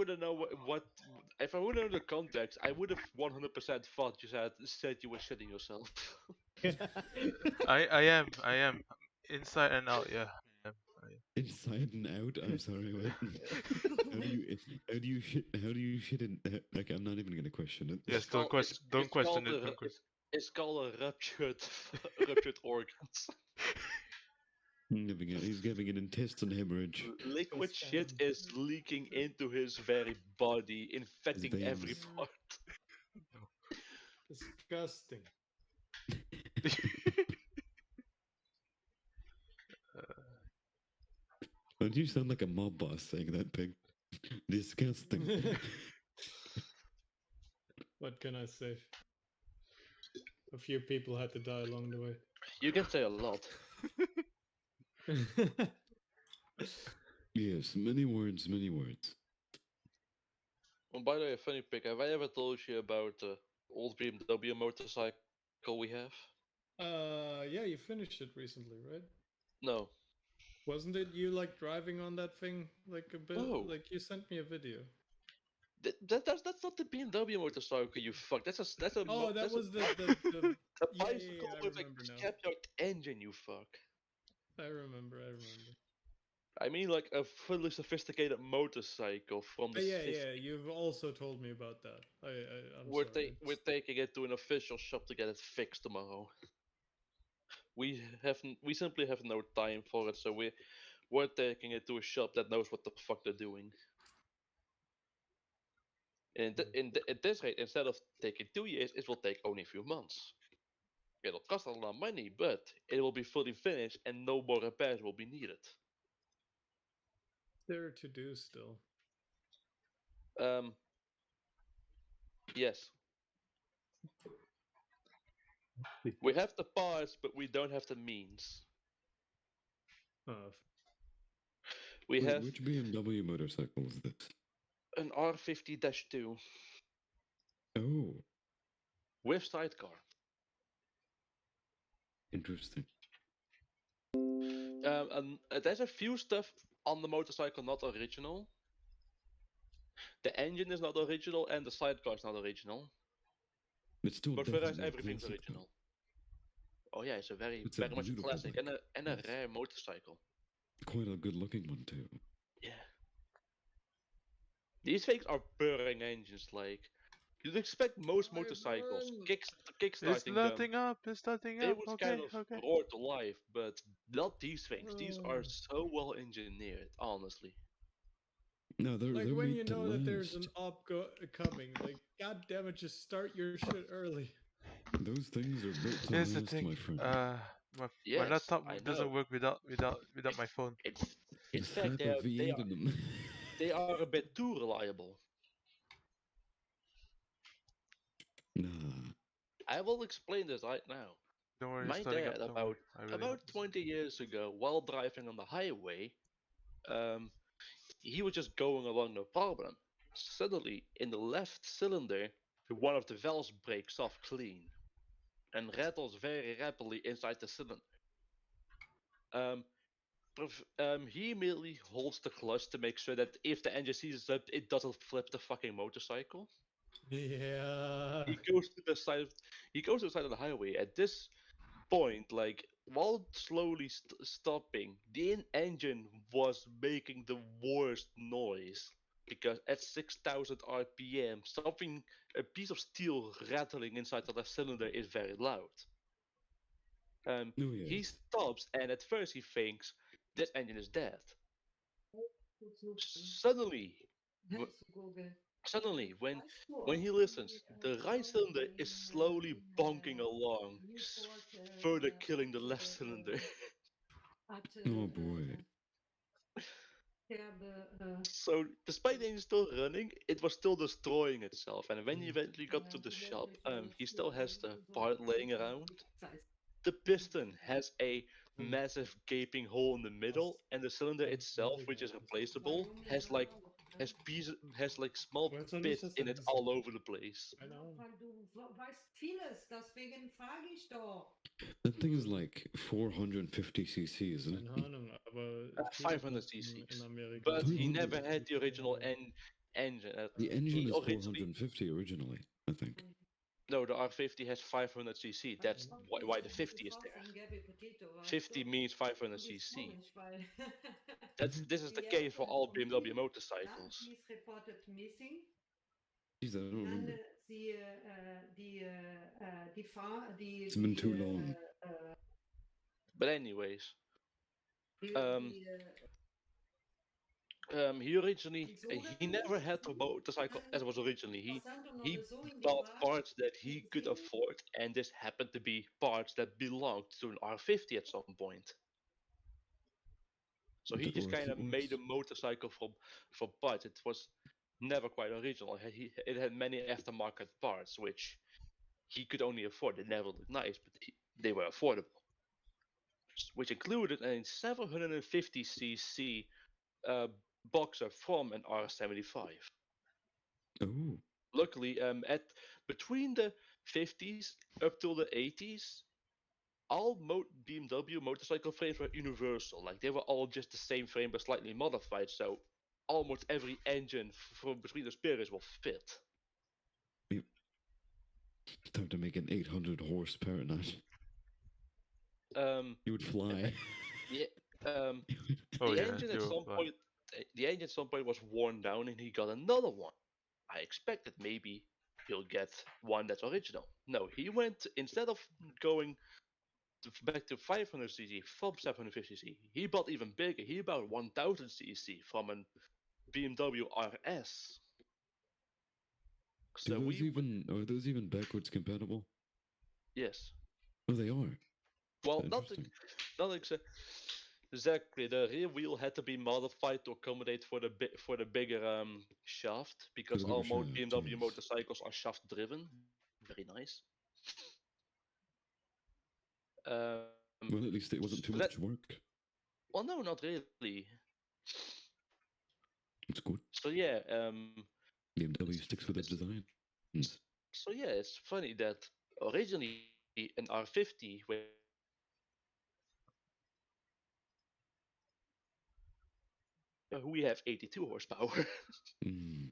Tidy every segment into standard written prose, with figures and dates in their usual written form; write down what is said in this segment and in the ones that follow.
wouldn't know what if I wouldn't know the context, I would have 100% thought you said you were shitting yourself. I am. Inside and out, yeah. I am. Inside and out. I'm sorry. What? How do you shit in? Like, I'm not even gonna question it. Yes, don't question it. Don't question. It's called a ruptured organs. He's having an intestine hemorrhage. Liquid shit is leaking into his very body, infecting every veins. part. Disgusting. Don't you sound like a mob boss saying that, Pig? Disgusting. What can I say? A few people had to die along the way. You can say a lot. Yes, many words, many words. Oh, by the way, funny pick. Have I ever told you about the old BMW motorcycle we have? Yeah, you finished it recently, right? No. Wasn't it you like driving on that thing like a bit? No. Like you sent me a video. That's not the BMW motorcycle, you fuck. That's a Oh, that that's was the a yeah, bicycle I with a remember now. scapulate engine, you fuck. I remember. I mean, like a fully sophisticated motorcycle from the Yeah, 50s. you've also told me about that. I'm sorry. We're taking it to an official shop to get it fixed tomorrow. We simply have no time for it, so we're taking it to a shop that knows what the fuck they're doing. And at this rate, instead of taking 2 years, it will take only a few months. It'll cost a lot of money, but it will be fully finished and no more repairs will be needed. There to do still. Yes. We have the parts, but we don't have the means. We have Which BMW motorcycle is this? an R50-2 Oh, with sidecar. interesting. And there's a few stuff on the motorcycle not original. The engine is not original and the sidecar is not original. It's still But for us, definitely a everything's classic, original. Oh yeah, it's a very It's a much a beautiful classic bike. and a Yes. rare motorcycle. Quite a good-looking one too. Yeah. These things are purring engines. Like you'd expect most motorcycles It's kickstarting starting them. up. It's starting They up. would Okay, kind of okay. roar to life, but not these things. These are so well engineered, honestly. No, they're Like they're when made you to know that there's an last. op coming, like god damn it, just start your shit early. Those things are built to Here's the last, thing. my friend. My Yes, laptop I doesn't know. work without my phone. In Just fact, slap a V8 in them. they are a bit too reliable. Nah. I will explain this right now. Don't worry, it's My starting dad, up. Don't worry. I really about 20 years ago, while driving on the highway, he was just going along no problem. Suddenly, in the left cylinder, one of the valves breaks off clean and rattles very rapidly inside the cylinder. He immediately holds the clutch to make sure that if the engine seizes up, it doesn't flip the fucking motorcycle. Yeah. He goes to the side. He goes to the side of the highway. At this point, like while slowly stopping, the engine was making the worst noise because at 6,000 RPM, a piece of steel rattling inside of the cylinder is very loud. Oh, He yes. stops, and at first he thinks this engine is dead. Suddenly, when he listens, the right cylinder is slowly bonking along, further killing the left cylinder. Oh boy. So, despite the engine still running, it was still destroying itself. And when he eventually got to the shop, he still has the part laying around. The piston has a massive gaping hole in the middle, and the cylinder itself, which is replaceable, has like small Woher soll ich bits das in denn it wissen? all over the place. Keine Ahnung. Weil du weißt vieles, deswegen frage ich doch. That thing is like 450 cc, isn't Keine it? Ahnung, aber 500 in cc's. Amerika. But he 500. never had the original, and engine. The engine is Originally, 450 originally, I think. no, the R50 has 500cc. That's why the 50 is there. 50 means 500cc. This is the case for all BMW motorcycles. He's reported missing. Jeez, I don't remember. It's It's been too long. But anyways, he originally he never had a motorcycle as was originally. He bought parts that he could afford, and this happened to be parts that belonged to an R50 at some point. So he That just kind of works. made a motorcycle from parts. It was never quite original. It had many aftermarket parts which he could only afford. They never looked nice, but they were affordable. Which included a 750cc boxer from an R75. Oh, Luckily, at between the 50s up till the 80s, all BMW motorcycle frames were universal. Like they were all just the same frame but slightly modified. So almost every engine from between the spears will fit. time to make an 800 horsepower now. You would fly. Yeah. Oh the yeah, engine at you're some right. point, the engine at some point was worn down, and he got another one. I expected maybe he'll get one that's original. No, he went instead of going back to 500cc from 750cc. He bought even bigger. He bought 1000cc from a BMW RS. So Are those even backwards compatible? yes. Oh, they are. Well, Interesting. not exactly. The rear wheel had to be modified to accommodate for the bigger shaft because bigger all shaft, BMW yes. motorcycles are shaft driven. Very nice. Well, at least it wasn't too much work. Well, no, not really. It's good. So yeah, BMW sticks with its design. so yeah, it's funny that originally an R50 we have 82 horsepower. Mm.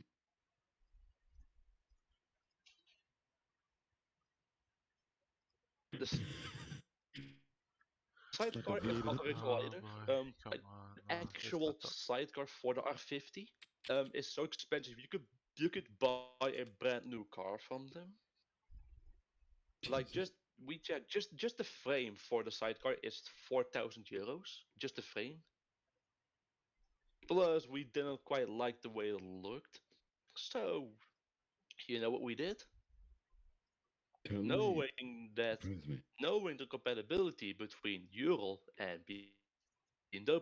The sidecar is not original either. Come Like on, the actual sidecar for the R50 is so expensive. You could buy a brand new car from them. Like we checked just the frame for the sidecar is 4,000 euros. Just the frame. Plus we didn't quite like the way it looked. So you know what we did? Tell me. Knowing the compatibility between Ural and BMW,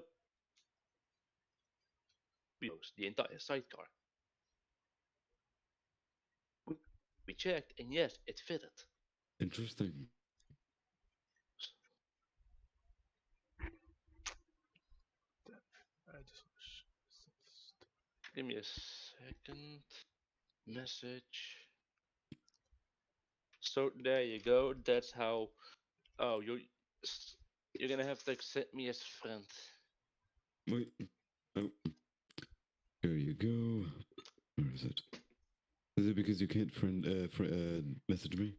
the entire sidecar. We checked, and yes, it fitted. Interesting. I just Give me a second. Message. So there you go. That's how. Oh, you're gonna have to accept me as friend. Wait. Oh. Here you go. Where is it? Is it because you can't message me?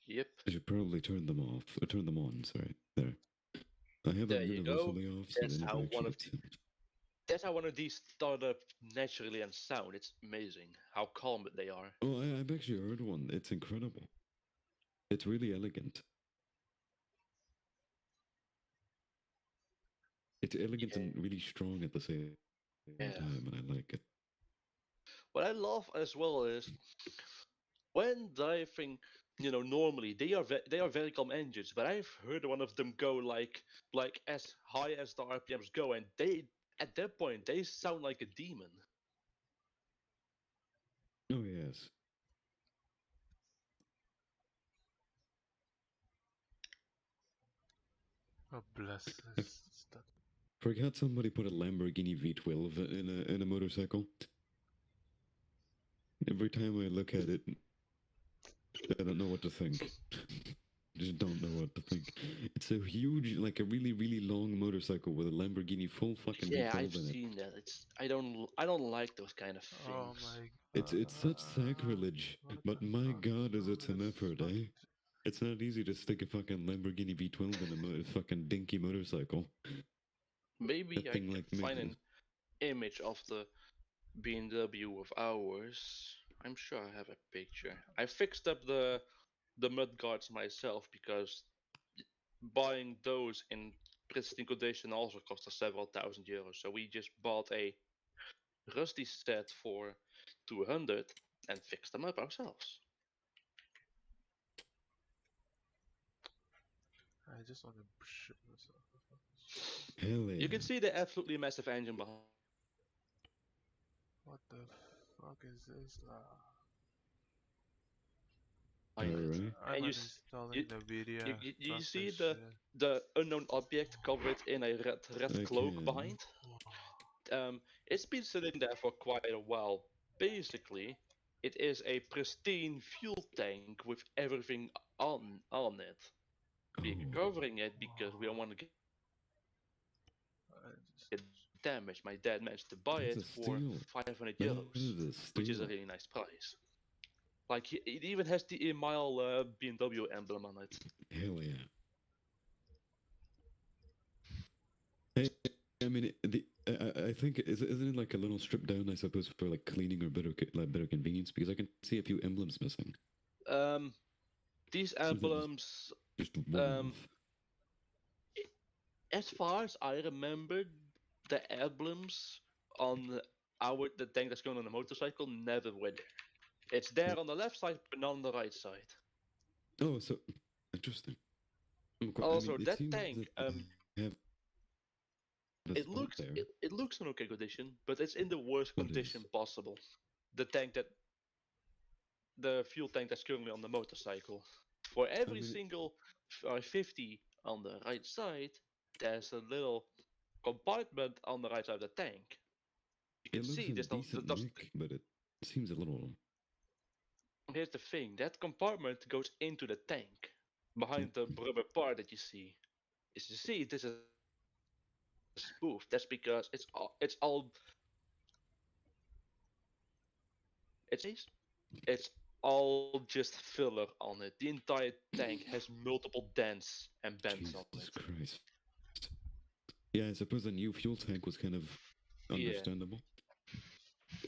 Yep. I should probably turn them off. Or turn them on, sorry. There. I have them There you go. universally off, so That's they never how actually that's how one of these start up naturally and sound. It's amazing how calm they are. Oh, I've actually heard one. It's incredible. It's really elegant. It's elegant and really strong at the same time, and I like it. What I love as well is when driving, normally they are very calm engines, but I've heard one of them go like as high as the RPMs go, and they at that point they sound like a demon. Oh yes. Oh bless this stuff. Forgot somebody put a Lamborghini V12 in a motorcycle. Every time I look at it, I don't know what to think. just don't know what to think. It's a huge, like a really, really long motorcycle with a Lamborghini full fucking Yeah, V12 I've in it. seen that. I don't like those kind of Oh things. my It's such sacrilege, what but the my fuck god, is wrong it some with effort, fuck- eh? It's not easy to stick a fucking Lamborghini V12 in a fucking dinky motorcycle. Maybe That I thing can like makes find an image of the BMW of ours. I'm sure I have a picture. I fixed up the mud guards myself because buying those in pristine condition also cost us several €1,000. So we just bought a rusty set for 200 and fixed them up ourselves. I just want to shit myself. hell yeah. You can see the absolutely massive engine behind. What the fuck is this? Alright. I'm And uninstalling you, NVIDIA. you Fuck see this the shit. unknown object covered in a red I cloak can. behind. It's been sitting there for quite a while. Basically, it is a pristine fuel tank with everything on it. We're Oh, covering it because we don't want to get I just- damaged. My dad managed to buy that's it a for steal. €500, That is a which is a steal. really nice price. Like it even has the mile BMW emblem on it. Hell yeah. Hey, I mean, I think isn't it like a little stripped down? I suppose for like cleaning or better convenience because I can see a few emblems missing. These Seems like emblems, just one um, off. as far as I remember, the emblems on the tank that's going on the motorcycle never were there. It's there on the left side, but not on the right side. Oh, so interesting. Also, it that seems tank, that they have a it spot looks there. it looks in okay condition, but it's in the worst What condition is? possible. The fuel tank that's currently on the motorcycle. For every mean, single 50 on the right side, there's a little compartment on the right side of the tank. You can it looks see in this. decent nick, but it seems a little. Here's the thing: that compartment goes into the tank behind the rubber part that you see. As you see, this is spoof. That's because it's all just filler on it. The entire tank has multiple dents and bends on Jesus it. Christ. Yeah, I suppose the new fuel tank was kind of Yeah. understandable.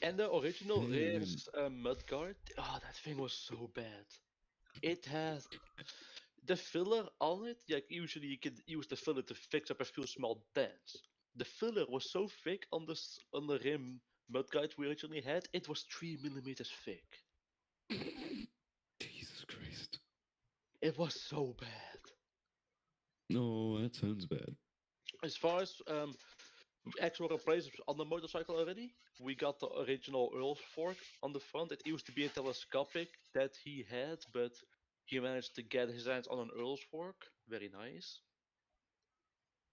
And the original Hey, I rear's mudguard, oh, that thing was so bad. It had the filler on it. Like usually you could use the filler to fix up a few small dents. The filler was so thick on the rim mudguard we originally had. It was 3 millimeters thick. Jesus Christ. It was so bad. No, that sounds bad. As far as actual replacements on the motorcycle already, we got the original Earl's fork on the front. It used to be a telescopic that he had, but he managed to get his hands on an Earl's fork. Very nice.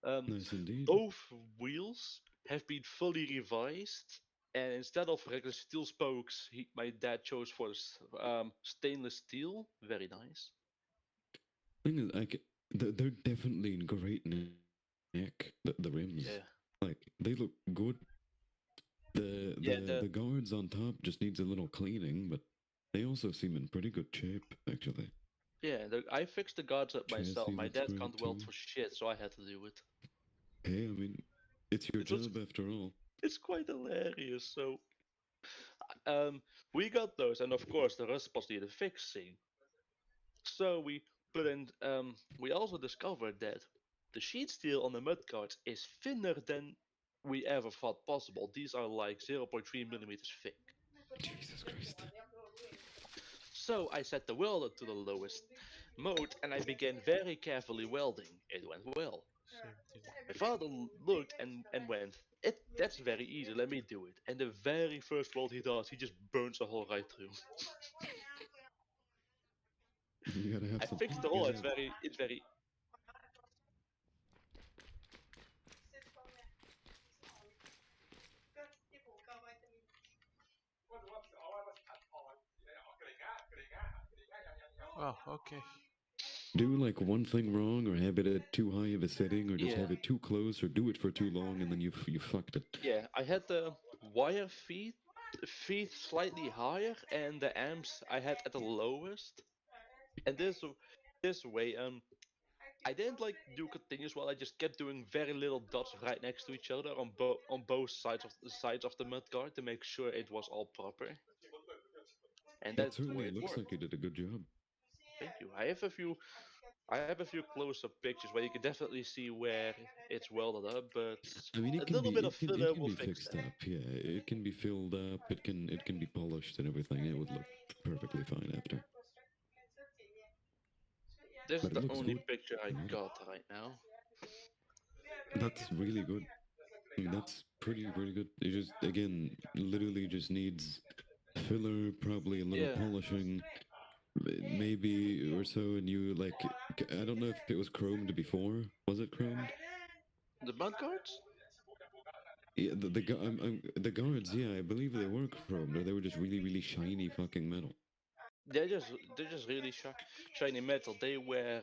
Nice indeed. Both wheels have been fully revised, and instead of regular steel spokes, my dad chose for stainless steel. Very nice. Thing is, like, they're definitely in great neck. The rims, Yeah. like, they look good. The guards on top just needs a little cleaning, but they also seem in pretty good shape, actually. Yeah, I fixed the guards up myself. Chassis My looks dad great can't weld too. for shit, so I had to do it. Hey, I mean, it's your It was job after all. it's quite hilarious. So, we got those, and of course the rest was needed fixing. So we put in. We also discovered that the sheet steel on the mudguards is thinner than we ever thought possible. These are like 0.3 millimeters thick. Jesus Christ. So I set the welder to the lowest mode, and I began very carefully welding. It went well. Same thing. My father looked and went, that's very easy, let me do it. And the very first weld he does, he just burns the hole right through. You gotta have I some. fixed the You hole, gotta have, it's very Oh, okay. do like one thing wrong or have it at too high of a setting or just Yeah. have it too close or do it for too long and then you fucked it. Yeah, I had the wire feed slightly higher, and the amps I had at the lowest. And this way, I didn't like do continuous while I just kept doing very little dots right next to each other on both sides of the mudguard to make sure it was all proper. And That that's the way certainly it looks worked. like you did a good job. Thank you. I have a few close-up pictures where you can definitely see where it's welded up, but I mean, a little bit of it filler can will be fix fixed that. up. Yeah, it can be filled up. It can be polished and everything. It would look perfectly fine after. This is But it the looks only good. picture I I like it. got right now. That's really good. I mean, that's pretty good. It just again literally just needs filler, probably a little Yeah, polishing, maybe or so. And you like, I don't know if it was chromed before. Was it chromed? the mudguards? Yeah, the guards. Yeah, I believe they were chromed, or they were just really shiny fucking metal. They're just really shiny metal. They were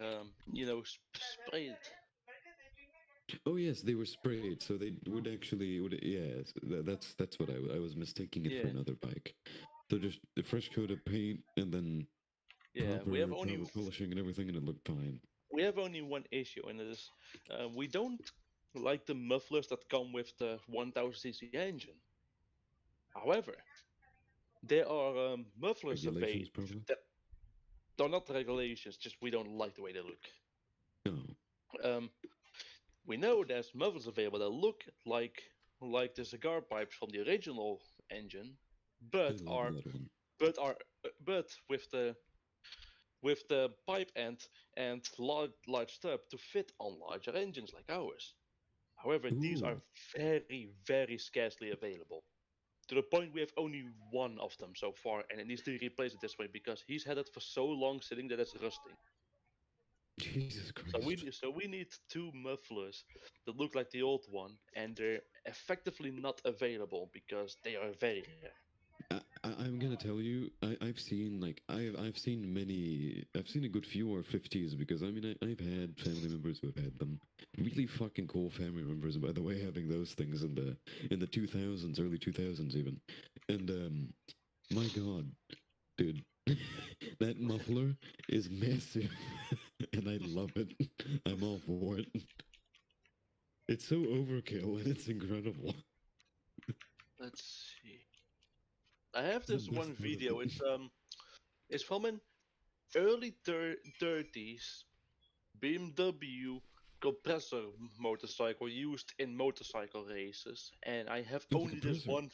sprayed. Oh yes, they were sprayed, so they would actually would yes. That's what I was mistaking it for Yeah, another bike. So just a fresh coat of paint and then yeah. proper polishing and everything, and it looked fine. We have only one issue, and it is we don't like the mufflers that come with the 1000cc engine. However, there are mufflers Regulations, available probably. that are not regulations. Just we don't like the way they look. No, Um, we know there's mufflers available that look like the cigar pipes from the original engine, I but love are that one. but are but with the pipe end and larged up to fit on larger engines like ours. However, these are Ooh, very scarcely available. To the point we have only one of them so far, and it needs to be replaced this way because he's had it for so long sitting that it's rusting. Jesus So Christ! we need two mufflers that look like the old one, and they're effectively not available because they are very rare. I'm gonna tell you, I've seen like I've seen many, I've seen a good few R50s because I mean I've had family members who have had them. Really fucking cool family members, by the way, having those things in the 2000s, early 2000s even. And my God, dude, that muffler is massive, and I love it. I'm all for it. It's so overkill and it's incredible. Let's see. I have It's the this one best part of video. it. It's from an early 30s BMW compressor motorcycle used in motorcycle races, and I have Oh, the only this compressor. one.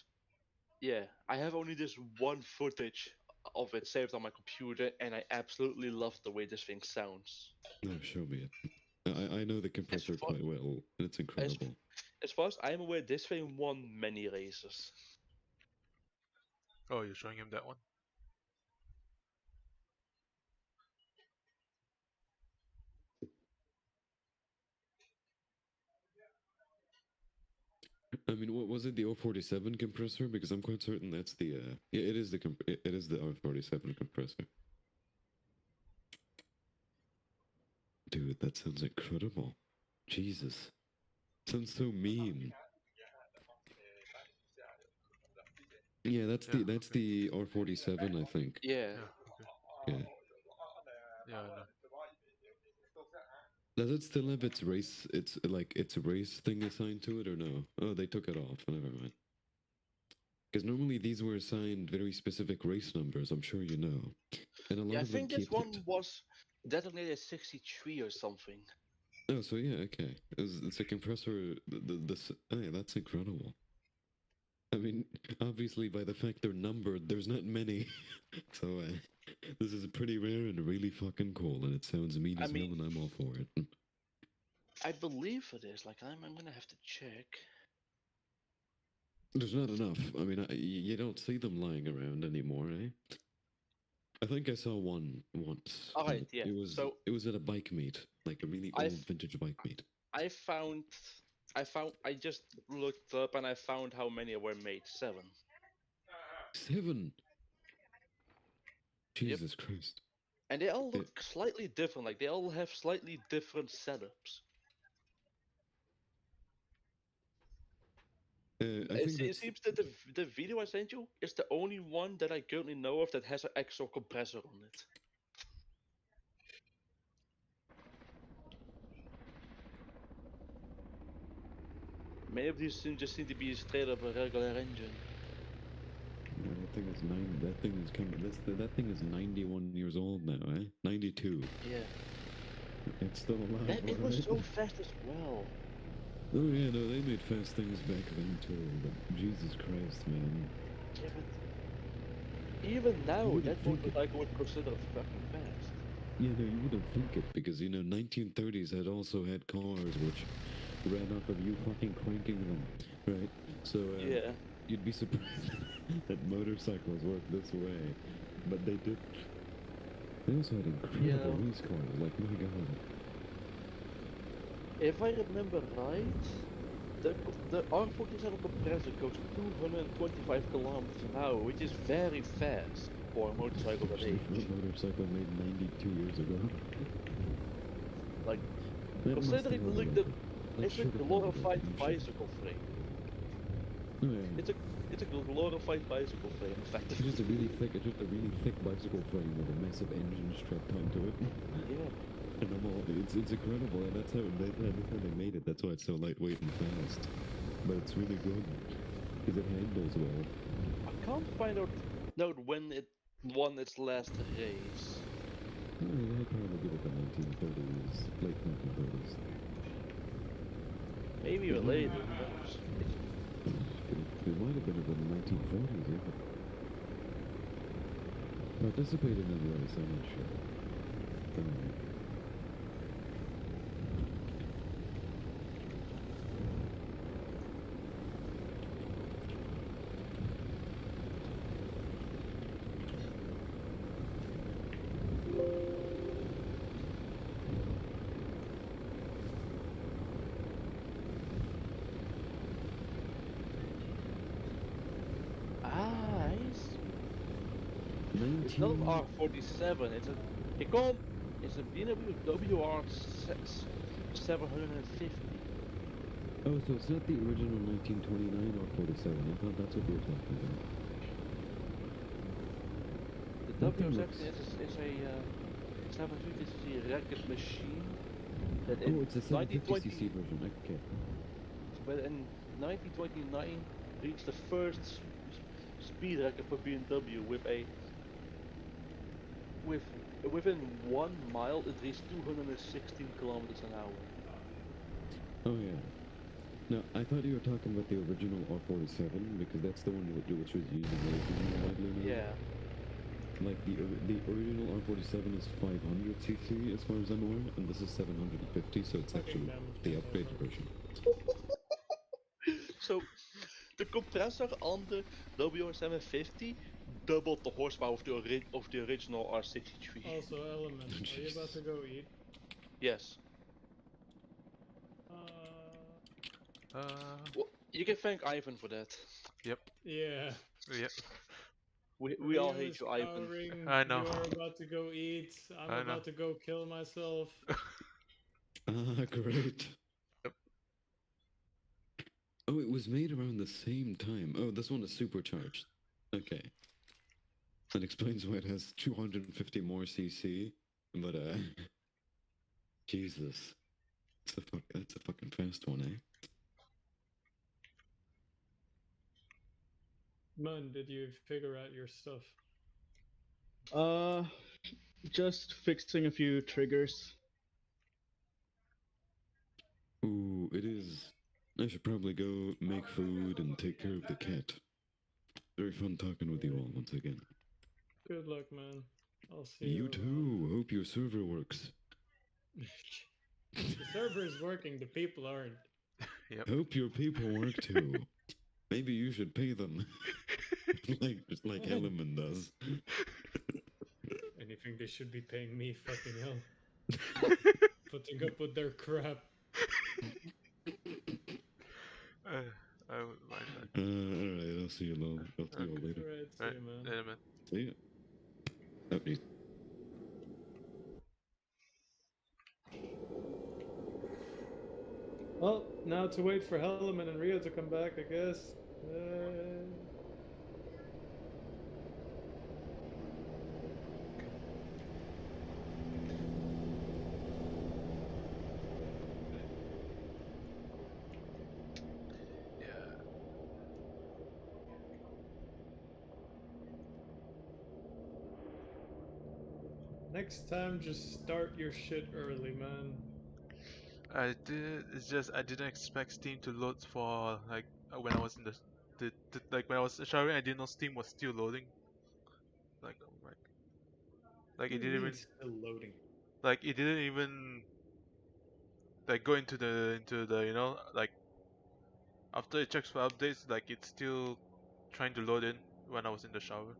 Yeah, I have only this one footage of it saved on my computer, and I absolutely love the way this thing sounds. No, show me it. I know the As compressor far quite well, and it's as incredible. as far as I'm aware, this thing won many races. Oh, you're showing him that one? I mean, what was it? The 047 compressor? Because I'm quite certain that's the yeah, it is the it is the R47 compressor. Dude, that sounds incredible. Jesus, sounds so mean. Yeah, Yeah, that's okay. the R47, I think. Yeah, Yeah, okay. Yeah. Yeah, I know. Does it still have its race? It's like its race thing assigned to it, or no? Oh, they took it off. Never mind. Because normally these were assigned very specific race numbers. I'm sure you know, and a yeah. lot I of them think this keep it. one was designated 63 or something. Oh, so yeah, okay. It's a compressor. Oh yeah, that's incredible. I mean, obviously, by the fact they're numbered, there's not many. So this is pretty rare and really fucking cool, and it sounds mean I as hell, mean, and I'm all for it. I believe it is. Like, I'm gonna have to check. There's not enough. I mean, you don't see them lying around anymore, eh? I think I saw one once. All right, But yeah. So it was at a bike meet, like a really I old vintage bike meet. I found I just looked up and I found how many were made. 7. 7. Yep. Jesus Christ. And they all look slightly different. Like they all have slightly different setups. I think It that's seems that the video I sent you is the only one that I currently know of that has an actual compressor on it. Many of these just seem to be straight up a regular engine. yeah, that thing is That thing is coming. That thing is 91 years old now, eh? 92. Yeah. It's still alive. And it was alright? so fast as well. Oh yeah, no, they made fast things back then too. But Jesus Christ, man. Yeah, but even now, wouldn't that think it. motorcycle would consider fucking fast. Yeah, no, you wouldn't think it because 1930s had also had cars which ran off of you fucking cranking them, right? So Yeah. you'd be surprised that motorcycles work this way, but they did. They also had incredible race cars, like my god. If I remember right, the R47 compressor goes 225 kilometers an hour, which is very fast for a motorcycle that Especially for age. a motorcycle made 92 years ago. Like, That must considering have like been it's a should have been glorified a bicycle frame. Oh, yeah. It's a glorified bicycle frame, It's effectively. just a really thick bicycle frame with a massive engine strapped onto it. Yeah. And it's incredible, and that's how they made it. That's why it's so lightweight and fast. But it's really good because it handles well. I can't find out when it won its last race. Oh, yeah, I'd probably give it the 1930s, late 1930s. Maybe even later. Who knows? It might have been in the 1940s, yeah. Participated in the race, I'm not sure. Ah, it's not an R47. It's a BMW WR 750. Oh, so it's not the original 1929 or 47. I thought that's what they were talking about. The That thing WR looks- 750 is a 750 cc racket machine. That Oh, it's a 750cc 1920 version. Okay. But in 1929 reached the first speed record for BMW within 1 mile it reached 216 kilometers an hour. Oh yeah. No, I thought you were talking about the original R47 because that's the one which was used in racing widely now. Yeah. Like the original R47 is 500cc as far as I'm aware, and this is 750, so it's Fucking actually damage the control, upgraded man. version. So the compressor on the WR750 doubled the horsepower of the original R63. Also, Element, are you about to go eat? Yes. Uh, Well, you can thank Ivan for that. Yep. yeah. Yep. We all Rio hate is you, Ivan. powering, I know. You are about to go eat. I'm I know. about to go kill myself. Ah, great. Yep. Oh, it was made around the same time. Oh, this one is supercharged. Okay. That explains why it has 250 more cc, but Jesus. That's a fucking fast one, eh? Mun, did you figure out your stuff? Just fixing a few triggers. Ooh, it is. I should probably go make food and take care of the cat. Very fun talking with you all once again. Good luck, man. I'll see you. You too. Hope your server works. The server is working, the people aren't. Yep. Hope your people work too. Maybe you should pay them. just like Element does. Anything they should be paying me, fucking hell. Putting up with their crap. I wouldn't mind that. Alright, I'll see you all. I'll see you all later. Alright, see Alright, you, man. later, man. See ya. Oh, geez. Well, now to wait for Hellman and Rio to come back, I guess. Yeah. Next time, just start your shit early, man. I did. It's just I didn't expect Steam to load for like when I was in the like when I was showering. I didn't know Steam was still loading. Like oh my, like What it do you didn't mean even still loading? like it didn't even like go into the like after it checks for updates like it's still trying to load in when I was in the shower.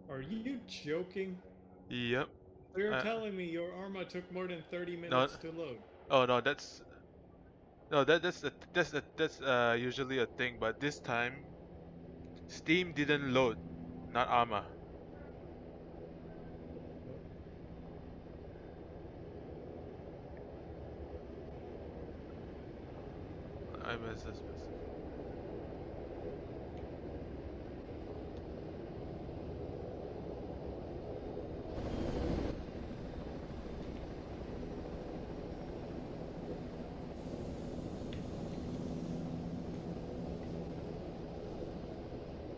Are you joking? Yep. So you're Uh, telling me your Arma took more than 30 no. minutes to load? Oh no, that's usually a thing, but this time Steam didn't load, not Arma. I miss this message.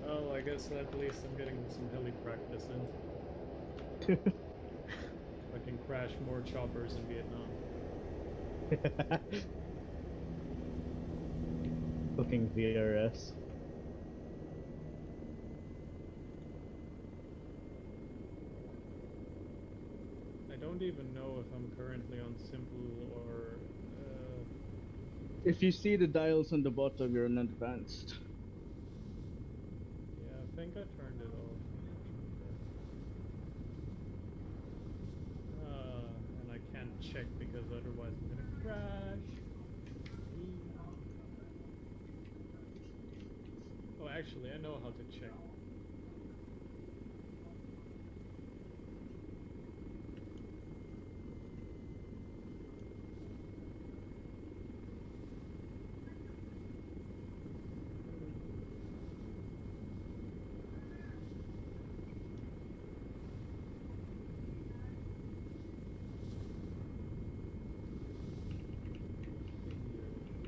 Oh, I guess at least I'm getting some heli practice in. I can crash more choppers in Vietnam. Fucking VRS. I don't even know if I'm currently on simple or. If you see the dials on the bottom, you're on advanced. Yeah, I think I turned it off. And I can't check because otherwise I'm gonna crash. Oh, actually, I know how to check.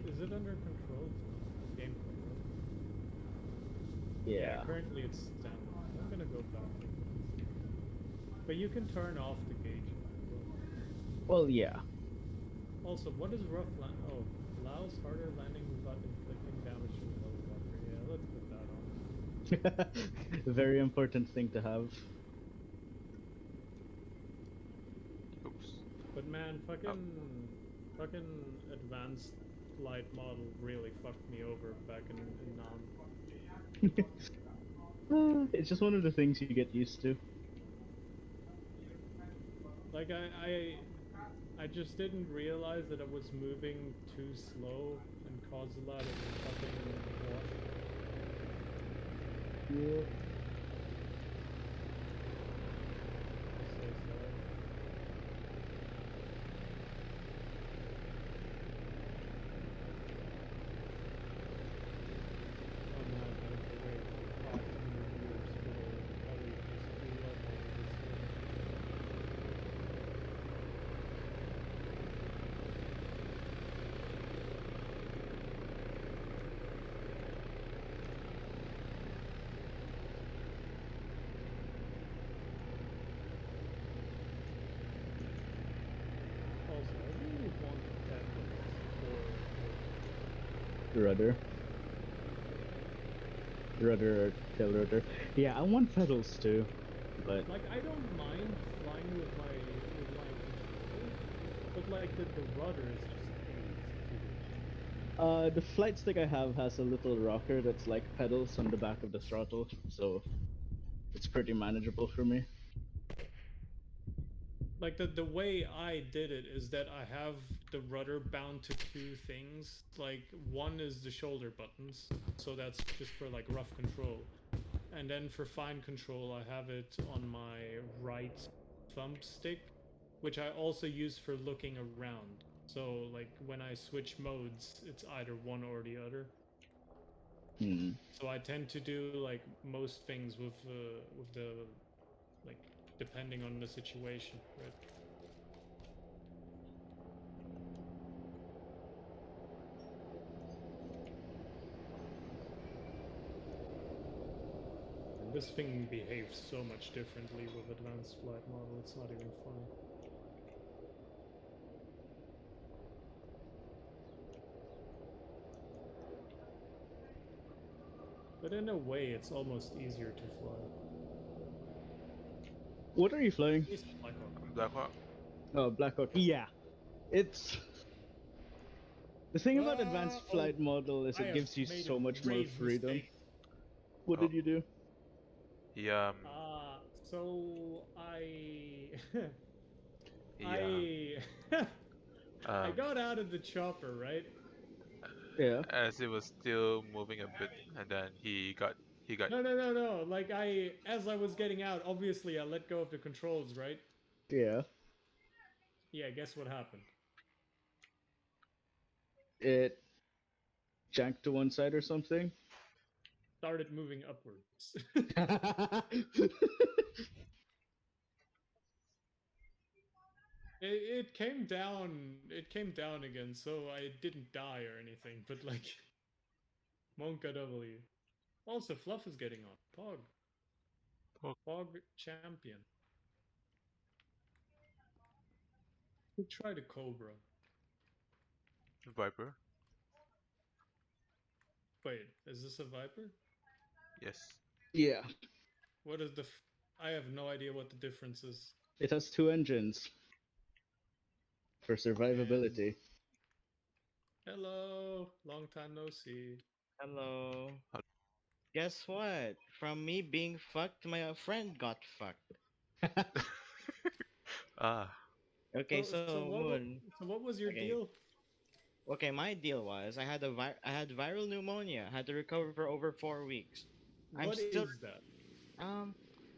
Is it under control? Game control. Yeah. Currently it's standard. I'm gonna go back. But you can turn off the gauge. Well, yeah. Also, what is rough land? Oh, allows harder landing without inflicting damage to the helicopter. Yeah, let's put that on. Very important thing to have. Oops. But man, fucking advanced flight model really fucked me over back in Nam. It's just one of the things you get used to. Like I just didn't realize that I was moving too slow and caused a lot of fucking wash. Yeah. So sorry. I'm not going to wait for 500 years for the heli just to level this thing. Also, I really want that for Rudder. Rudder or tail rudder. Yeah, I want pedals too, but like I don't mind flying with my control, but like the rudder is just AIDS. the flight stick I have has a little rocker that's like pedals on the back of the throttle, so it's pretty manageable for me. Like the way I did it is that I have the rudder bound to two things. Like one is the shoulder buttons, so that's just for like rough control. And then for fine control, I have it on my right thumb stick, which I also use for looking around. So like when I switch modes, it's either one or the other. Hmm. So I tend to do like most things with the like depending on the situation, right? And this thing behaves so much differently with advanced flight model. It's not even funny. But in a way, it's almost easier to fly. What are you flying? At least Black Hawk. Blackhawk. Oh, Blackhawk. Yeah, it's the thing about advanced Oh, flight model is I it have gives you made so a much more grave freedom. mistake. What Oh. did you do? He So I he I got out of the chopper, right? Yeah. as it was still moving a bit, and then he got No. Like as I was getting out, obviously I let go of the controls, right? Yeah. Yeah, guess what happened? It janked to one side or something. Started moving upwards. It came down. It came down again, so I didn't die or anything. But like, Monka W. Also, Fluff is getting on. Pog. Pog. Pog champion. We try the Cobra. Viper. Wait, is this a Viper? Yes. Yeah. What is the? I have no idea what the difference is. It has two engines for survivability. Hello, long time no see. Hello. Hel- Guess what? From me being fucked, my friend got fucked. Ah. Okay, so Moon. So what was your Okay. deal? Okay, my deal was I had viral pneumonia. I had to recover for over 4 weeks. I'm What still is that?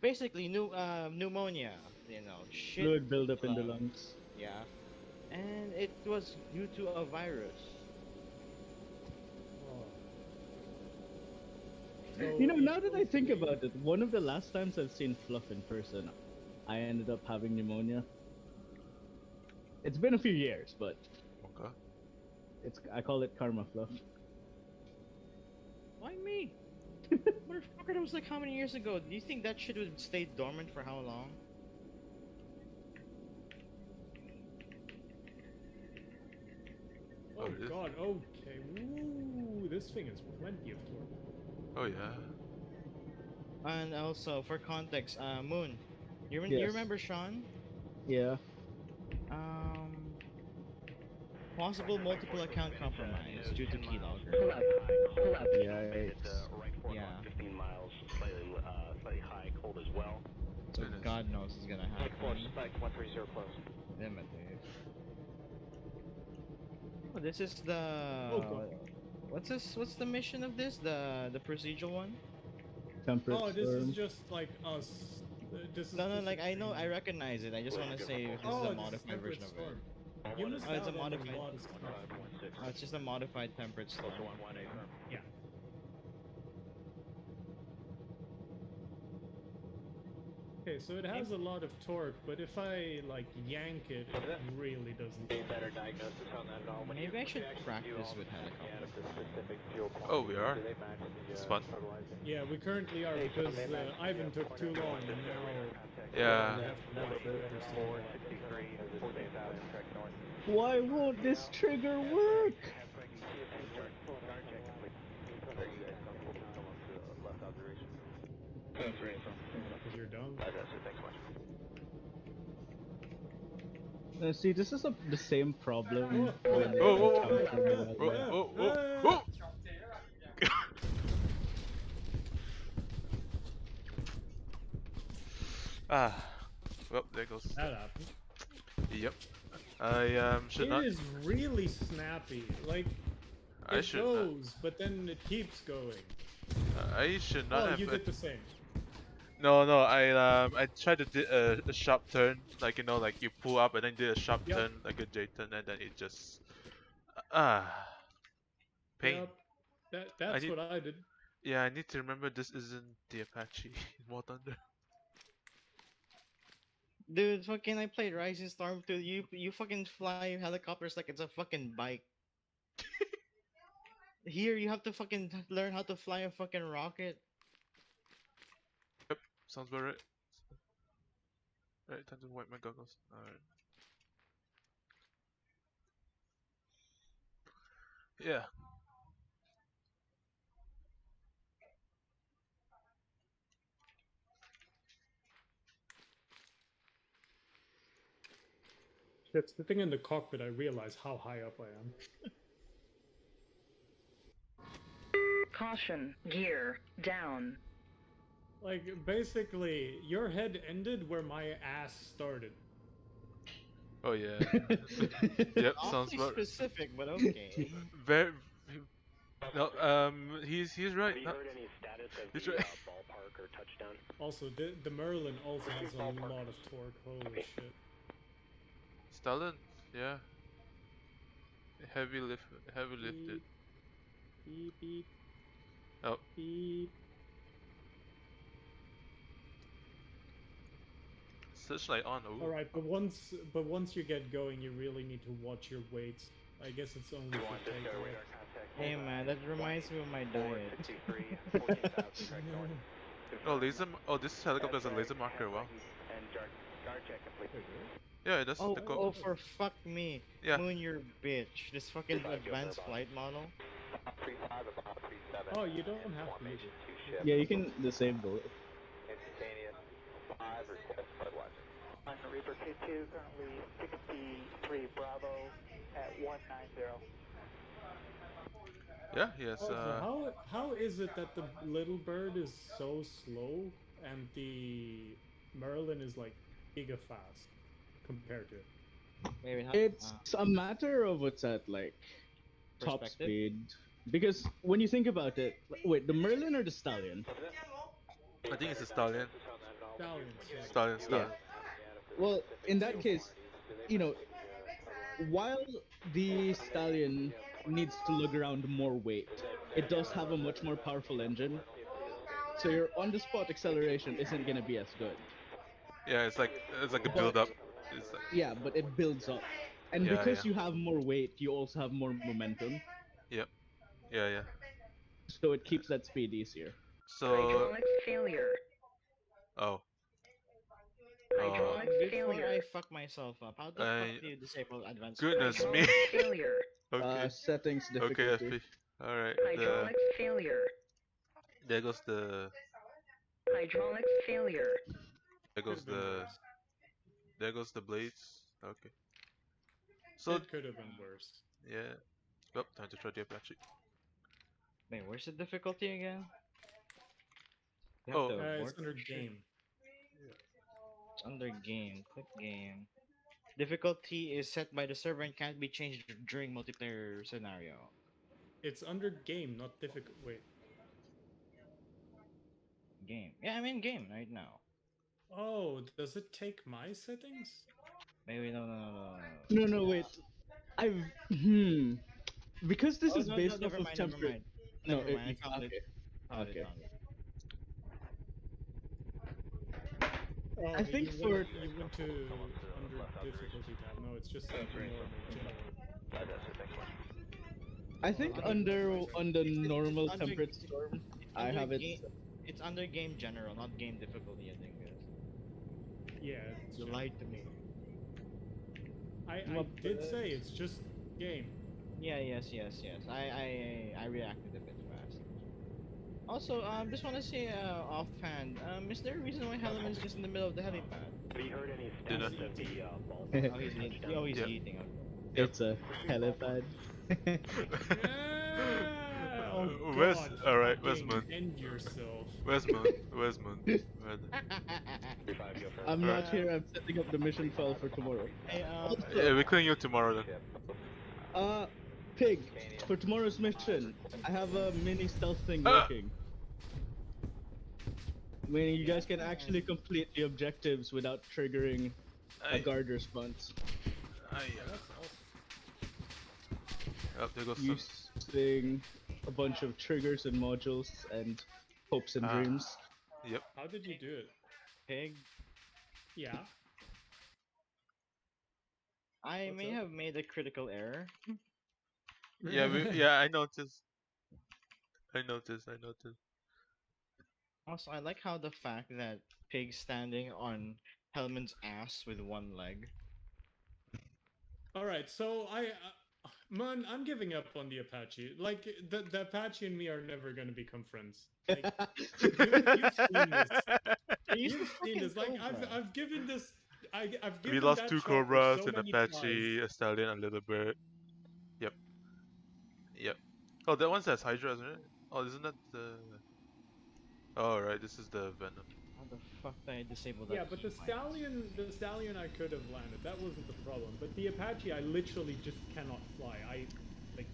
basically pneumonia. You know, shit. Fluid buildup in the uh, lungs. Yeah, and it was due to a virus. Oh. You know, So now it that I was think me. about it, one of the last times I've seen Fluff in person, I ended up having pneumonia. It's been a few years, but Okay. I call it karma, Fluff. Why me? Motherfucker, that was like how many years ago? Do you think that shit would stay dormant for how long? Oh it is? god, okay. Ooh, this thing has plenty of torque. Oh yeah. And also, for context, Moon, you Yes. remember Sean? Yeah. Um, Possible multiple account compromise due to keylogger. Yikes. Yeah. 15 miles, slightly high, cold as well. So Goodness. God knows it's gonna happen. Spike 130 close. Damn it, dude. Oh, this is the. Oh god. What's the mission of this? The procedural one? Temperate Oh, this is storm. just like us. This is No, just like I know, I extreme. recognize it. I just want to say this is Oh, a this is modified temperate version of storm. it. You missed Oh, it's out a on modified. lot of stuff. Oh, it's just a modified temperate storm. Yeah. Okay, so it has a lot of torque, but if I like yank it, it really doesn't. Better diagnosis on that at all. When Maybe I should practice with helicopter. specific fuel Oh, we are. do they match the It's fun. fertilizer? Yeah, we currently are because Ivan took too long, and now Yeah. we have to wait for the others to go. 63, 14,000, correct north. Why won't this trigger work? Left observation. Because you're dumb. That's it, thanks so much. See, this is the same problem. Oh, when oh, oh, I encountered a while back. Oh. Ah. Well, there goes. That happened. Yep. I should not. It is really snappy. Like I it should goes, but then it keeps going. not. I should not Oh, have. you did the same. No, I tried to do a sharp turn, like you know, like you pull up and then do a sharp Yep. turn, like a J turn, and then it just ah pain. Yep. I That's need what I did. I need to remember this isn't the Apache in War Thunder. Dude, fucking I played Rising Storm 2. You fucking fly helicopters like it's a fucking bike. Here you have to fucking learn how to fly a fucking rocket. Yep, sounds about right. Right, time to wipe my goggles. Alright. Yeah. Shit, sitting in the cockpit, I realize how high up I am. Caution, gear down. Like, basically, your head ended where my ass started. Oh yeah. Yep, sounds Awfully about specific, but okay. very. No, he's right. Have you No, heard any status of He's the right. ballpark or touchdown? Also, the Merlin also has a lot of torque. Holy shit. Stalin, yeah. Heavy lifted. Beep, beep, Oh, beep. searchlight on. Ooh. Alright, but once you get going, you really need to watch your weights. I guess it's only for takeoff. Hey man, that reminds me of my diet. Oh, laser. Oh, this helicopter has a laser marker. Wow. Yeah, it does. Oh, the oh, for fuck me. Yeah. Moon, your bitch. This fucking advanced flight model. Oh, you don't have to use it. Yeah, you can disable it. Instantaneous 5 request Budweiser. On Reaper K2, currently 63 Bravo at 190. Yeah, yes. Also, how is it that the little bird is so slow and the Merlin is like giga fast compared to it? Maybe not. It's a matter of what's at like top Perspective? speed. Because when you think about it, wait, the Merlin or the Stallion? I think it's a Stallion. Stallions, Stallion. Well, in that case, you know, while the Stallion needs to lug around more weight, it does have a much more powerful engine. So your on-the-spot acceleration isn't gonna be as good. Yeah, it's like a build up. It's like, Yeah, but it builds up. And Yeah, because yeah. you have more weight, you also have more momentum. yep. Yeah. So it keeps that speed easier. So. Hydraulics failure. Oh. Hydraulics Before failure. I fuck myself up, how the fuck do you disable advanced Goodness me. Hydraulics failure. Okay. Settings Okay, difficulty. Alright. Hydraulics failure. There goes the. Hydraulics failure. There goes Could've been the. worse. There goes the blades. Okay. So It could have been worse. yeah. Oh, time to try the Apache. Wait, where's the difficulty again? You Oh. have to It's work under shit. game. It's under game. Click game. Difficulty is set by the server and can't be changed during multiplayer scenario. It's under game, not difficult. Wait. Game. Yeah, I'm in game right now. Oh, does it take my settings? Maybe no. No, wait. I've because this Oh, is no, based never off of mind, temperature. Never No, mind, I found it. Found Okay. it, found it. Oh, I think you went to under difficulty tab. No, it's just like normal general. I think on the normal under- temperate storm, I under have it. It's under game general, not game difficulty, I think. Guys. Yeah, it's You general. lied to me. I did say it's just game. Yeah, yes. I reacted a bit fast. Also, just want to say offhand, is there a reason why Helen is just in the middle of the helipad? Have you heard any Dinner. status of the ballpark? Oh, he's eating. Oh, he's Yep. eating. Okay. It's a helipad. Oh, Where's- God, alright, where's fucking Moon? End yourself. Where's Moon? Where's Moon? Where the- I'm not here. I'm setting up the mission file for tomorrow. Hey, Yeah, we're clearing you tomorrow then. Pig, for tomorrow's mission, I have a mini stealth thing Ah! working. Meaning you guys can Yeah. actually complete the objectives without triggering a I, guard response. I, Oh, that's awesome. oh, there goes some. Using a bunch of triggers and modules and hopes and Ah, dreams. yep. How did you do it? Pig. Yeah. I What's may up? have made a critical error. Yeah, yeah, I noticed. I noticed. Also, I like how the fact that Pig's standing on Hellman's ass with one leg. All right, so man, I'm giving up on the Apache. Like the Apache and me are never gonna become friends. Like you've seen this. He's the You've seen fucking this. Like Cobra. I've given this. I've We given lost that two chopper Cobras, so an many tries. Apache, a Stallion, a little bird. Yep. Yep. Oh, that one says Hydra, isn't it? Oh, isn't that the... Oh, right, this is the Venom. How the fuck did I disable that? Yeah, but the stallion I could have landed. That wasn't the problem. But the Apache, I literally just cannot fly. Like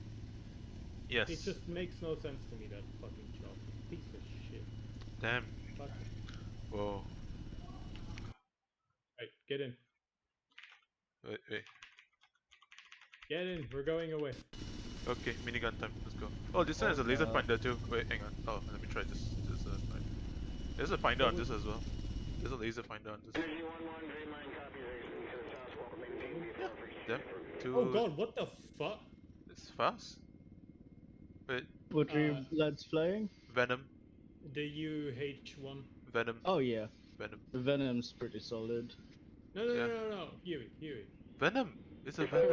Yes. it just makes no sense to me, that fucking chopper. Piece of shit. Damn. Fuck. Whoa. Right, get in. Wait. Get in. We're going away. Okay, minigun time. Let's go. Oh, this one has a laser finder too. Wait, hang on. Oh, let me try this. There's a finder on this as well. There's a laser finder on this. Damn. Oh god, what the fuck? It's fast. Wait, What are your lads flying? Venom. The UH-1. Venom. Oh yeah, Venom. the Venom's pretty solid. No. Huey. Venom. It's a Venom.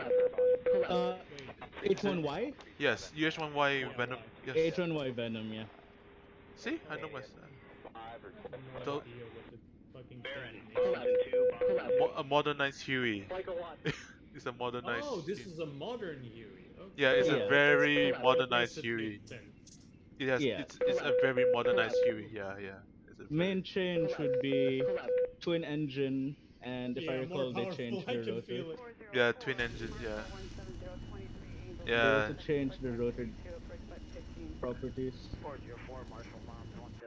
H1Y? Yes, UH1Y Venom. Yes. H1Y Venom, yeah. See, I know myself. No Don't- idea what the fucking thing is. A modernized Huey. It's a modernized. Oh, this is a modern Huey. Okay. Yeah, it's Yeah. a very Yes, modernized it Huey. makes sense. It has. Yeah. It's a very modernized Huey. Yeah. It's a Main change would be twin engine, and if I Yeah, recall, more they changed powerful. I the can rotor. feel it. Yeah, twin engine. Yeah. They Yeah. also changed the rotor properties.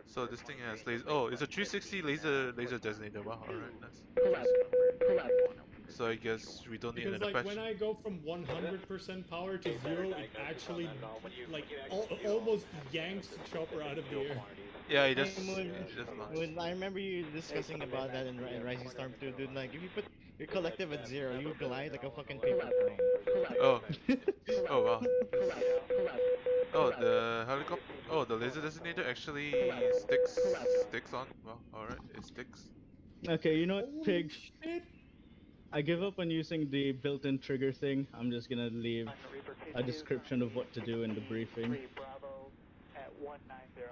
So this thing has laser. Oh, it's a 360 laser designator. Wow. All right. Nice. So I guess we don't need Because another like patch. when I go from 100% power to 0, it actually like almost yanks the chopper out of the air. Yeah, it just. When I remember you discussing about that in Rising Storm 2, dude, like if you put your collective at 0, you glide like a fucking paper plane. Oh. Oh wow. Oh, the helicopter. Oh, the laser designator actually sticks on. Well, all right, it sticks. Okay, you know what, Holy Pig? shit! I give up on using the built-in trigger thing. I'm just gonna leave a description of what to do in the briefing. Bravo at 190.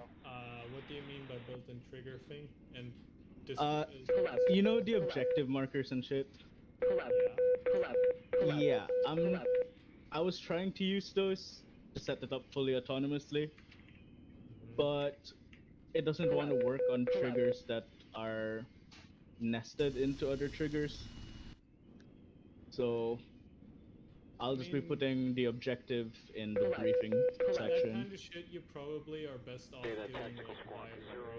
What do you mean by built-in trigger thing? And this You know the objective markers and shit? yeah. Yeah, I was trying to use those to set it up fully autonomously, but it doesn't want to work on triggers that are nested into other triggers. So I'll just be putting the objective in the briefing That section. kind of shit, you probably are best off doing like via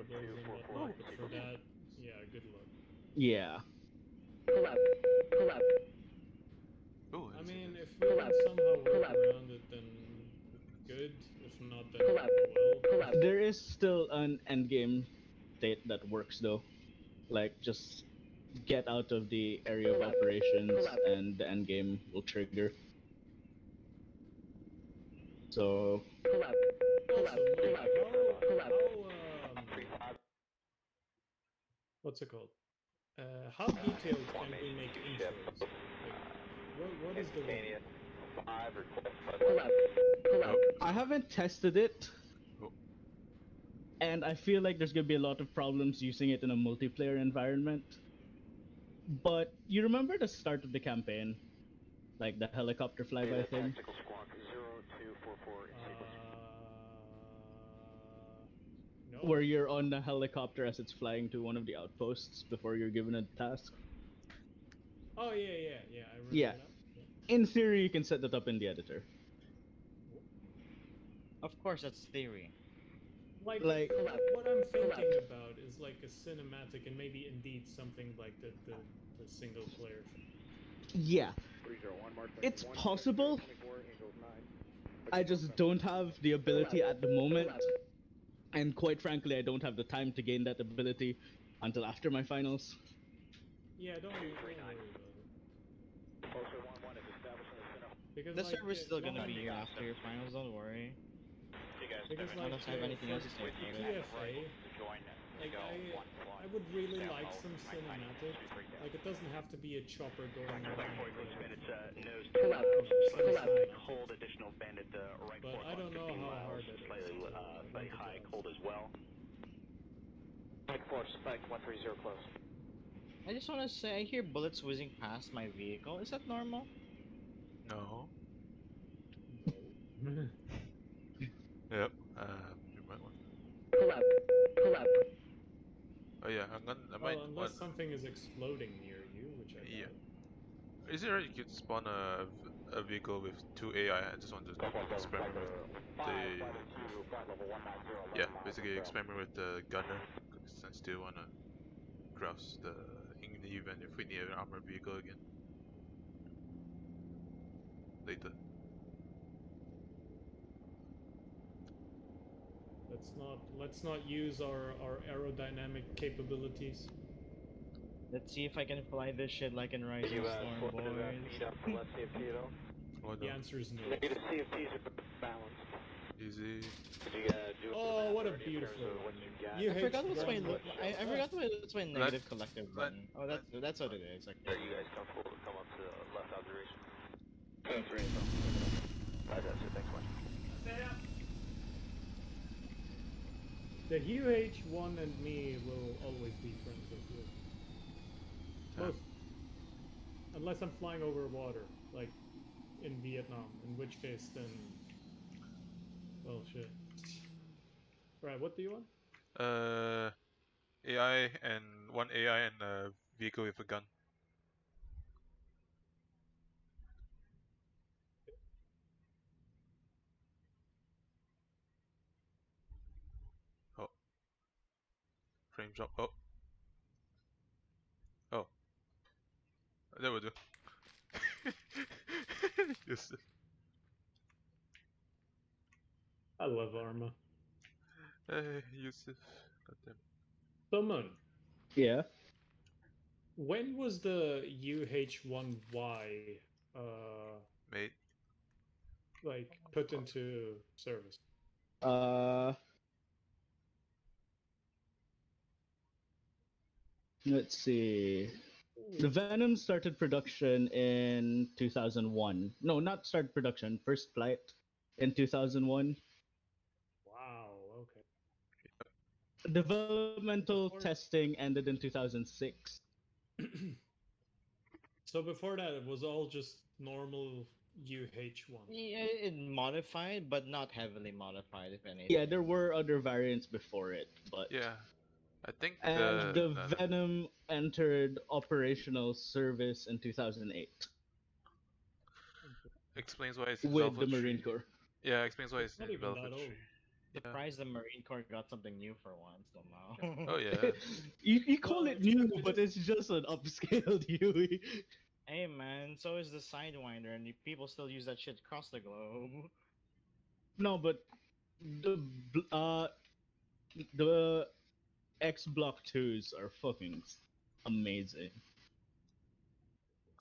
variables and whatnot. But for that, yeah, good luck. Yeah. Ooh, I mean, if we can somehow work around it, then good. If not, then oh well. There is still an endgame state that works though. Like, just get out of the area of operations and the endgame will trigger. So, Also, Mike, what's it called? How detailed can we make intros? Like, what is the limit? I haven't tested it, Oh. and I feel like there's gonna be a lot of problems using it in a multiplayer environment. But you remember the start of the campaign? Like the helicopter flyby thing? No. Where you're on the helicopter as it's flying to one of the outposts before you're given a task? Oh yeah, I remember Yeah. that. In theory, you can set that up in the editor. Of course, that's theory. Like, Like- what I'm thinking about is like a cinematic and maybe indeed something like the single player thing. Yeah, it's possible. I just don't have the ability at the moment, and quite frankly, I don't have the time to gain that ability until after my finals. Yeah, don't worry about it. Because The like, server's still gonna long- be here after your finals. Don't worry. Because like, Unless I have anything else to say for about it. PFA, like I would really like some cinematic. Like it doesn't have to be a chopper going around. Hold additional bandit right But I don't know how hard it is. Slightly, So I want slightly to high, test. cold as well. Spike 130 close. I just want to say, I hear bullets whizzing past my vehicle. Is that normal? No. No. Yep. You might want. Oh yeah, I might Well, unless want. something is exploding near you, which I Yeah. doubt. Is it right you could spawn a vehicle with 2 AI? I just want to experiment with the. Yeah, basically experiment with the gunner, because I still wanna cross the in the event if we need an armored vehicle again later. Let's not use our aerodynamic capabilities. Let's see if I can fly this shit like in Rising Storm, boys. Oh The no. answer is no. Easy. Oh, what a beautiful one. You I forgot what's my H1. I forgot what's my negative collective button. Oh, that's what it is. Okay. Are you guys comfortable to come up to the left observation? That's it, thanks much. The UH1 and me will always be friends with you. Most. Unless I'm flying over water, like in Vietnam, in which case then... Well, shit. Right, what do you want? AI and one AI and a vehicle with a gun. Oh. Frame drop. Oh. Oh. That will do. Yes. I love Arma. Yusuf. Goddamn. Someone, Yeah. when was the UH1Y Mate. like put into service? Uh, let's see. The Venom started production in 2001. No, not started production. First flight in 2001. Wow, okay. Developmental Before- testing ended in 2006. So before that, it was all just normal UH1. Yeah, it modified, but not heavily modified, if anything. Yeah, there were other variants before it, but Yeah. I think and the no. Venom entered operational service in 2008 Explains why it's in with Velvet the Marine Tree. Corps. Yeah, explains why It's it's not in even Velvet that Tree. old. Surprised the Marine Corps got something new for once, somehow. Oh yeah. You call Well, it new, it but it's just an upscaled Huey. Hey man, so is the Sidewinder, and people still use that shit across the globe. No, but the the X Block 2s are fucking amazing.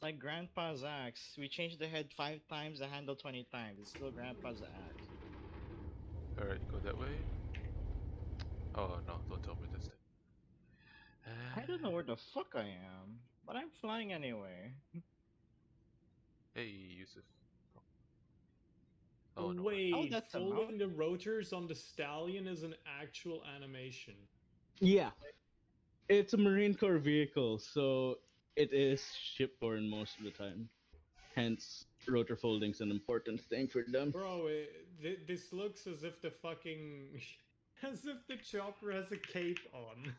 Like Grandpa's axe. We changed the head 5 times, the handle 20 times. It's still Grandpa's axe. Alright, go that way. Oh no, don't tell me this thing. I don't know where the fuck I am, but I'm flying anyway. Hey, Yusuf. Oh no. Wait, that's a folding the rotors on the stallion is an actual animation. Yeah, it's a Marine Corps vehicle, so it is shipborne most of the time. Hence, rotor folding's an important thing for them. Bro, this looks as if the fucking... as if the chopper has a cape on.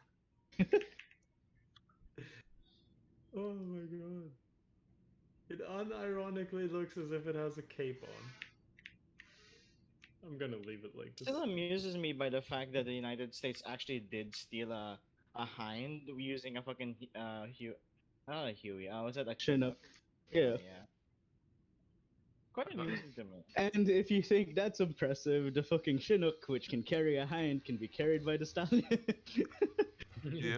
Oh my god. It unironically looks as if it has a cape on. I'm gonna leave it like this. Still amuses me by the fact that the United States actually did steal a hind using a fucking not a Huey. Was that a Chinook. Chinook? Yeah. Yeah. Quite amusing to me. And if you think that's impressive, the fucking Chinook, which can carry a hind, can be carried by the stallion. Yeah.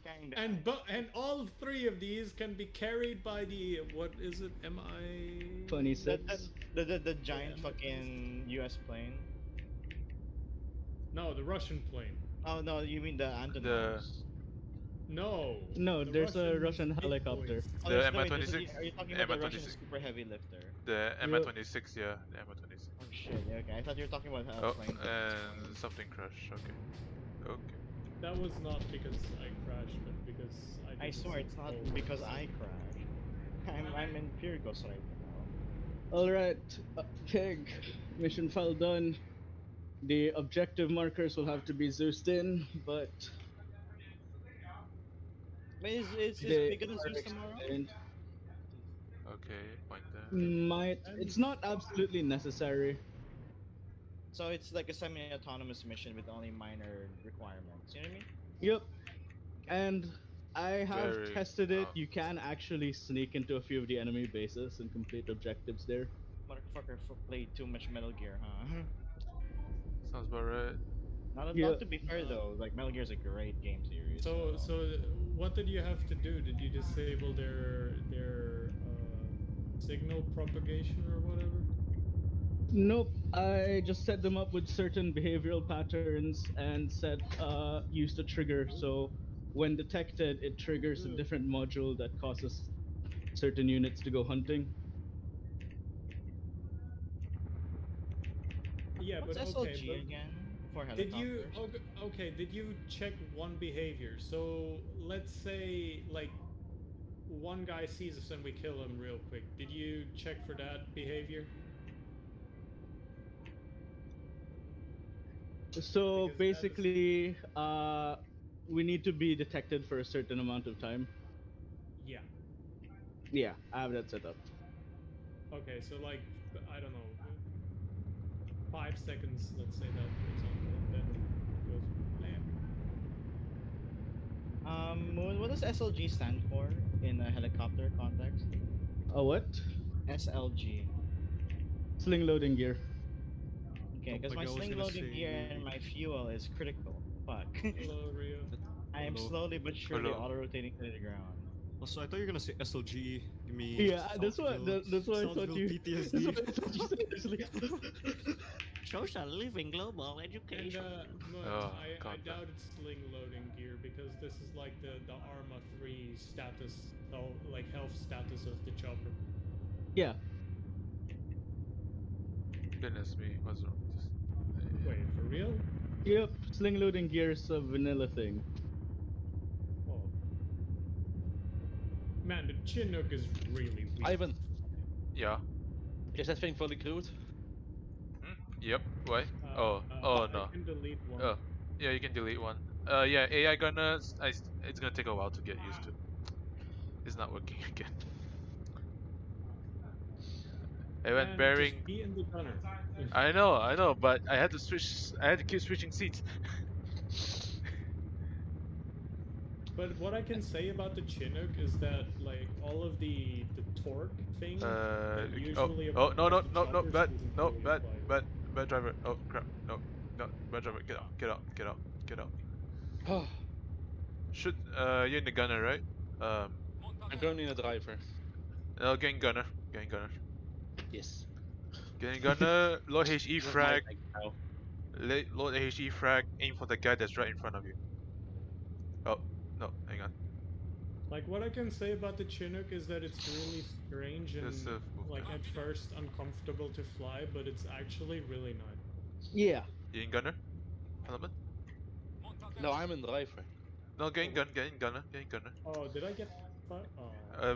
Kinda. And all three of these can be carried by the what is it? MI 26. The giant fucking U.S. plane. No, the Russian plane. Oh no, you mean the The Antonovs? No. No, the there's a Russians Russian hate helicopter. boys. Oh, the there's no wait, there's MI-26. are you talking The about the Russian MI-26. super heavy lifter? The Yep. MI-26. Yeah, the MI-26. Oh shit, yeah, okay. I thought you were talking about Oh, plane. and something crashed. Okay. Okay. That was not because I crashed, but because I. I swear it's not because I crashed. I'm in pure ghost right now. Alright, Pig, mission file done. The objective markers will have to be Zeused in, but But is they Pig gonna are Zeus tomorrow? explained. Okay. Point there. Might. It's not absolutely necessary. So it's like a semi-autonomous mission with only minor requirements. You know what I mean? Yep. And I have Very tested it. off. You can actually sneak into a few of the enemy bases and complete objectives there. Motherfucker played too much Metal Gear, huh? Sounds about right. Yeah. Not to be fair though, like Metal Gear is a great game series. So what did you have to do? Did you disable their signal propagation or whatever? Nope. I just set them up with certain behavioral patterns and set used a trigger. So when detected, it triggers a different module that causes certain units to go hunting. Yeah, What's but SLG okay, but again for did you helicopters? okay? Did you check one behavior? So let's say like one guy sees us and we kill him real quick. Did you check for that behavior? So Because that is- basically, we need to be detected for a certain amount of time. Yeah. Yeah, I have that set up. Okay, so like I don't know, 5 seconds. Let's say that for example, and then it goes blam. What does SLG stand for in a helicopter context? A what? SLG. Sling loading gear. Okay, because my sling loading gear and my fuel is critical. Fuck. Hello, Rio. I am Hello. slowly but surely Hello. auto-rotating to the ground. Also, I thought you were gonna say SLG. Give me. Yeah, that's what I thought you. That's PTSD. what I thought you said initially. Social living, global And education. no, Oh, I contact. doubt it's sling loading gear because this is like the Arma 3 status, like health status of the chopper. Yeah. Goodness me, what's wrong with this? Wait, for real? Yep. Sling loading gear is a vanilla thing. Oh. Man, the Chinook is really weak. Ivan, Yeah. is that thing fully crewed? Yep. Why? Uh, Oh I no. can delete one. Oh. Yeah, you can delete one. Yeah, AI gunner. It's gonna take a while to get used to. It's not working again. I went Man, bearing. just be in the gunner. I know, but I had to switch. I had to keep switching seats. But what I can say about the Chinook is that like all of the torque thing that usually no, applies to no, choppers bad, isn't no, really bad, applied. bad driver. Oh crap, no, bad driver. Get out. Should you're in the gunner, right? I'm currently a driver. No, getting gunner. Yes. Getting gunner. Load HE This is my frag. thing now. Load HE frag. Aim for the guy that's right in front of you. Oh no, hang on. Like what I can say about the Chinook is that it's really strange and Just, like at first uncomfortable to fly, but it's actually really nice. Yeah. You in gunner? Element? No, I'm a driver. No, getting gunner. Oh, did I get? Oh.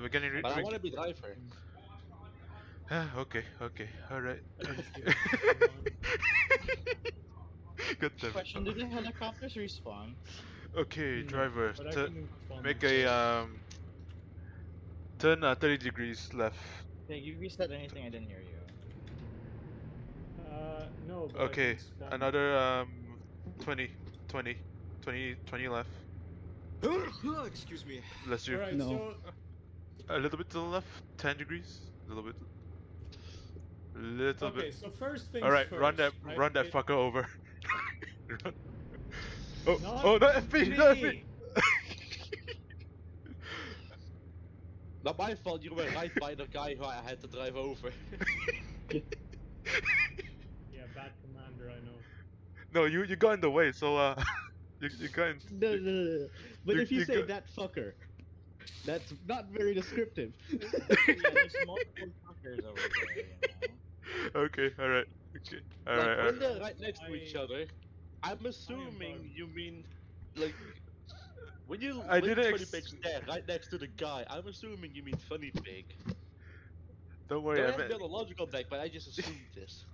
We're getting. But I want to be driver. Okay, alright. I didn't see that. God damn it. Question: do the helicopters respawn? Okay, No, driver, but I can spawn make them. a turn 30 degrees left. Yeah, you reset anything? I didn't hear you. No, know, but I Okay, can spawn. another 20, 20, 20, 20 left. Excuse me. Let's do Alright, No. so a little bit to the left, 10 degrees. A little bit. Little okay, bit. so first things Alright, first. Right? run that It- fucker over. Oh, Not oh, not FP, not FP. me. Not my fault, you were right by the guy who I had to drive over. Yeah, bad commander, I know. No, you got in the way, so you got in. No. But You- if you you say go- that fucker, that's not very descriptive. Yeah, there's multiple fuckers over there, you know. Okay, alright. Okay. Like, Alright, when alright. they're right next to each I- other, I'm bugged. assuming you mean, like, when I when didn't Funny ex- Pig's there, right next to the guy, I'm assuming you mean Funny Pig. Don't worry, Don't I have meant. me on the logical deck, but I just assumed this.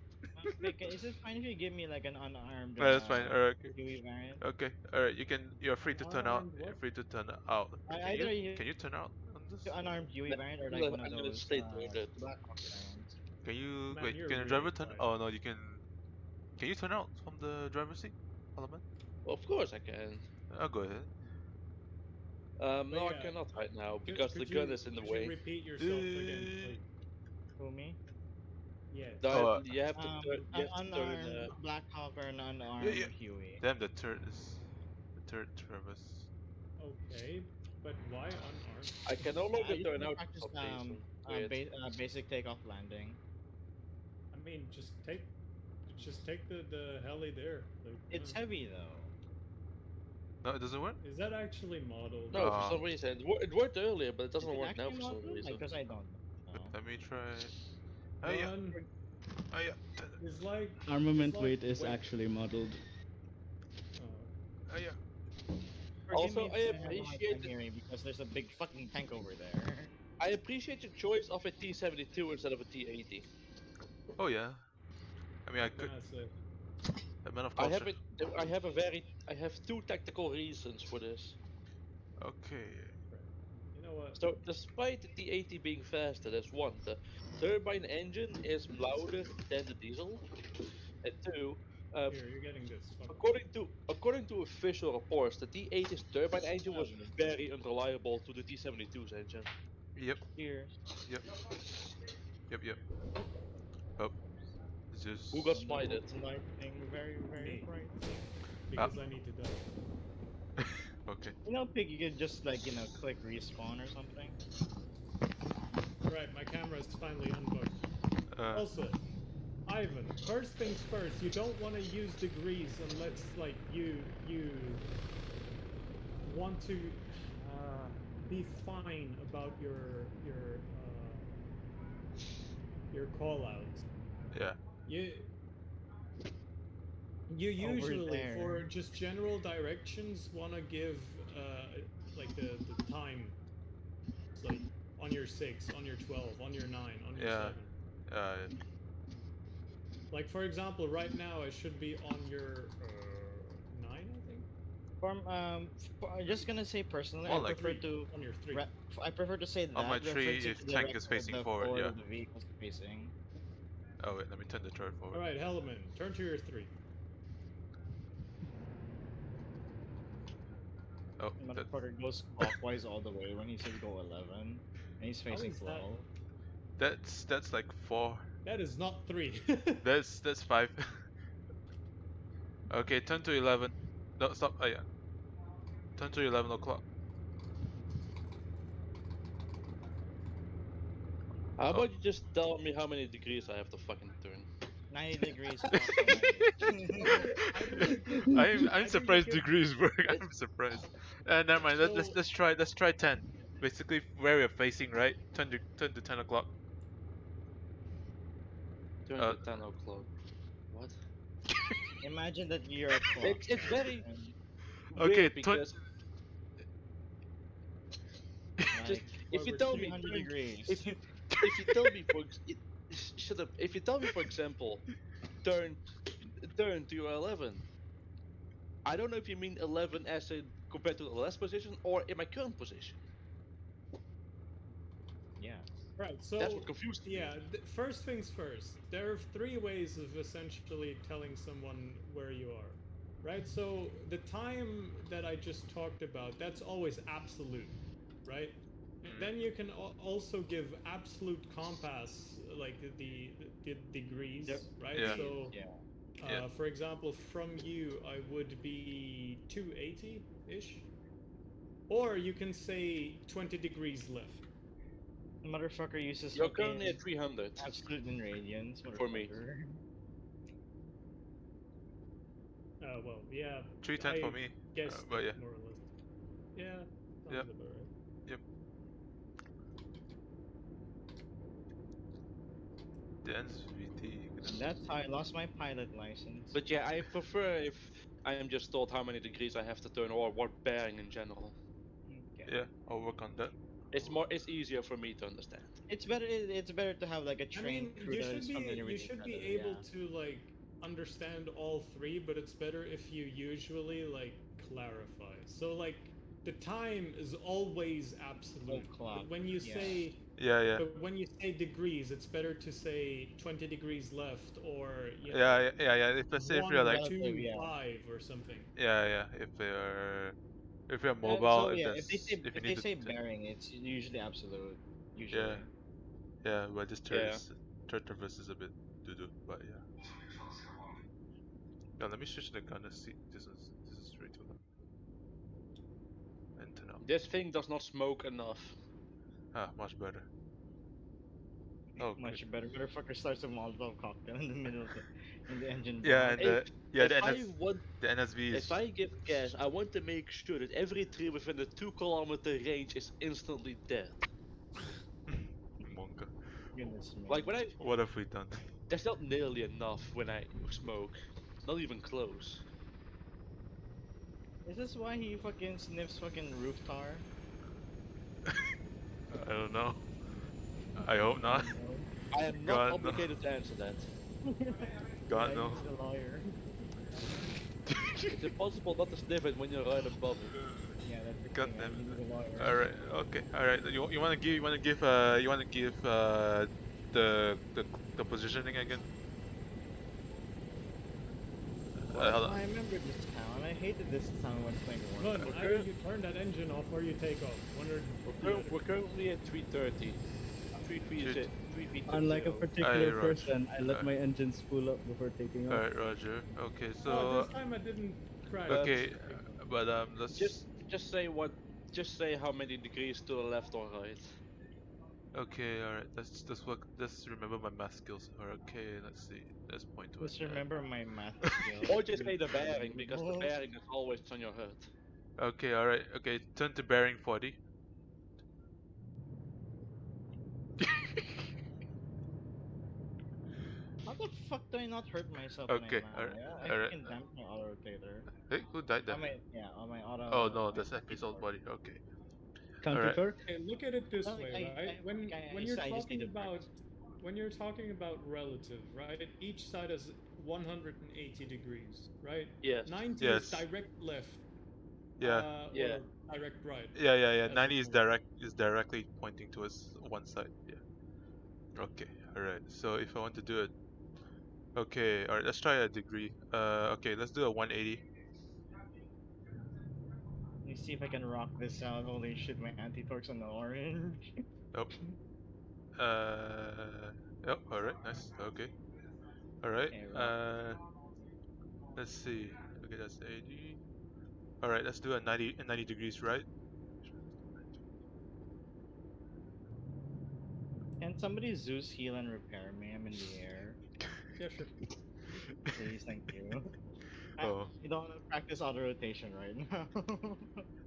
Wait, is it fine if you give me like an unarmed No, that's fine. Alright. Huey variant? Okay. Alright. You're free to turn out. Unarmed You're what? free to turn out. Either you Can you turn out on this? unarmed Huey No, variant or I'm like one of gonna those stay doing that. Blackhawk variants. Can you Man, wait? you're Can the really driver turn? quiet. Oh no, you can. Can you turn out from the driver's seat, Element? Well, of course I can. I'll go ahead. No, I yeah, cannot right now Could- because the could gun you- is in the could you way. repeat yourself again, please? Who me? Yes. Oh, You have to turn. You An have to turn. unarmed Blackhawk or an unarmed yeah. Huey. Damn, the turret is the turret Travis. Okay, but why unarmed? I can no longer You turn can out practice for some reason. Weird. basic takeoff landing. I mean, just take the heli there. Like, It's heavy though. No, it doesn't work. Is that actually modeled? No, for some reason it worked earlier, but it Is doesn't it work now actually for some modeled? reason. Like, cause I don't know. Let me try. Oh yeah. Run Oh yeah. is like Armament it's like weight is weight- actually modeled. Oh, Oh yeah. Forgive Also, me if I have a hard appreciate time hearing because there's a big fucking tank over there. I appreciate your choice of a T-72 instead of a T-80. Oh yeah. I mean, I what could. can I say? A man of I culture. have two tactical reasons for this. Okay. You know what? So, despite the T-80 being faster, there's one, the turbine engine is louder than the diesel, and two, Here, you're getting this. Fuck. according to official reports, the T-80's turbine engine was very unreliable to the T-72's engine. Yep. Cheers. Yep. Yep. Oh. It's just. Who got smited? Lightning very Me. bright. Because I need to die. Okay. You know, Pig, you could just like click respawn or something. Right, my camera is finally unbugged. Also, Ivan, first things first, you don't want to use degrees unless like you want to be fine about your callouts. Yeah. You usually there. for just general directions want to give like the time, like on your 6, on your 12, on your 9, on your Yeah. 7. Like for example, right now I should be on your 9, I think. I'm just gonna say personally, More I like prefer three. to On your 3. I prefer to say that On my tree, referencing if to the tank rest is of facing the forward, forward yeah. of the vehicle's facing. Oh wait, let me turn the turret forward. All right, Helleman, turn to your 3. Oh, that, Motherfucker goes clockwise all the way when he says go 11, and he's How facing is that? 12. that's like 4. That is not 3. That's 5. Okay, turn to 11. No, stop. Oh yeah. Turn to 11 o'clock. How about you just tell me how many degrees I have to fucking turn? 90 degrees. I'm surprised degrees work. I'm surprised. Never mind. Let's try 10. Basically, where we're facing, right? Turn to 10 o'clock. Turn to 10 o'clock. What? Imagine that you're a clock. It's very Okay, weird because just if you Over tell me 300 turn- degrees. if you tell me shut up. If you tell me, for example, turn to your 11. I don't know if you mean 11 as in compared to the last position or in my current position. Yeah. Right. That's So what confused me. yeah, first things first. There are three ways of essentially telling someone where you are. Right? So the time that I just talked about, that's always absolute, right? Then you can also give absolute compass, like the degrees, The right? Yeah. degrees, So, yeah. Yeah. for example, from you, I would be 280 ish, or you can say 20 degrees left. Motherfucker uses You're currently fucking at 300 absolute in radians, for me. motherfucker. Well, yeah, 310 for I me. guessed But it yeah. more or less. Yeah, Yep. sounds about right. Yep. Dense VT. And Goodness. that's how I lost my pilot license. But yeah, I prefer if I am just told how many degrees I have to turn or what bearing in general. Okay. Yeah, I'll work on that. It's easier for me to understand. It's better to have like a I trained mean, crew that is familiar you with each should be other. able Yeah. to like understand all three, but it's better if you usually like clarify. So like the time is always absolute, Clock. but when you Yeah. say Yeah, yeah. but when you say degrees, it's better to say 20 degrees left, or you know, Yeah, yeah, yeah. If let's say if you're one like, Relative, two yeah. five or something. yeah, yeah. If you're mobile, So yeah, if you if need they to, say bearing, it's usually absolute. yeah, Usually. yeah. But this Yeah. third traverse is a bit doo doo. But yeah. Yeah, let me switch the gun to see. This is way too loud. And turn up. This thing does not smoke enough. Ah, much better. Oh, good. Much better. Motherfucker starts a Molotov cocktail in the middle of in the engine Yeah, block. and If yeah, if I want the NSV if is I give gas, I want to make sure that every tree within a 2 kilometer range is instantly dead. Monka. Goodness me. Like when I What have we done? That's not nearly enough when I smoke. Not even close. Is this why he fucking sniffs fucking roof tar? I don't know. I hope I not. don't know. I am not God no. obligated to answer that. Yeah, God no. he's a lawyer. It's impossible not to sniff it when you're right above it. Yeah, that's the God thing. damn He's a it. lawyer. All right. Okay. All right. You want to give the the positioning again? What? Hold Oh, on. I remember this town. I hated this town when playing None. Warfare. We're, Either cur- you turn that engine off or you take off. One or the other. we're currently at 330. Shoot. 3330. Unlike a Aye, particular Roger. person, I let my engine spool up before taking All off. right, Roger. Okay. Oh, So this time I didn't crash. But okay, but just let's. just say what just say how many degrees to the left or right. Okay. All right. Let's work. Let's remember my math skills. All right, okay. Let's see. Let's point to it. Just remember my math skills. Or just Good say the God. bearing because the bearing is always on your head. Okay. All right. Okay. Turn to bearing 40. How the fuck do I not hurt myself when I Okay. land? All right. I All right. fucking damped my auto rotator. Hey, who died there? On my yeah, on my Oh auto no, my that's episode body. Okay. All Counter right. torque? Okay, look at it this not like way, right? When you're I just need talking to about practice. relative, right? Each side is 180 degrees, right? Yes. 90 is Yes. direct left, Yeah. Yeah. or direct right, Yeah. Yeah. Yeah. as it 90 were. is directly pointing towards one side. Yeah. Okay. All right. So if I want to do it, okay. All right. Let's try a degree. Okay. Let's do a 180. Let me see if I can rock this out. Holy shit, my anti-torque's on the orange. Oh. Oh. All right. Nice. Okay. All right. Okay, rock. Let's see. Okay. That's 80. All right. Let's do a 90 degrees right. Can somebody Zeus heal and repair me? I'm in the air. Yeah, sure. Please, thank you. I, Oh. you don't want to practice auto rotation right now.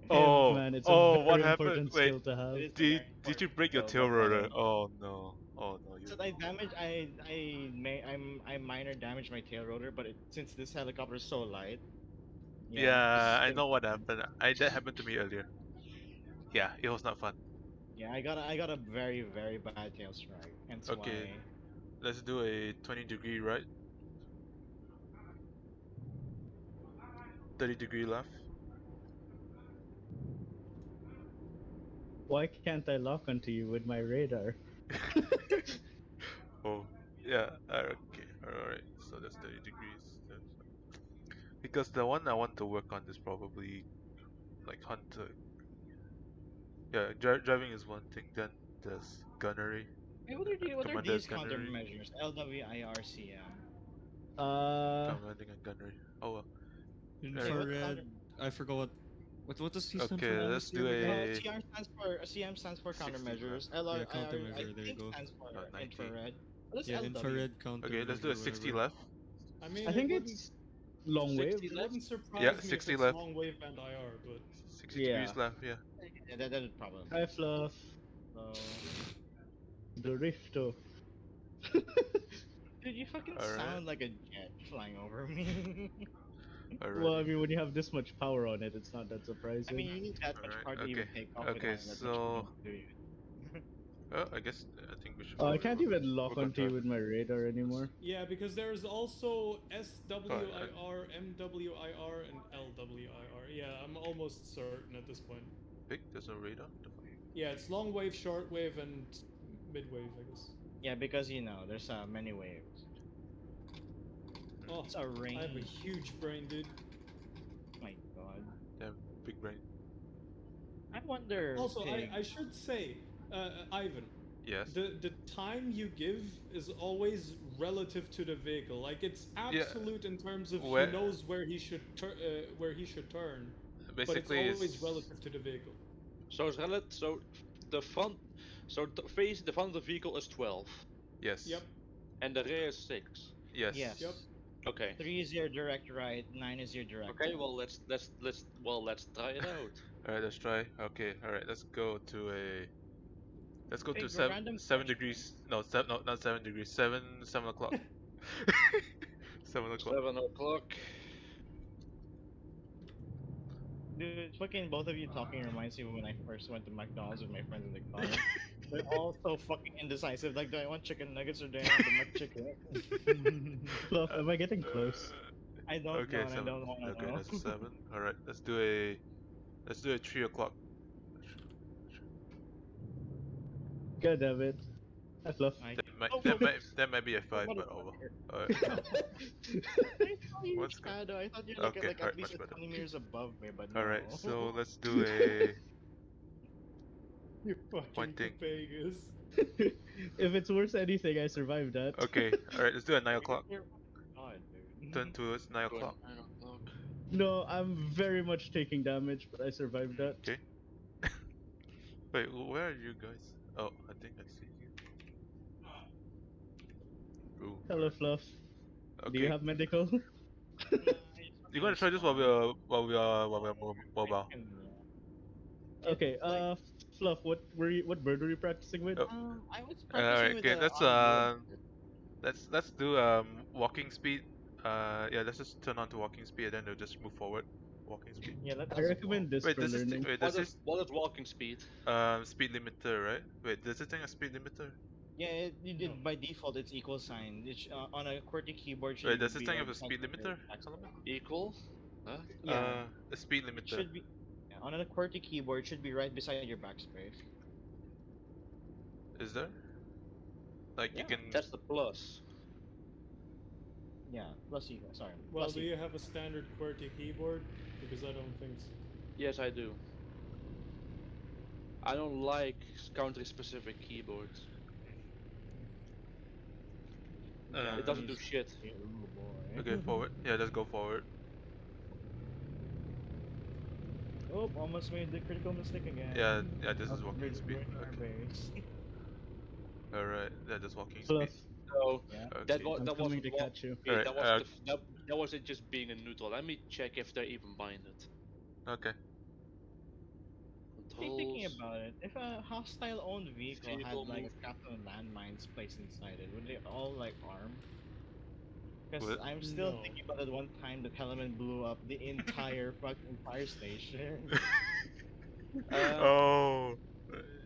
Hey, Oh. man, it's a Oh. What very happened? important Wait. skill to have. It is a Did very did you important break your skill, tail but rotor? Oh no. Oh no. You. so I damage I minor damage my tail rotor, but since this helicopter is so light, yeah, Yeah. just I gonna know what happened. That happened to me earlier. Yeah. It was not fun. yeah, I got a very bad tail strike. Hence Okay. why Let's do a 20-degree right. 30-degree left. Why can't I lock onto you with my radar? Oh, yeah. Okay. Alright. So that's 30 degrees. Because the one I want to work on is probably like hunter. Yeah, driving is one thing. Then there's gunnery. Hey, what are Commander these gunnery. countermeasures? LWIRCM. Commanding and gunnery. Oh well. Hey, what Infrared. counter? I forgot what does C stand Okay, for let's do MSCM again? a CM stands for 60 left. countermeasures. Yeah, LRIR I countermeasure. There you think go. stands for 90. infrared. What is Yeah, LW? infrared Okay, let's do a countermeasure, 60 whatever. left. I mean, I think it's long wave. 60 it left? wouldn't Yeah, surprise me if 60 it's left. long wave and IR, but 60 Yeah. degrees left, yeah. Yeah, that would probably. Hi, Fluff. So, The Rifto. dude, you fucking Alright. sound like a jet flying over me. Well, I Alrighty. mean, when you have this much power on it, it's not that I surprising. mean, you need that much Alright, power to okay. even take off Okay, without that much so wind, do you? I guess I think we should I probably can't work, even lock work on onto you with driving. my radar anymore. yeah, because there's also SWIR, MWIR, and LWIR. Yeah, I'm almost certain at this point. Big, there's no radar. The fuck? Yeah, it's long wave, short wave, and mid wave, I guess. Yeah, because you know, there's many waves. Oh, It's a rain. I have a huge brain, dude. My god. Damn, big brain. I wonder. Also, Pig, I should say, Ivan, Yes. the time you give is always relative to the vehicle. Like it's absolute in terms of Where- he knows where he should turn, but it's Basically, always relative to the vehicle. So it's so the front, face the front of the vehicle is 12, Yes. Yep. and the rear is 6. Yes. Yes. Yep. Okay. 3 is your direct right, 9 is your direct Okay. left. Well, let's try it out. Alright, let's try. Okay. Alright, let's go to a. Let's go Big, to a seven random 7 question. degrees. No, no, not 7 degrees. 7 o'clock. 7 o'clock. 7 o'clock. Dude, fucking both of you talking reminds me when I first went to McDonald's with my friends in the car. They're all so fucking indecisive. Like, do I want chicken nuggets or do I want the McChicken? Fluff, am I getting close? I don't Okay, know, and I 7. don't want to Okay, know. that's 7. Alright, let's do a 3 o'clock. God damn it. Hi, Fluff. That might be a 5, but over. Alright. I saw you, What's good? Shadow. I thought you'd look Okay, at like alright, at least much better. 20 meters above me, but no. Alright, so let's do a. You fucking Pointing. Vegas. If it's worth anything, I survived that. Okay, alright, let's do a 9 o'clock. God, dude. Turn towards 9 o'clock. 9 o'clock. No, I'm very much taking damage, but I survived that. Okay. Wait, where are you guys? Oh, I think I see you. Ooh. Hello, alright. Fluff. Okay. Do you have medical? You gonna try this while we're mobile? Okay, Fluff, what bird were you practicing with? Oh. I was practicing Alright, with okay, the let's on let's do walking speed. Yeah, let's just turn on to walking speed and then they'll just move forward. Walking speed. Yeah, let's I recommend this Wait, for this is learning. wait, this is What is walking speed? speed limiter, right? Wait, does it thing a speed limiter? Yeah, you did by default. It's equal sign. It's, on a QWERTY keyboard. Should Wait, does this be thing right have a beside speed your limiter backspace. element? Equal? Huh? Yeah. A speed It limiter. should be. Yeah, on a QWERTY keyboard, should be right beside your backspace. Is there? Like you Yeah. can. That's the plus. Yeah, plus equal. Sorry. Well, plus do you have a standard QWERTY keyboard? Because I don't think so. Yes, I do. I don't like country-specific keyboards. It doesn't do shit. Oh boy. Okay, forward. Yeah, let's go forward. Oh, almost made the critical mistake again. Yeah, this is Of walking speed. ruining our Okay. base. Alright, yeah, just walking Fluff, speed. So Yeah. that Okay. was I'm that coming wasn't to catch you. yeah, Alright, that wasn't just being in neutral. Let me check if they're even binded. Okay. Thinking Controls. about it, if a hostile-owned vehicle had Vehicle like move. a couple of landmines placed inside it, would they all like arm? Because Would- I'm still No. thinking about that one time that Helaman blew up the entire fucking fire station. Oh,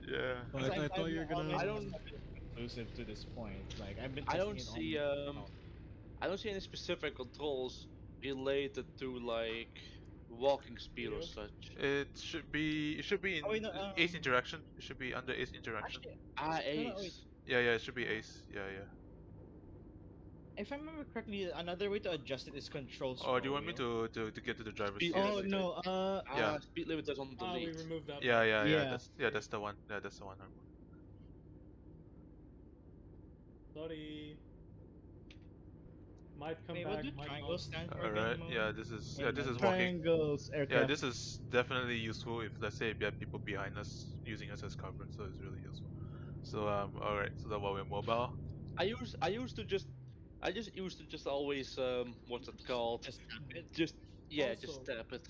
yeah. Oh, I thought you were gonna. I don't- Exclusive to this point. Like I've been. I don't testing see it on I don't see any specific controls related to like walking speed or Video? such. It should be in Oh, wait, no, ace interaction. It should be under ace interaction. Actually, Ah, no, Ace. no, wait. Yeah, yeah, it should be ace. Yeah, yeah. If I remember correctly, another way to adjust it is control Or do you want me scroll. to get to the driver's Speed seat? Oh limit. no, Yeah. Speed limit is on Ah, we delete. removed that Yeah, part. yeah, Yeah. that's the one. Yeah, that's the one. Sorry. Might come Wait, what back, do might not. triangles stand for All again, right. Mo? Yeah, this is Or walking. Triangles, Yeah, aircraft. this is definitely useful if let's say we have people behind us using us as cover, so it's really useful. So all right. So that while we're mobile. I just used to just always what's it called? Just tap it. Just yeah, just Also- tap it.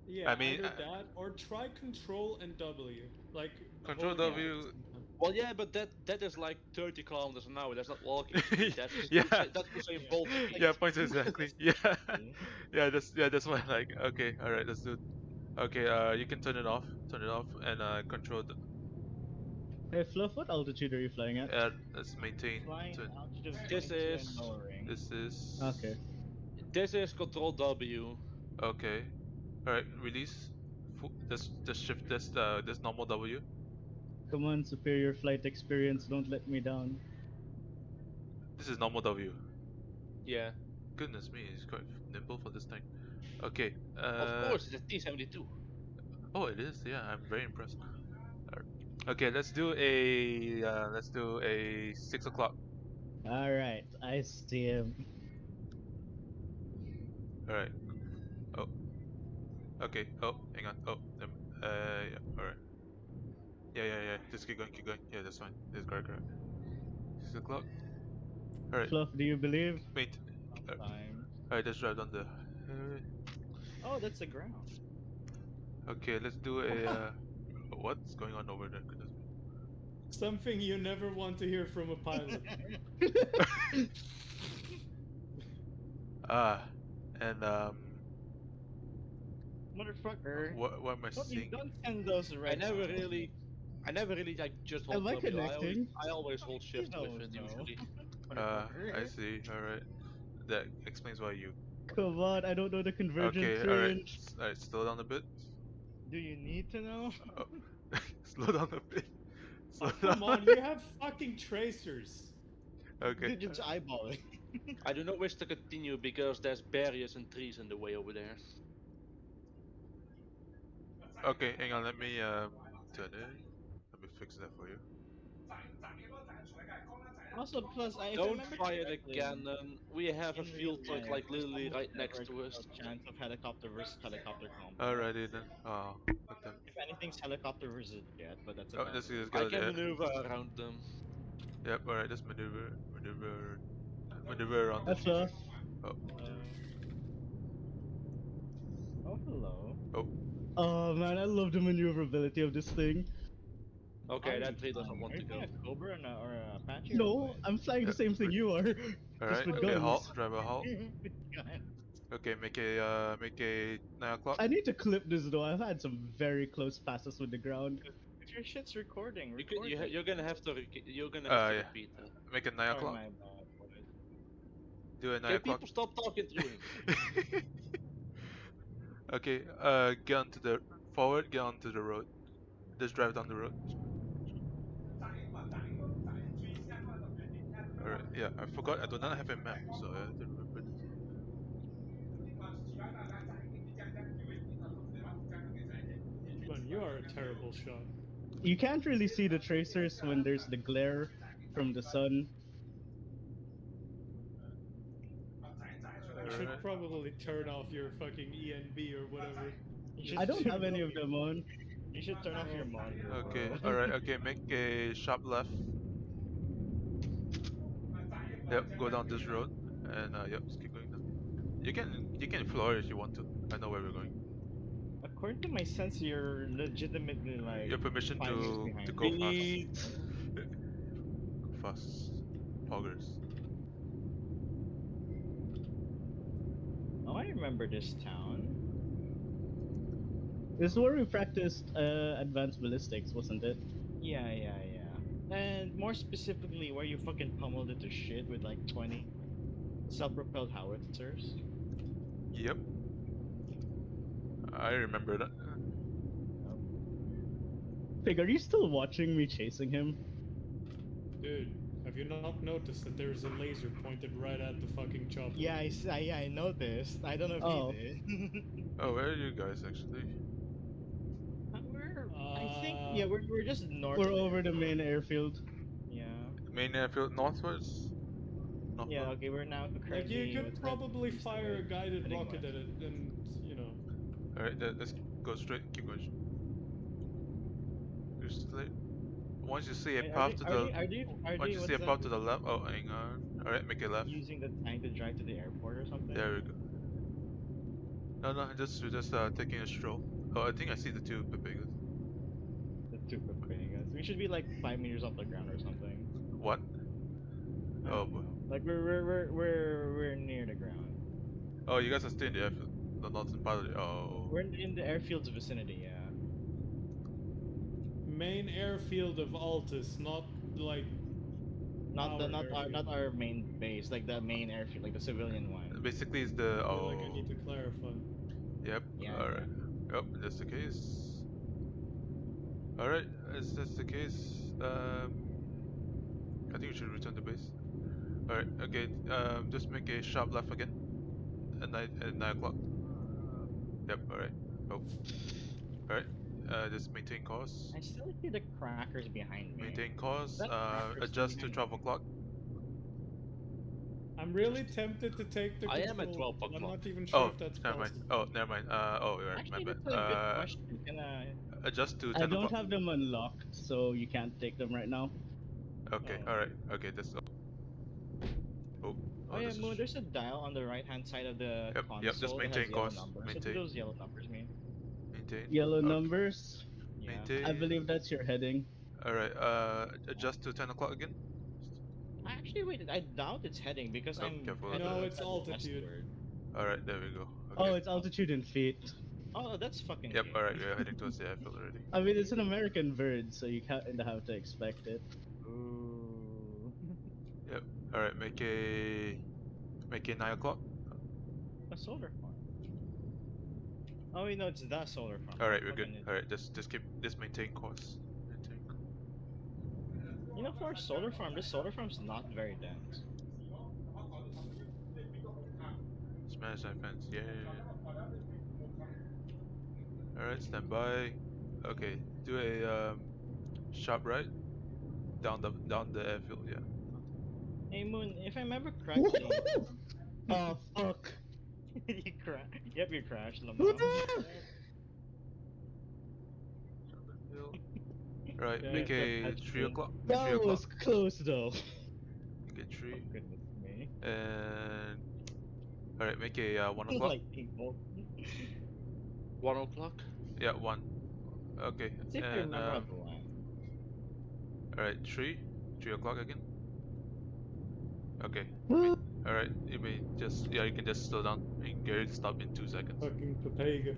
Yeah, I mean, either that or try Control and W. Like Control holding it at W. the same time. Well, yeah, but that is like 30 kilometers an hour. That's not walking speed. That's Yeah. that's Usain Bolt speed. Yeah, points exactly. Yeah. Yeah, that's why like okay, all right, let's do it. Okay, you can turn it off. Turn it off and control the Hey Fluff, what altitude are you flying at? let's maintain Flying turn. altitude of This 22 and is lowering. This is Okay. this is Control W. okay. All right, release. This shift this normal W. Come on, superior flight experience, don't let me down. This is normal W. Yeah, Goodness me, it's quite nimble for this thing. Okay. of course it's a T-72. Oh, it is. Yeah, I'm very impressed. Alright. Okay, let's do a 6 o'clock. Alright, I see him. All right. Oh. Okay. Oh, hang on. Oh. Yeah. All right. Yeah. Just keep going. Keep going. Yeah, that's fine. That's correct. Correct. 6 o'clock. All right. Fluff, do you believe? Wait. Time. All right. Let's drive down the. Oh, that's the ground. Okay. Let's do a. What's going on over there? Goodness me. Something you never want to hear from a pilot. Ah. And Motherfucker. What am I seeing? Don't send those I red never signs. really like just Am hold I W. connecting? I always hold shift with knows, it no. usually. I see. All right. That explains why you. Come on, I don't know the convergence Okay. All right. range. All right. Slow down a bit. Do you need to know? Oh. Slow down a bit. Slow Oh, come down. on, you have fucking tracers. Okay. Dude, just eyeball it. I do not wish to continue because there's barriers and trees in the way over there. Okay, hang on. Let me turn it. Let me fix that for you. Also, plus, if I Don't remember try it correctly, again. We have a in real field truck life, like there's literally almost right never next to us. a chance of helicopter versus helicopter combo. Alrighty then. Oh, what the? If anything's helicopter versus jet, but that's Oh, about let's it. just I go can there. maneuver around them. Yep. Alright. Let's maneuver around That's this. Fluff. Oh. Oh, hello. Oh. Oh man, I love the maneuverability of this thing. Okay, Are that you tree doesn't flying? want Are to you go. flying a Cobra or a Apache? No, I'm flying the same thing you are. Just Alright. with Okay. guns. Halt. Driver halt. Or... Okay. Make a 9 o'clock. I need to clip this though. I've had some very close passes with the ground. If your shit's recording, You could, record it. you're gonna have to Yeah. repeat that. Make it 9 Oh, o'clock. my bad, boys. Do a 9 Okay, o'clock. people stop talking through him. Okay. Get onto the forward. Get onto the road. Just drive down the road. Alright, yeah, I forgot I do not have a map, so I have to remember this. Man, you are a terrible shot. You can't really see the tracers when there's the glare from the sun. You should Alright. probably turn off your fucking ENB or whatever. I don't have any of them on. You should turn off your monitor. Okay, bro. alright, okay, make a sharp left. Yep, go down this road, and yep, just keep going down. You can floor it if you want to. I know where we're going. According to my sense, you're legitimately like Your permission 5 years to behind. go fast. Beat. Go fast. Poggers. Oh, I remember this town. This is where we practiced advanced ballistics, wasn't it? Yeah. And more specifically, where you fucking pummeled it to shit with like 20 self-propelled howitzers. Yep. I remember that. Pig, are you still watching me chasing him? Dude, have you not noticed that there's a laser pointed right at the fucking chopper? Yeah, I noticed. I don't know if Oh. he did. Oh, where are you guys actually? I think yeah, we're just north. We're of the over the airport. main airfield. Yeah. Main airfield northwards? Yeah. Northbound? Okay, we're now Like, you currently. could probably fire a guided heading rocket west. at it and, you know. Alright, let's go straight. Keep going. Just straight. Once you see a Wait, path to the once you see what's a that? path to the left. Oh, hang on. Alright, make it left. Using the tank to drive to the airport or something? There we go. No, we're just taking a stroll. Oh, I think I see the two Papegas. The two Papegas. We should be like 5 meters off the ground or something. What? I Oh don't boy. know. Like we're near the ground. Oh, you guys are still in the airfield. The northern part of the. Oh. We're in the airfield's vicinity, yeah. Main airfield of Altus, not like Not airfield. our main base, like the main airfield, like the civilian one. Basically, it's the. I feel Oh. like I need to clarify. Yep. Yeah. Alright. Yep, that's the case. Alright, as that's the case, I think we should return to base. Alright, okay, just make a sharp left again. At 9 o'clock. Yep, alright. Oh. Alright, just maintain course. I still see the crackers behind me. Maintain course, That crackers adjust to behind 12 me. o'clock. I'm really tempted to take the I control. am at 12 but I'm o'clock. not even sure Oh, if that's never mind. possible. Oh, never mind. Oh, right, my Actually, bad. that's a good question. Can Adjust to I 10 don't o'clock. have them unlocked, so you can't take them right now. Okay, Oh. alright, okay, that's. Oh, Oh yeah, that's a Moon, there's a dial on the right hand side of the console Yep, just that has maintain yellow course. numbers. What do Maintain. those yellow numbers mean? Maintain. Yellow Okay. numbers. Yeah. Maintain. I believe that's your heading. Alright, adjust to 10 o'clock again. Actually, wait, I doubt it's heading because Oh, I'm careful. heading No, it's westward. altitude. Alright, there we go. Oh, Okay. it's altitude in feet. Oh, that's fucking Yep, good. alright, we're heading towards the airfield already. I mean, it's an American bird, so you kind of have to expect it. Ooh. Yep, alright, make a 9 o'clock. A solar farm. Oh, wait, no, it's the solar farm. Alright, we're good. Fucking idiot. Alright, just maintain course. Maintain. You know, for a solar farm, this solar farm's not very dense. Smash that fence, yeah. Alright, stand by. Okay, do a sharp right down the airfield, yeah. Hey, Moon, if I remember correctly, Oh, fuck. you crashed. Yep, you crashed, Lamar. Right, Yeah, make a that's 3 true. o'clock. 3 That o'clock. was close, though. Make a 3. Oh, goodness me. And alright, make a 1 o'clock. Lightning bolt. 1 o'clock? Yeah, 1. Okay, Let's see if I and remember how to land. alright, 3 o'clock again. Okay. Alright, you may just you can just slow down and get it to stop in 2 seconds. Fucking Papega.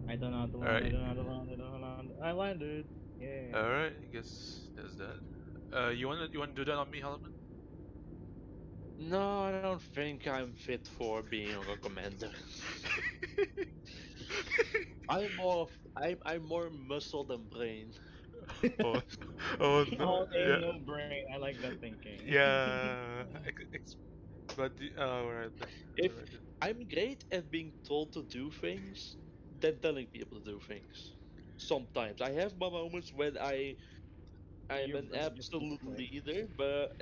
I don't know how to land. Alright. I don't know how to land. I don't know how to land. I landed. Yeah. Alright, I guess there's that. You wanna do that on me, Halman? No, I don't think I'm fit for being a commander. I'm more muscle than brain. oh, oh no. All Yeah. aim, no brain. I like that thinking. Yeah. But alright then. If Alright then. I'm great at being told to do things than telling people to do things. Sometimes I have my moments when I'm Your an brain just absolute clicks. leader, but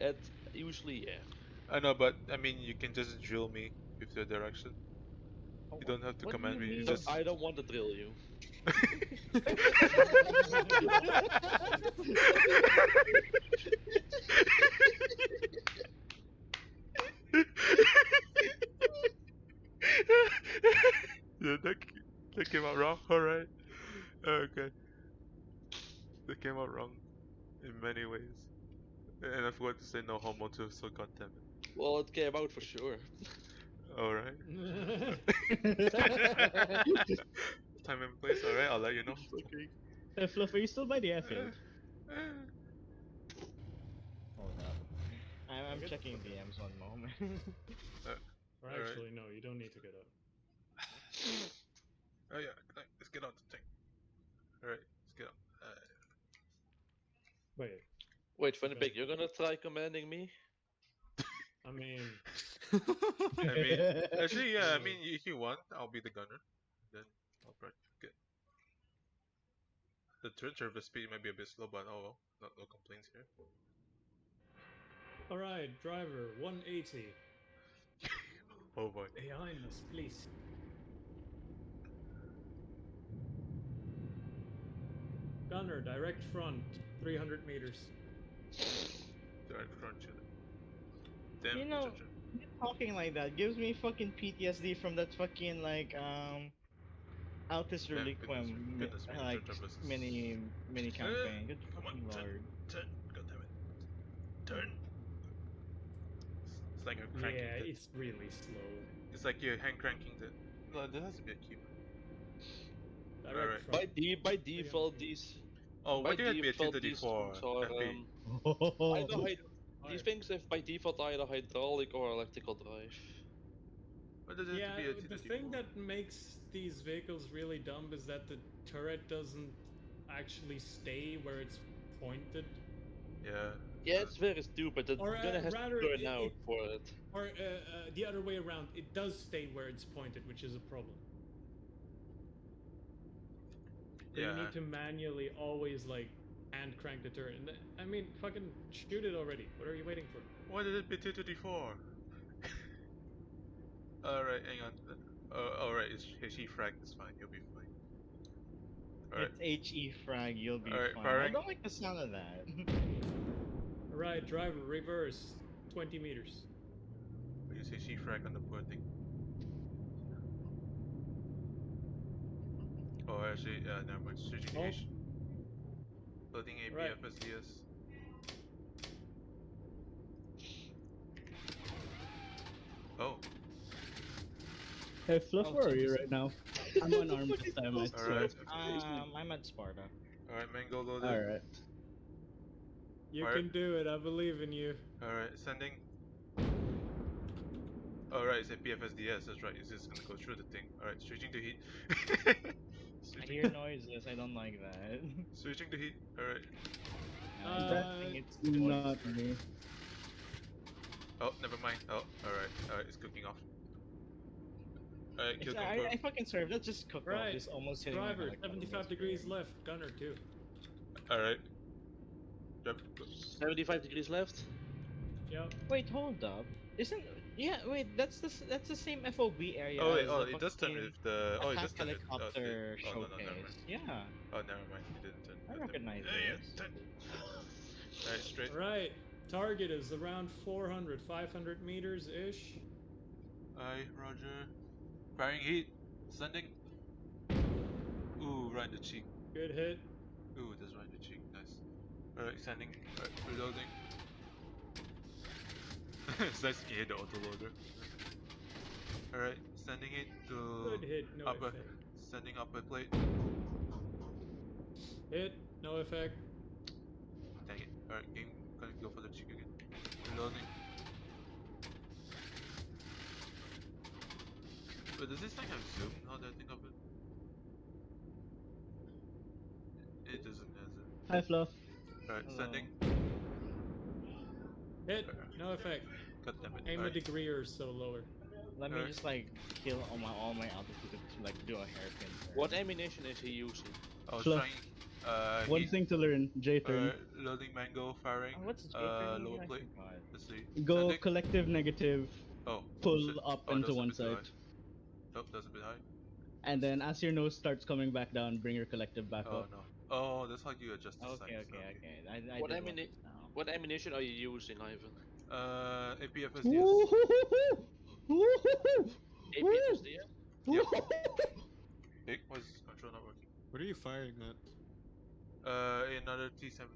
usually yeah. I know, but I mean, you can just drill me with your direction. You don't have to What do command you me. You mean? just. I don't want to drill you. Yeah, that came out wrong. All right. Okay. That came out wrong in many ways. And I forgot to say no homo to so content. Well, it came out for sure. All right. Time and place. All right. I'll let you know. Okay. Hey, Fluff, are you still by the airfield? Hold up. I'm checking DMs one moment. Or actually, no, you don't need to get up. Oh yeah. Let's get on the thing. All right. Let's get on. Wait, Wait, Winnipeg, you're gonna try commanding me? I mean, I mean, actually, yeah. I mean, if you want, I'll be the gunner. Then I'll probably get the turn surface speed might be a bit slow, but oh well, no complaints here. all right, driver 180. Oh boy. Behind us, please. Gunner, direct front, 300 meters. Direct front to the. Damn. You know, Ginger. talking like that gives me fucking PTSD from that fucking like Altis Damn, Reliquem goodness me, the like turn surface is. mini campaign. Good Come on, fucking turn, lord. turn. God damn it. Turn. It's like a cranking. Yeah, that. it's really slow. It's like you're hand cranking the. No, there has to be a key. Direct Alright. front. By default, these Oh, by why can't it be a default these 234 things are FP? either these things have by default either hydraulic or electrical drive. Why does it Yeah, have to be a the 234? thing that makes these vehicles really dumb is that the turret doesn't actually stay where it's pointed. Yeah. Yeah, it's very stupid. The Or gunner has rather, to turn out for it. Or the other way around, it does stay where it's pointed, which is a problem. So Yeah. you need to manually always like hand crank the turret. And I mean, fucking shoot it already. What are you waiting for? Why did it be 234? Alright, hang on. Alright, it's HE frag, it's fine, you'll be fine. Alright. It's HE frag, you'll be Alright, fine. firing. I don't like the sound of that. Alright, driver, reverse. 20 meters. We use HE frag on the poor thing. Oh, actually, never mind. Switching Oh. H. Loading ABF Right. SDS. Oh. Hey, Fluff, where are you right now? I'm on Arma this time, I swear. Alright. I'm at Sparta. Alright, Mango loaded. Alright. You Alright. can do it. I believe in you. Alright, sending. Alright, it's a PFSDS, that's right. It's just gonna go through the thing. Alright, switching to heat. I hear noises, I don't like that. Switching to heat. Alright. It's Not me. Oh, never mind. Oh, alright. Alright, it's cooking off. Alright, kill I confirm. fucking serve. Let's just cook off. Right. It's almost hitting my Driver, helicopter. 75 degrees left. Gunner, too. Alright. Drop. 75 degrees left. Yep. Wait, hold up. Isn't wait, that's the same FOB area. Oh wait, as oh the it does turn fucking with the it does attack turn with helicopter oh, no, never showcase. mind. Yeah, Oh, never mind. It didn't turn. I recognize Yeah, this. turn. Alright, straight. Alright. Target is around 400, 500 meters ish. Aye, Roger. Firing heat. Sending. Ooh, right in the cheek. Good hit. Ooh, that's right in the cheek. Nice. Alright, sending. Alright, reloading. It's nice to hit the autoloader. Alright, sending it to Good hit, no upper. effect. Sending upper plate. Hit, no effect. Dang it. Alright, game. Gonna go for the cheek again. Reloading. But does this thing have zoom? Now that I think of it. It doesn't, has it? Hi, Fluff. Alright, sending. Hit, no effect. God damn it. Aim a Alright. degree or so lower. Let me Alright. just like kill all my altitude to like do a hairpin. turn. What ammunition is he using? I was Fluff. trying. One thing to learn, J-turn. Loading mango, firing. What's J-turn again? Lower I plate. forgot. Let's see. Go Sending. collective negative, Oh. pull shit. up Oh, into that's a one bit too side. high. Nope, that's a bit high. And then as your nose starts coming back down, bring your collective back Oh up. no. Oh, that's how you adjust the Okay, sights. okay. I What did want ammuni- this now. What ammunition are you using, Ivan? APFSDS. APSDS? Yep. Hey, why is control not working? What are you firing at? Another T70.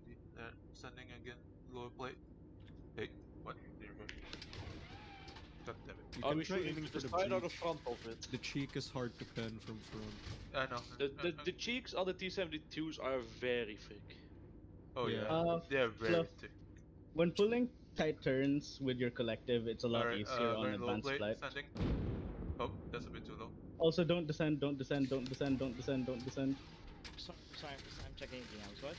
Sending again. Lower plate. Hey, what? Reverse. God damn it. You Are can we try shooting aiming to for the the side or the breech. front of it? The cheek is hard to pen from front. I know. The cheeks on the T-72s are very thick. Oh yeah. Yeah. They're very Fluff. thick. When pulling tight turns with your collective, it's a lot Alright, easier on very low advanced plate. flight. Sending. Oh, that's a bit too low. Also, don't descend, don't descend, don't descend, don't descend, don't descend. Sorry, I'm checking the amps. What?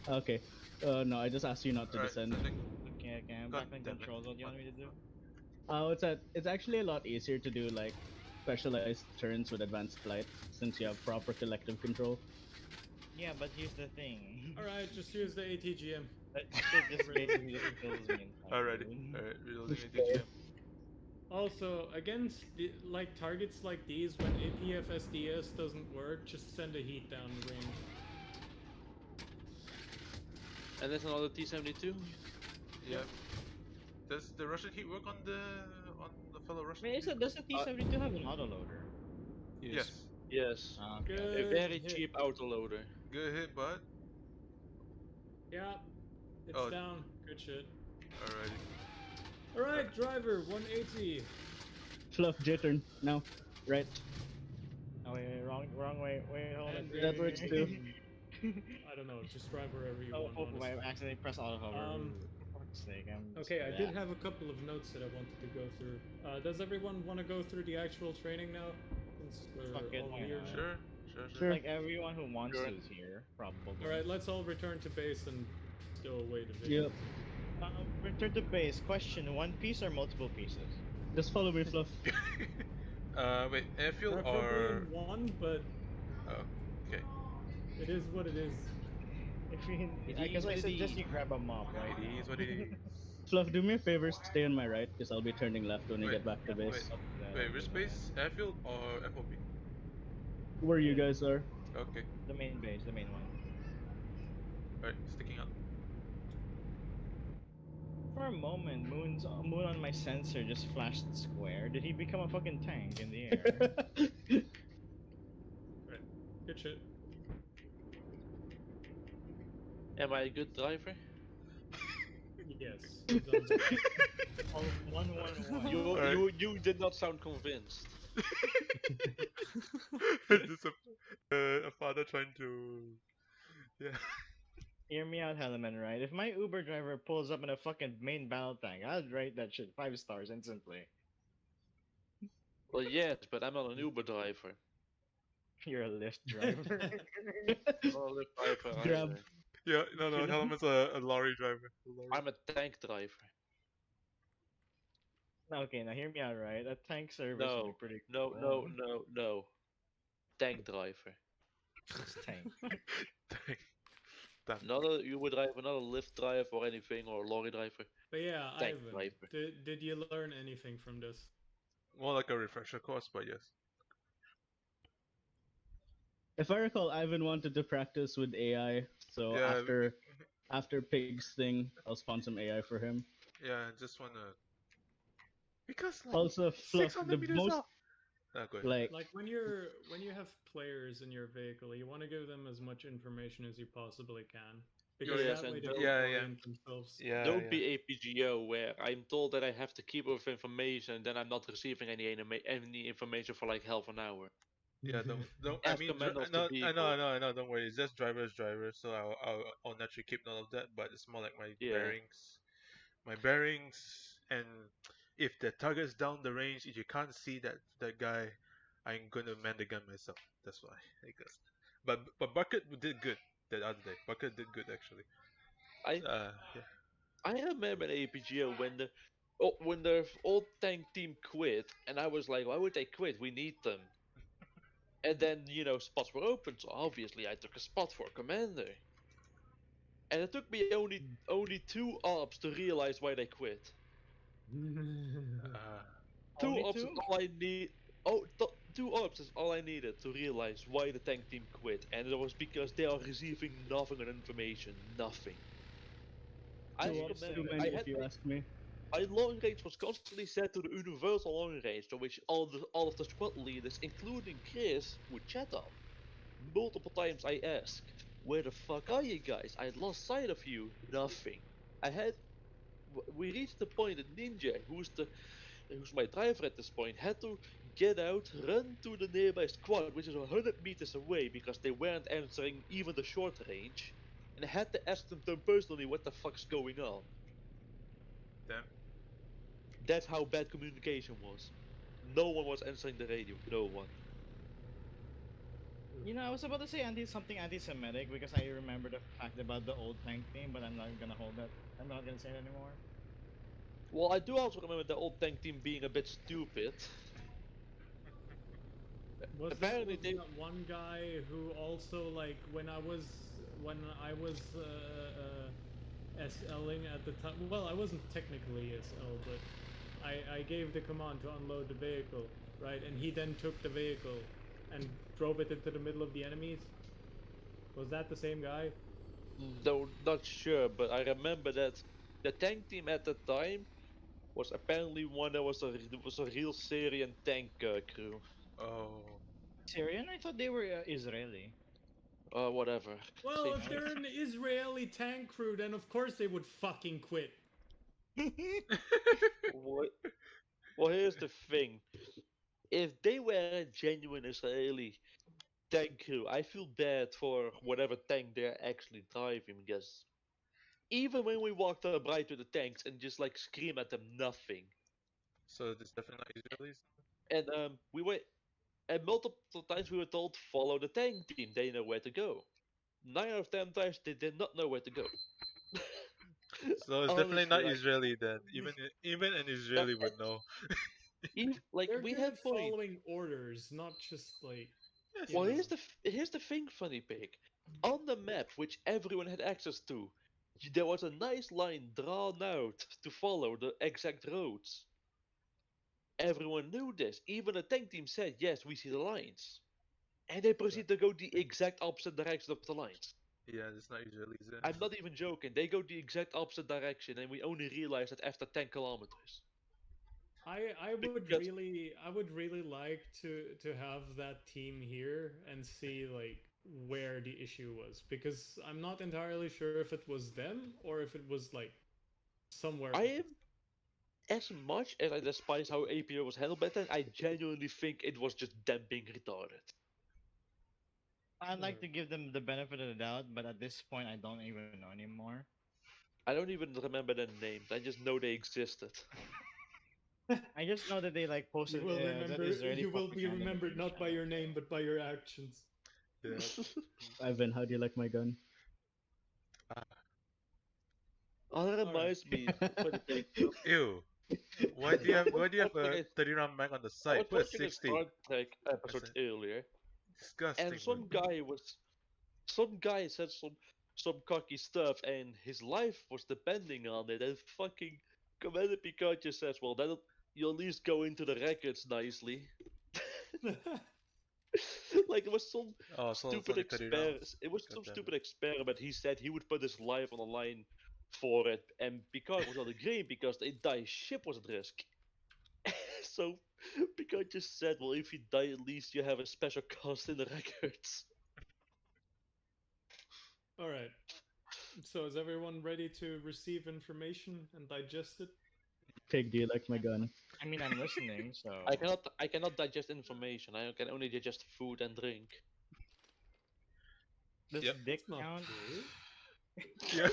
Okay. No, I just asked you not to Alright, descend. sending. Okay, okay, I'm God back in damn it. controls. What do you want me to do? It's actually a lot easier to do like specialized turns with advanced flight since you have proper collective control. Yeah, but here's the thing. All right, just use the ATGM. That shit just Really basically just easy. kills me inside, Alrighty. dude. Alright, reloading ATGM. Also, against like targets like these, when APF SDS doesn't work, just send a heat down the range. And there's another T-72. Yeah. Does the Russian heat work on the fellow Russian? Wait, does the T-72 have an autoloader? Yes. Yes. Ah, okay. A Good very hit. cheap autoloader. Good hit, bud. Yeah, it's Oh. down. Good shit. Alrighty. All right, driver 180. Fluff J-turn now. Right. Oh wait, wrong way. Wait, hold And it. That works too. I don't know. Just drive wherever you Oh, want. oh, I Honestly. accidentally pressed auto hover. Um, For fuck's sake, I'm just Okay, I gonna- did have a couple of notes that I wanted to go through. Does everyone want to go through the actual training now? Since we're Fuck it, all why here. not? Sure. Sure. Like everyone who wants to is here, probably. All right, let's all return to base and go away the video. Yep. Return to base. Question: one piece or multiple pieces? Just follow me, Fluff. Wait, airfield Preferably or in one, but oh, okay. it is what it is. If you, It I guess is I what it suggest is. you grab a mop right It now. is what it is. Fluff, do me a favor, stay on my right, because I'll be turning left when we Wait, get back to base. wait, which base? Airfield or FOB? Where you guys are. Okay. The main base, the main one. Alright, sticking up. For a moment, moon on my sensor just flashed square. Did he become a fucking tank in the air? Right. Good shit. Am I a good driver? Yes. You've done Oh, 111. You did not sound convinced. Just a father trying to. Yeah. Hear me out, Helaman, right? If my Uber driver pulls up in a fucking main battle tank, I'd rate that shit 5 stars instantly. Well, yes, but I'm not an Uber driver. You're a Lyft driver. I'm not a Lyft driver Grab. either. Yeah, no, Helmet's a lorry driver. I'm a tank driver. Okay, now hear me out, right? A tank service would be No, pretty no, cool. no. Tank driver. It's tank. Damn. Not a Uber driver, not a Lyft driver or anything, or a lorry driver. But yeah, Tank Ivan, driver. did you learn anything from this? More like a refresher course, but yes. If I recall, Ivan wanted to practice with AI, so Yeah. after Pig's thing, I'll spawn some AI for him. Yeah, I just wanna. Because like Also, Fluff, 600 the meters most up. Go ahead. Like when you have players in your vehicle, you want to give them as much information as you possibly can, because Yes, that way and they don't- can Yeah, orient themselves. Yeah. Don't yeah. be APGO where I'm told that I have to keep up with information and then I'm not receiving any information for like half an hour. Yeah, don't. I As mean, command of no, the I vehicle. know. Don't worry. It's just driver's driver, so I'll naturally keep note of that. But it's more like my Yeah. bearings, and if the target's down the range, if you can't see that guy, I'm gonna man the gun myself. That's why, I guess. But Bucket did good that other day. Bucket did good actually. Yeah. I remember in APGO when the old tank team quit, and I was like, why would they quit? We need them. And then spots were open, so obviously I took a spot for commander. And it took me only 2 ops to realize why they quit. Two Only ops is 2? all I need. Oh, 2 ops is all I needed to realize why the tank team quit, and it was because they are receiving nothing on information, nothing. I Two ops too remember many, if you ask me. my long range was constantly set to the universal long range, to which all of the squad leaders, including Chris, would chat on. Multiple times I asked, "Where the fuck are you guys? I lost sight of you." Nothing. We reached the point that Ninja, who's my driver at this point, had to get out, run to the nearby squad, which is 100 meters away because they weren't answering even the short range, and I had to ask them personally what the fuck's going on. Damn. That's how bad communication was. No one was answering the radio. No one. You know, I was about to say something anti-Semitic because I remember the fact about the old tank theme, but I'm not gonna hold that. I'm not gonna say it anymore. Well, I do also remember the old tank team being a bit stupid. Apparently, Was they. that one guy who also like when I was SLing at the time? Well, I wasn't technically SL, but I gave the command to unload the vehicle, right? And he then took the vehicle and drove it into the middle of the enemies. Was that the same guy? No, not sure, but I remember that the tank team at the time was apparently one that was a real Syrian tank crew. Oh, Syrian? I thought they were Israeli. Whatever. Well, Same if thing. they're an Israeli tank crew, then of course they would fucking quit. What? Well, here's the thing. If they were a genuine Israeli tank crew, I feel bad for whatever tank they're actually driving because even when we walked up right to the tanks and just like scream at them, nothing. so it's definitely not Israelis. And we were and multiple times we were told follow the tank team, they know where to go. 9 out of 10 times they did not know where to go. So it's definitely Honestly, not like Israeli then. Even an Israeli would know. like They're we good at had points. following orders, not just like Yes. you Well, know. here's the thing, funny pig. On the map, which everyone had access to, there was a nice line drawn out to follow the exact roads. Everyone knew this. Even the tank team said, "Yes, we see the lines," and they proceed to go the exact opposite direction of the lines. Yeah, it's not Israelis then. I'm not even joking. They go the exact opposite direction, and we only realized that after 10 kilometers. Because I would really like to have that team here and see like where the issue was, because I'm not entirely sure if it was them or if it was like somewhere I else. am, as much as I despise how APO was handled back then, I genuinely think it was just them being retarded. I'd like to give them the benefit of the doubt, but at this point, I don't even know anymore. I don't even remember their names. I just know they existed. I just know that they like You posted will that remember. Israeli You will be propaganda in the remembered game not by channel. your name but by your actions. Yeah. Ivan, how do you like my gun? Ah, Oh, that All right. reminds me, for the take. ew. I Why do you have a 30 round mag on the side? was Put a watching a 60. Star Trek That's episode earlier, and disgusting, man. some guy said some cocky stuff, and his life was depending on it. And fucking Commander Picard just says, "Well, that'll you at least go into the records nicely." Like it was some Oh, so it's only 30 rounds. It was God some damn it. stupid experiment. He said he would put his life on the line for it, and Picard was not agreeing because the entire ship was at risk. So Picard just said, "Well, if you die, at least you have a special cost in the records." All right. So is everyone ready to receive information and digest it? Pig, do you like my gun? I mean, I'm listening, so I cannot digest information. I can only digest food and drink. does Yep. dick That's not count? true. Yeah.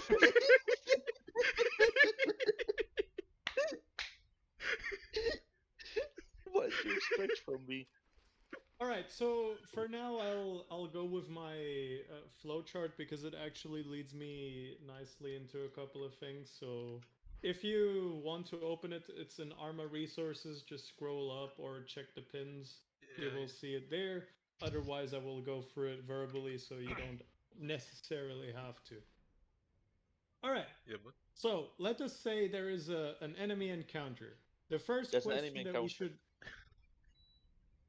What do you expect from me? All right, so for now, I'll go with my flowchart because it actually leads me nicely into a couple of things. So if you want to open it, it's in Arma resources. Just scroll up or check the pins. You Yeah, will see it there. Otherwise, I will go through it verbally, so you don't necessarily have to. All right. yeah, but So let us say there is an enemy encounter. The first There's an anime question that we encounter. should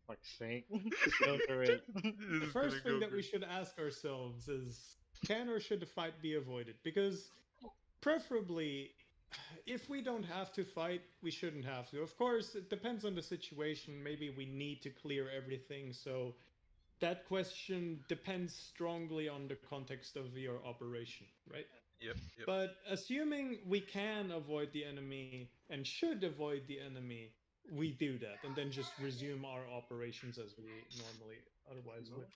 Fuck's sake. Just go through it. the this is first gonna thing go that we good. should ask ourselves is, can or should the fight be avoided? Because preferably, if we don't have to fight, we shouldn't have to. Of course, it depends on the situation. Maybe we need to clear everything. So that question depends strongly on the context of your operation, right? Yep, yep. But assuming we can avoid the enemy and should avoid the enemy, we do that and then just resume our operations as we normally otherwise would.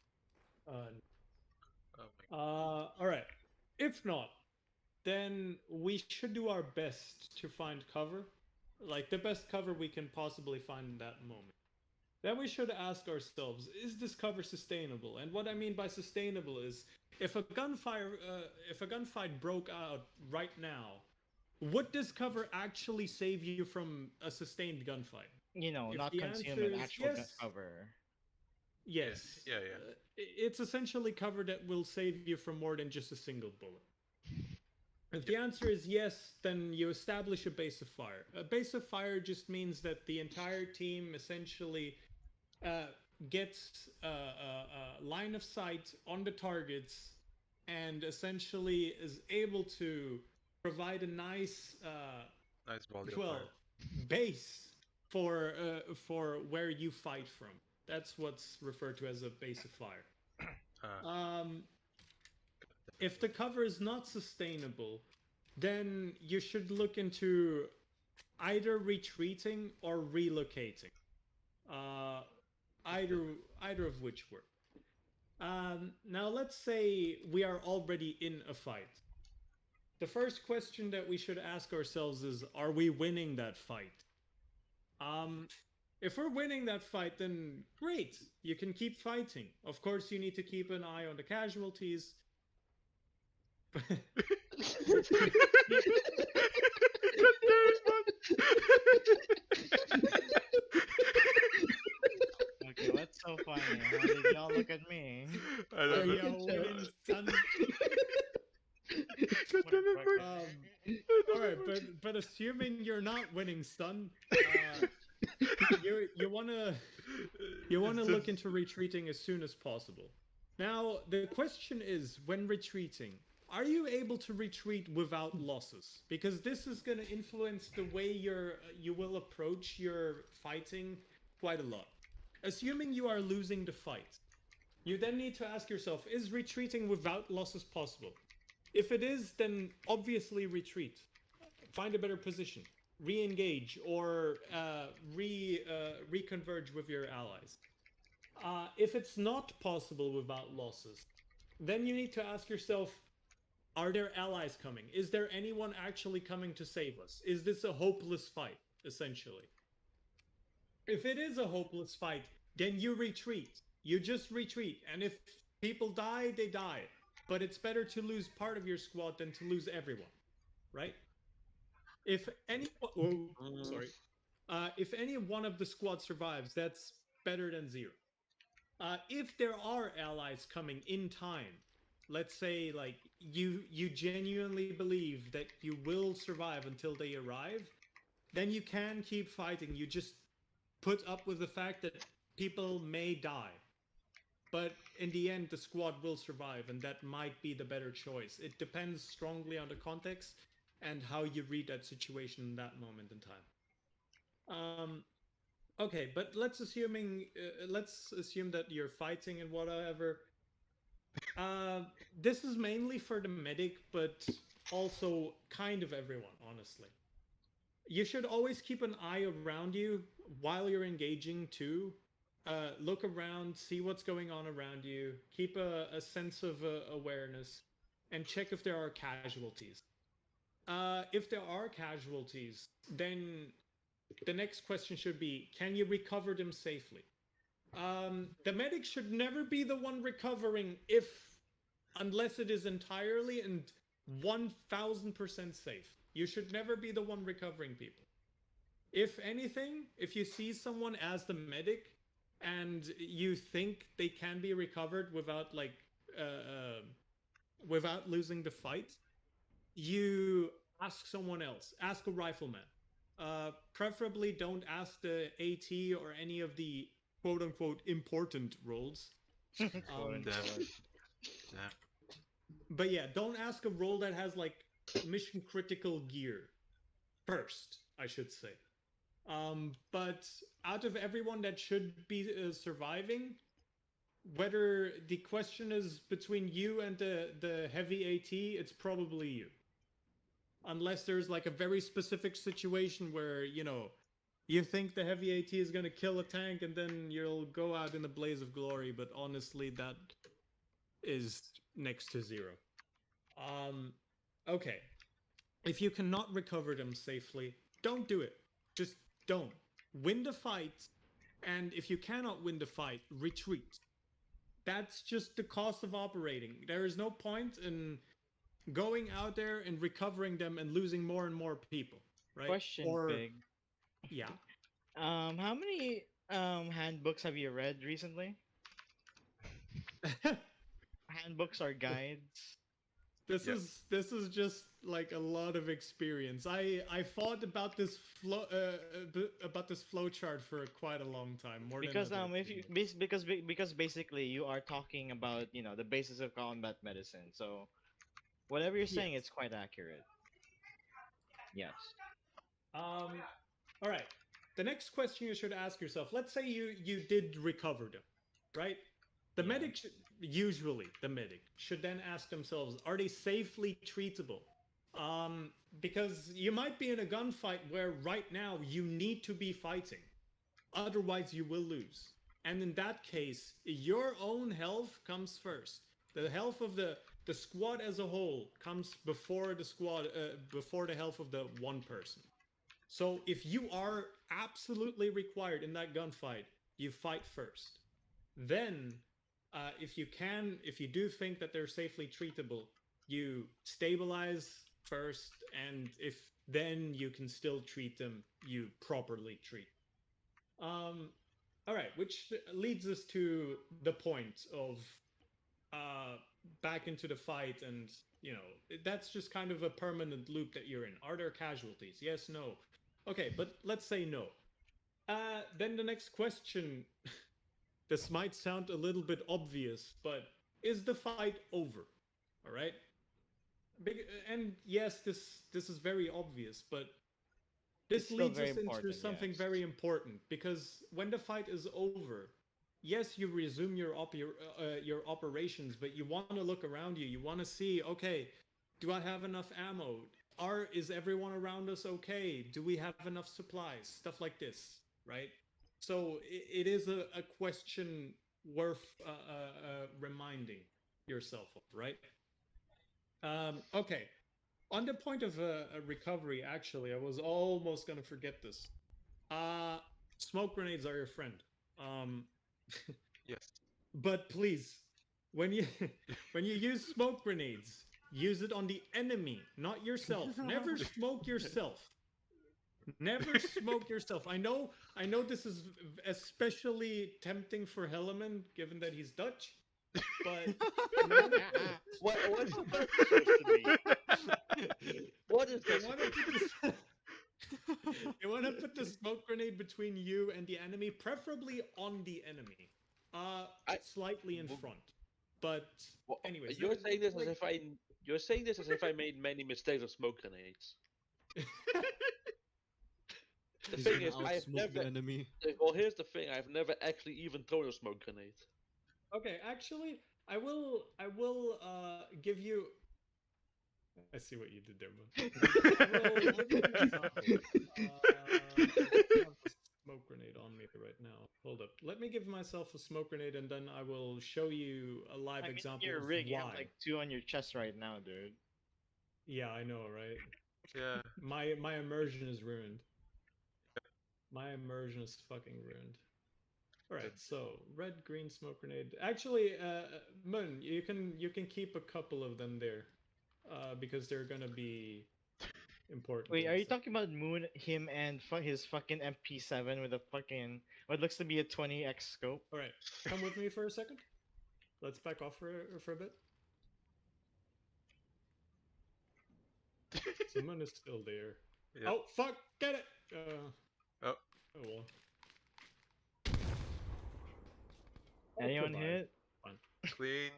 Oh my god. All right. If not, then we should do our best to find cover, like the best cover we can possibly find in that moment. then we should ask ourselves: is this cover sustainable? And what I mean by sustainable is, if a gunfight broke out right now, would this cover actually save you from a sustained gunfight? You know, If not the consume answer an is actual yes, cover. yes. Yeah. It's essentially cover that will save you from more than just a single bullet. If the answer is yes, then you establish a base of fire. A base of fire just means that the entire team essentially uh, gets a line of sight on the targets and essentially is able to provide a nice, Nice volley of well, fire. base for where you fight from. That's what's referred to as a base of fire. If the cover is not sustainable, then you should look into either retreating or relocating. Either of which work. Now let's say we are already in a fight. The first question that we should ask ourselves is: are we winning that fight? If we're winning that fight, then great. You can keep fighting. Of course, you need to keep an eye on the casualties. Okay, what's so funny? How did y'all look at me? I don't know. Yo, winning, son. All right, but assuming you're not winning, son, you wanna look into retreating as soon as possible. Now the question is, when retreating, are you able to retreat without losses? Because this is going to influence the way you will approach your fighting quite a lot. Assuming you are losing the fight, you then need to ask yourself: is retreating without losses possible? If it is, then obviously retreat. Find a better position. Re-engage or reconverge with your allies. If it's not possible without losses, then you need to ask yourself: are there allies coming? Is there anyone actually coming to save us? Is this a hopeless fight, essentially? If it is a hopeless fight, then you retreat. You just retreat. And if people die, they die. But it's better to lose part of your squad than to lose everyone, right? If any if any one of the squad survives, that's better than zero. If there are allies coming in time, let's say like you genuinely believe that you will survive until they arrive, then you can keep fighting. You just put up with the fact that people may die. But in the end, the squad will survive, and that might be the better choice. It depends strongly on the context and how you read that situation in that moment in time. Okay, but let's assume that you're fighting and whatever. This is mainly for the medic, but also kind of everyone, honestly. You should always keep an eye around you while you're engaging too. Look around, see what's going on around you, keep a sense of awareness, and check if there are casualties. If there are casualties, then the next question should be: can you recover them safely? The medic should never be the one recovering unless it is entirely and 1000% safe. You should never be the one recovering people. If anything, if you see someone as the medic and you think they can be recovered without losing the fight, you ask someone else. Ask a rifleman. Preferably don't ask the AT or any of the quote-unquote important roles. But yeah, don't ask a role that has like mission critical gear first, I should say. But out of everyone that should be surviving, whether the question is between you and the heavy AT, it's probably you. Unless there's like a very specific situation where, you think the heavy AT is going to kill a tank and then you'll go out in a blaze of glory, but honestly, that is next to zero. Okay. If you cannot recover them safely, don't do it. Just don't. Win the fight, And if you cannot win the fight, retreat. That's just the cost of operating. There is no point in going out there and recovering them and losing more and more people, right? Question, Or Big. yeah. How many handbooks have you read recently? Handbooks or guides? This Yeah. is just like a lot of experience. I thought about this flow chart for quite a long time, more Because than I'd like if to you admit. because basically you are talking about the basis of combat medicine. So whatever you're saying, Yes. it's quite accurate. Yes. All right. The next question you should ask yourself. Let's say you did recover them, right? The Yeah. medic usually the medic should then ask themselves, are they safely treatable? Because you might be in a gunfight where right now you need to be fighting, otherwise you will lose. And in that case, your own health comes first. The health of the squad as a whole comes before the squad, before the health of the one person. So if you are absolutely required in that gunfight, you fight first. Then, if you do think that they're safely treatable, you stabilize first, and if then you can still treat them, you properly treat. All right, which leads us to the point of uh, back into the fight, and that's just kind of a permanent loop that you're in. Are there casualties? Yes, no. Okay, but let's say no. Then the next question. This might sound a little bit obvious, but is the fight over? All right. And yes, this is very obvious, but this It's still leads very us into important, something yes. very important, because when the fight is over, yes, you resume your operations, but you want to look around you. You want to see, okay, do I have enough ammo? Is everyone around us okay? Do we have enough supplies? Stuff like this, right? So it is a question worth reminding yourself of, right? Okay. On the point of a recovery, actually, I was almost gonna forget this. Uh, Smoke grenades are your friend. Um, Yes. but please, when you when you use smoke grenades, use it on the enemy, not yourself. Never smoke yourself. Never smoke yourself. I know this is especially tempting for Helleman, given that he's Dutch. But What's that supposed to be? What is they this? want to put this. They want to put the smoke grenade between you and the enemy, preferably on the enemy, slightly in front. But anyways, You're saying this as if I made many mistakes with smoke grenades. The He's thing gonna is, I've outsmoke never. the enemy. Well, here's the thing: I've never actually even thrown a smoke grenade. Okay, actually, I will give you. I see what you did there, man. I will give you an example. I have a smoke grenade on me right now. Hold up. Let me give myself a smoke grenade, and then I will show you a live example Your of rig, you why. have like 2 on your chest right now, dude. Yeah, I know, right? Yeah. My immersion is ruined. My immersion is fucking ruined. All right, so red, green smoke grenade. Actually, Moon, you can keep a couple of them there, because they're gonna be important. Wait, in are a you second. talking about Moon, him, and his fucking MP7 with a fucking what looks to be a 20x scope? All right, come with me for a second. Let's back off for a bit. Someone is still there. Yep. Oh fuck! Get it. Oh. Oh well. Anyone survive. hit? Fine. Clean.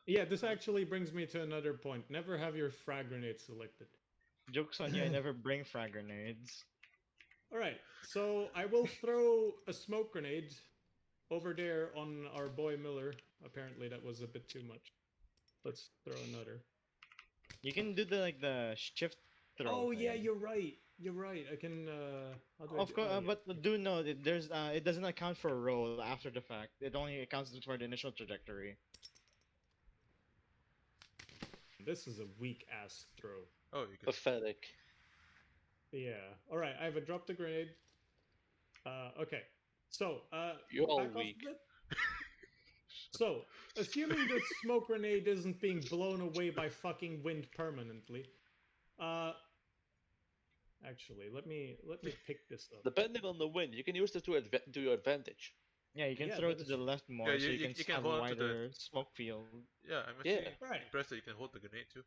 Yeah, this actually brings me to another point. Never have your frag grenade selected. Joke's on you, I never bring frag grenades. Alright, so I will throw a smoke grenade over there on our boy Miller. Apparently that was a bit too much. Let's throw another. You can do the shift throw. Oh yeah, thing. you're right. You're right. I can how do I Of do- course, oh, yeah. but do note there's it doesn't account for a roll after the fact. It only accounts for the initial trajectory. This is a weak ass throw. Oh, you can. Pathetic. Yeah. Alright, I have a drop the grenade. Okay. So, You're all back off weak. a bit. So, assuming the smoke grenade isn't being blown away by fucking wind permanently, uh, actually, let me pick this up. Depending on the wind, you can use this to your advantage. Yeah, you can Yeah, throw that it to is the true. left more, Yeah, so you can you can have a hold on to the. wider smoke field. Yeah, I'm Yeah. actually Right. impressed that you can hold the grenade too.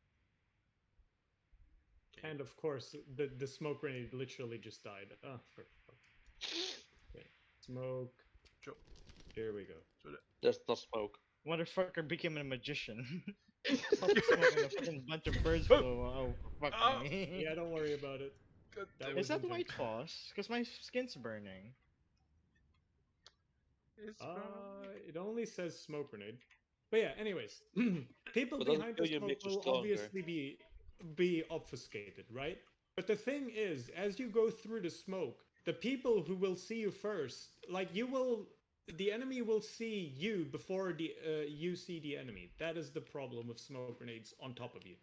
Can you- And of course, the smoke grenade literally just died. Oh, for fuck. Okay. Smoke. Sure. Here we go. So that, That's not smoke. Motherfucker became a magician. Puff smoke and a fucking bunch of birds Oh! flew. Oh, fuck Ah! me. Yeah, don't worry about it. God That damn was Is that intentional. white foss? Because my skin's burning. It's brown. It only says smoke grenade. But yeah, anyways, people But doesn't behind kill the you, smoke makes you will stronger. obviously be obfuscated, right? But the thing is, as you go through the smoke, the people who will see you first, like the enemy will see you before you see the enemy. That is the problem with smoke grenades on top of you.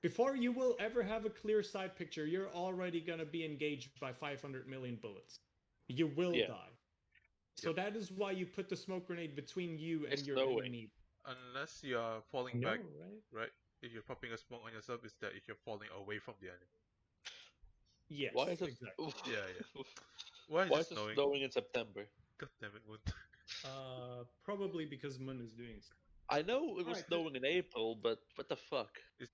Before you will ever have a clear side picture, you're already gonna be engaged by 500 million bullets. You will Yeah. die. So that is why you put the smoke grenade between you and It's your knowing. enemy. Unless you are falling No, back, right? right? If you're popping a smoke on yourself, is that if you're falling away from the enemy. Yes, Why is it? exactly. Yeah, yeah. Why is Why it is it snowing? snowing in September? God damn it, Moon. Probably because Mun is doing so. I know it was Alright, snowing in April, but what the fuck? It's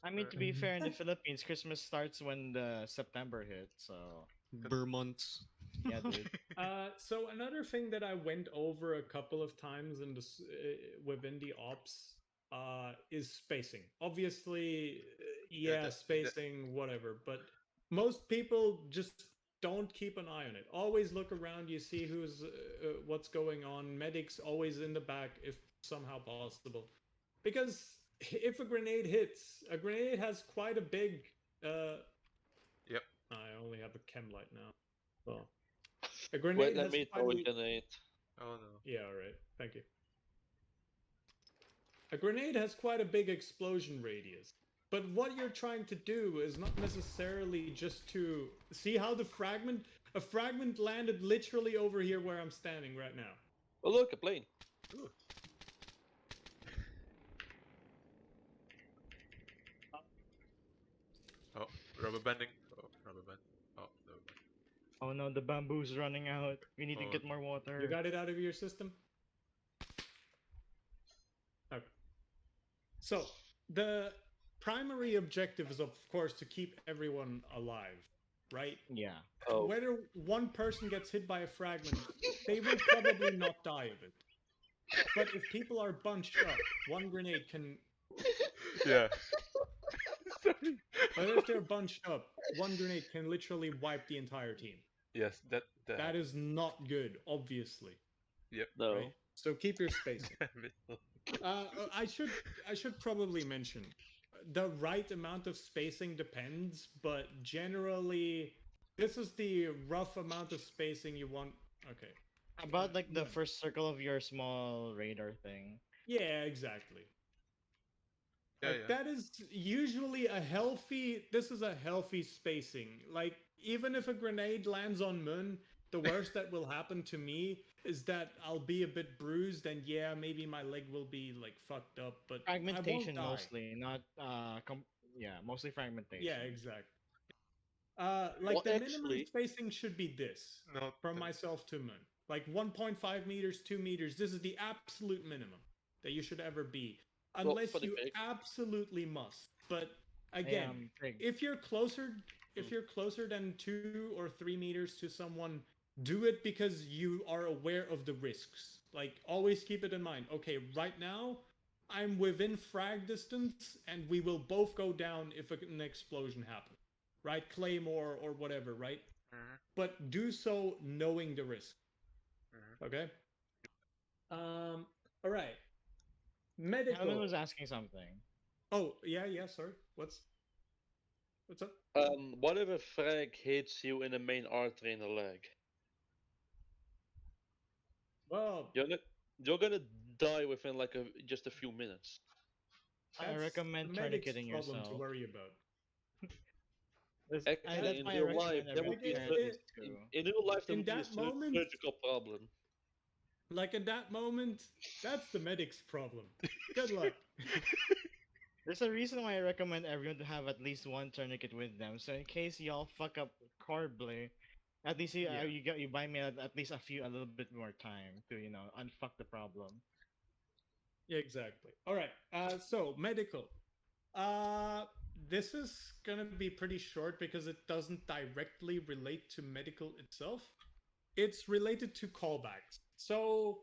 I mean, to be fair, in the Philippines, Christmas starts when the September hits, so Vermont. yeah, dude. So another thing that I went over a couple of times in this within the ops is spacing. Obviously, Yeah, that- spacing, whatever. But most people just don't keep an eye on it. Always look around. You see who's what's going on. Medics always in the back if somehow possible, because if a grenade hits, a grenade has quite a big. Yep. I only have a chem light now. Well. A Wait, grenade let has me quite throw a a... grenade. Oh no. Yeah, alright. Thank you. A grenade has quite a big explosion radius. But what you're trying to do is not necessarily just to... See how the fragment... A fragment landed literally over here where I'm standing right now. Oh look, a plane. Ooh. Oh, rubber banding. Oh, rubber band. Oh, rubber band. Oh no, the bamboo's running out. We need to Oh, get more water. You got it out of your system? Okay. So, the primary objective is, of course, to keep everyone alive, right? Yeah. Oh, Whether one person gets hit by a fragment, they will probably not die of it. But if people are bunched up, one grenade can. yeah. But if they're bunched up, one grenade can literally wipe the entire team. Yes, that. That is not good, obviously. Yep. no. Right? So keep your spacing. I should probably mention the right amount of spacing depends, but generally this is the rough amount of spacing you want. Okay. About like the first circle of your small radar thing. Yeah, exactly. Yeah, Like, yeah. that is usually this is a healthy spacing. Like, even if a grenade lands on Moon, the worst that will happen to me is that I'll be a bit bruised, and yeah, maybe my leg will be like fucked up, but Fragmentation I won't die. mostly, not yeah, mostly fragmentation. Yeah, exactly. Like Well, the minimum actually- spacing should be this No. from myself to Moon. Like 1.5 meters, 2 meters. This is the absolute minimum that you should ever be, Well, unless for the you fake- absolutely must. But Hey, again, Fig, if you're closer than 2 or 3 meters to someone, do it because you are aware of the risks. Like, always keep it in mind. Okay, right now I'm within frag distance and we will both go down if an explosion happens, right? Claymore or whatever, right? Mhm. But do so knowing the risk. Mhm. Okay. All right. Helen Medical. was asking something. Oh, yeah, sorry. What's up? What if a frag hits you in the main artery in the leg? Well, You're gonna die within like just a few minutes. I that's recommend the medic's tourniqueting problem to yourself. worry about. Actually, that's in why I real life, recommend that would everyone be a try at least in real life that in would be a that moment, surgical problem. like in that moment, that's the medic's problem. Good luck. There's a reason why I recommend everyone to have at least one tourniquet with them. So in case y'all fuck up horribly, at least Yeah. you buy me at least a little bit more time to unfuck the problem. Yeah, exactly. All right. So medical. Uh, this is gonna be pretty short because it doesn't directly relate to medical itself. It's related to callbacks. So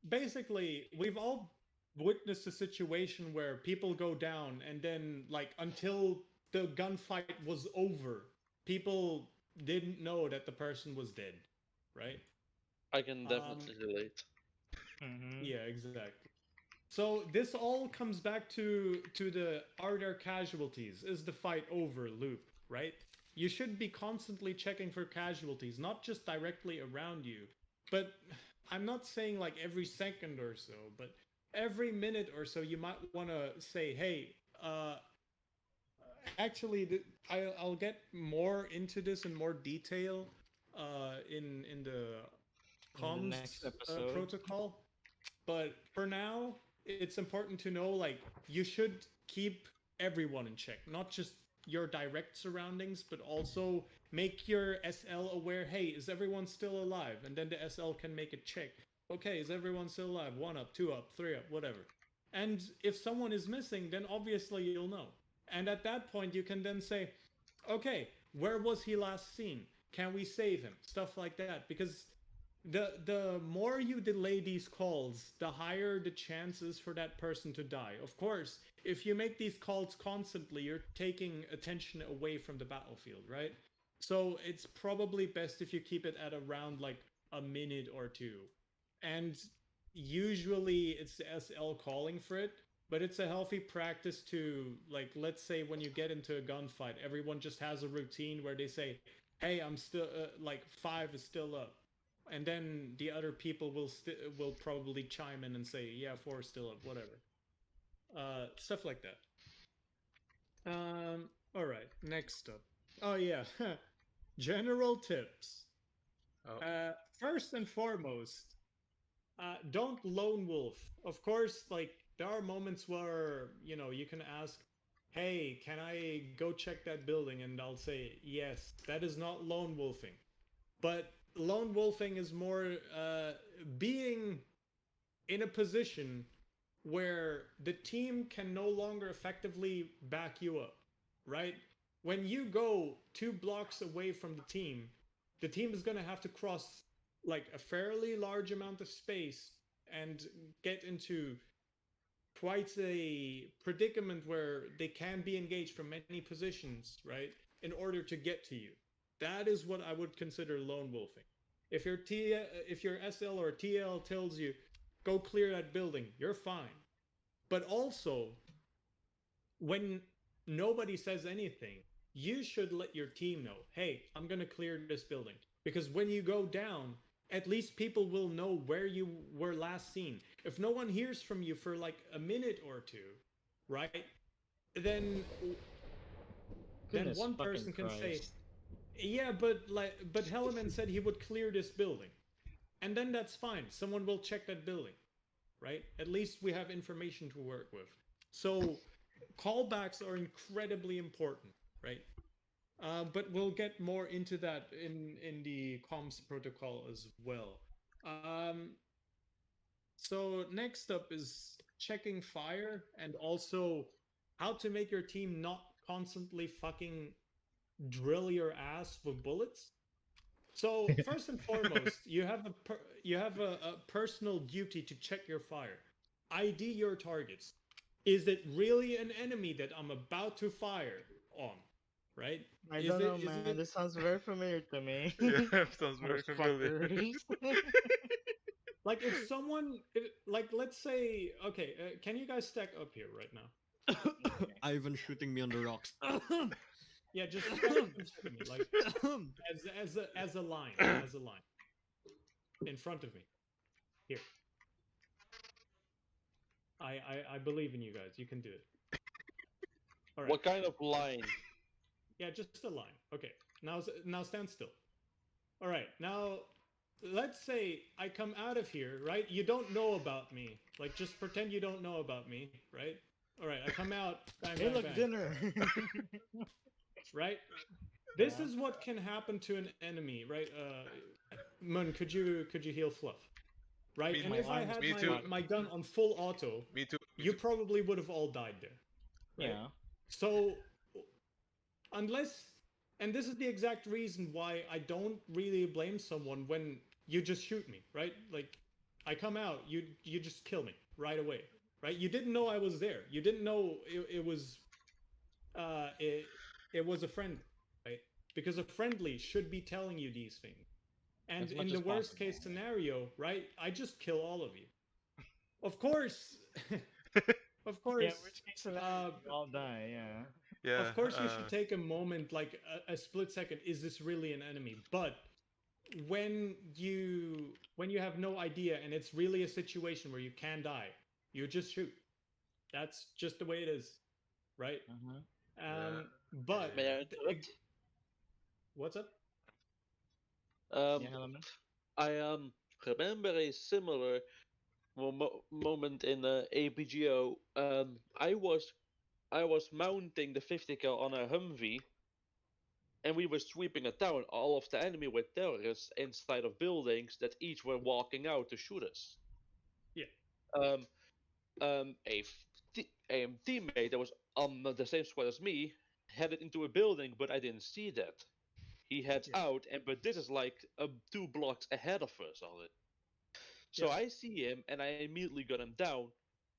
basically, we've all witnessed a situation where people go down and then, like, until the gunfight was over, people didn't know that the person was dead, right? I can Um, definitely relate. Mm-hmm. yeah, exactly. So this all comes back to the are there casualties? Is the fight over loop, right? You should be constantly checking for casualties, not just directly around you, but I'm not saying like every second or so, but every minute or so you might want to say, "Hey, actually I'll get more into this in more detail in the In the comms next episode. protocol, but for now, it's important to know like you should keep everyone in check, not just your direct surroundings, but also make your SL aware. Hey, is everyone still alive? And then the SL can make a check. Okay, is everyone still alive? 1 up, 2 up, 3 up, whatever. And if someone is missing, then obviously you'll know. And at that point, you can then say, okay, where was he last seen? Can we save him? Stuff like that. Because the more you delay these calls, the higher the chances for that person to die. Of course, if you make these calls constantly, you're taking attention away from the battlefield, right? So it's probably best if you keep it at around like a minute or two. And usually it's the SL calling for it, but it's a healthy practice to, like, let's say when you get into a gunfight, everyone just has a routine where they say, hey, I'm still like 5 is still up, and then the other people will probably chime in and say, yeah, 4 is still up, whatever. Stuff like that. All right, next up. Oh yeah, general tips. Oh, First and foremost, don't lone wolf. Of course, like there are moments where you can ask, hey, can I go check that building? And I'll say yes. That is not lone wolfing. But lone wolfing is more being in a position where the team can no longer effectively back you up, right? When you go 2 blocks away from the team is going to have to cross like a fairly large amount of space and get into quite a predicament where they can be engaged from many positions, right? In order to get to you. That is what I would consider lone wolfing. If your SL or TL tells you go clear that building, you're fine. But also, when nobody says anything, you should let your team know, hey, I'm going to clear this building. Because when you go down, at least people will know where you were last seen. If no one hears from you for like a minute or two, right? Then Goodness one fucking person can say, Christ. yeah, but Helleman said he would clear this building. And then that's fine. Someone will check that building, right? At least we have information to work with. So callbacks are incredibly important, right? But we'll get more into that in the comms protocol as well. So next up is checking fire and also how to make your team not constantly fucking drill your ass with bullets. So first and foremost, you have a personal duty to check your fire. ID your targets. Is it really an enemy that I'm about to fire on? Right? I Is don't it know, is man. it This sounds very familiar to me. yeah, sounds very familiar. Motherfuckers. like if someone like let's say okay, can you guys stack up here right now? Ivan shooting me on the rocks. Yeah, just stack up in front of me, like as a line, in front of me. Here. I believe in you guys. You can do it. All right. What kind of line? Yeah, just a line. Okay. Now stand still. All right. Now let's say I come out of here, right? You don't know about me. Like just pretend you don't know about me, right? All right. I come out. Bang, Hey, bang, look, bang. dinner. Right? This Yeah. is what can happen to an enemy, right? Mun, could you heal Fluff? Right? Me- And My if I arm's had me too. my gun on full auto, Me too. Me you too. probably would have all died there. Right? Yeah. So unless and this is the exact reason why I don't really blame someone when you just shoot me, right? Like I come out, you just kill me right away. Right? You didn't know I was there. You didn't know it was uh it, it was a friend, right? Because a friendly should be telling you these things. And As much in as the worst possible. case scenario, right? I just kill all of you. Of course. Of course. Yeah, worst case scenario, we all die. Yeah. Yeah. Of course, you should take a moment, like a split second. Is this really an enemy? But when you have no idea and it's really a situation where you can die, you just shoot. That's just the way it is, right? Uh-huh. But May I interrupt? what's up? Yeah, Um, Helaman. I remember a similar moment in APGO. I was mounting the 50 cal on a Humvee, and we were sweeping a town. All of the enemy were terrorists inside of buildings that each were walking out to shoot us. Yeah. A teammate that was on the same squad as me headed into a building, but I didn't see that. He heads Yeah. out, but this is like 2 blocks ahead of us on it. So Yeah. I see him, and I immediately got him down.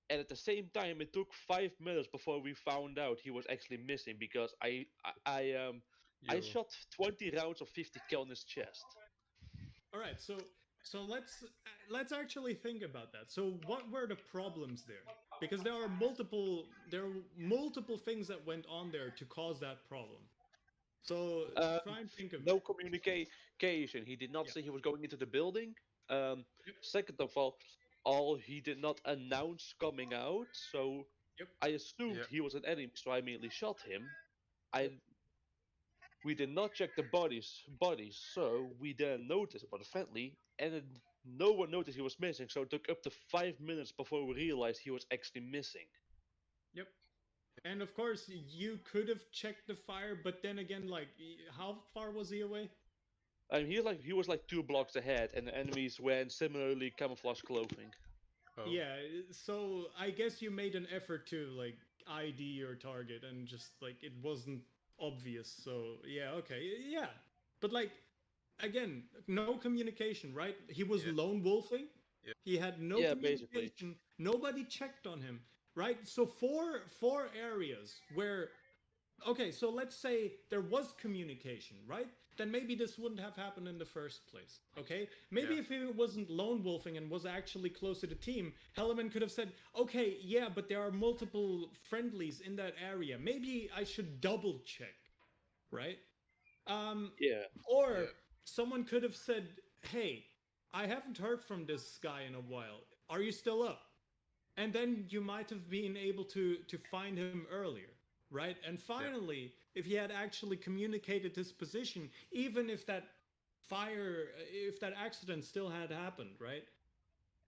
And at the same time, it took 5 minutes before we found out he was actually missing because I You. shot 20 rounds of 50 cal in his chest. All right. So let's actually think about that. So what were the problems there? Because there are multiple things that went on there to cause that problem. So Um, try and think of no communication. He did not Yeah. say he was going into the building. Yep. Second of all, he did not announce coming out. So Yep. I assumed Yep. he was an enemy, so I immediately shot him. Yep. We did not check the bodies, so we didn't notice about the friendly, and then no one noticed he was missing. So it took up to 5 minutes before we realized he was actually missing. Yep. And of course, you could have checked the fire, but then again, like, how far was he away? He was like 2 blocks ahead, and the enemies were in similarly camouflage clothing. Oh. Yeah. So I guess you made an effort to like ID your target, and just like it wasn't obvious. So yeah, okay, yeah. But like again, no communication, right? He was Yeah. lone wolfing. Yeah. He had no Yeah, basically. communication. Nobody checked on him, right? So four areas where okay, so let's say there was communication, right? Then maybe this wouldn't have happened in the first place. Okay? Maybe Yeah. if he wasn't lone wolfing and was actually close to the team, Helleman could have said, okay, yeah, but there are multiple friendlies in that area. Maybe I should double check, right? Yeah. Or Yeah. someone could have said, hey, I haven't heard from this guy in a while. Are you still up? And then you might have been able to find him earlier, right? And finally, if he had actually communicated his position, even if that if that accident still had happened, right?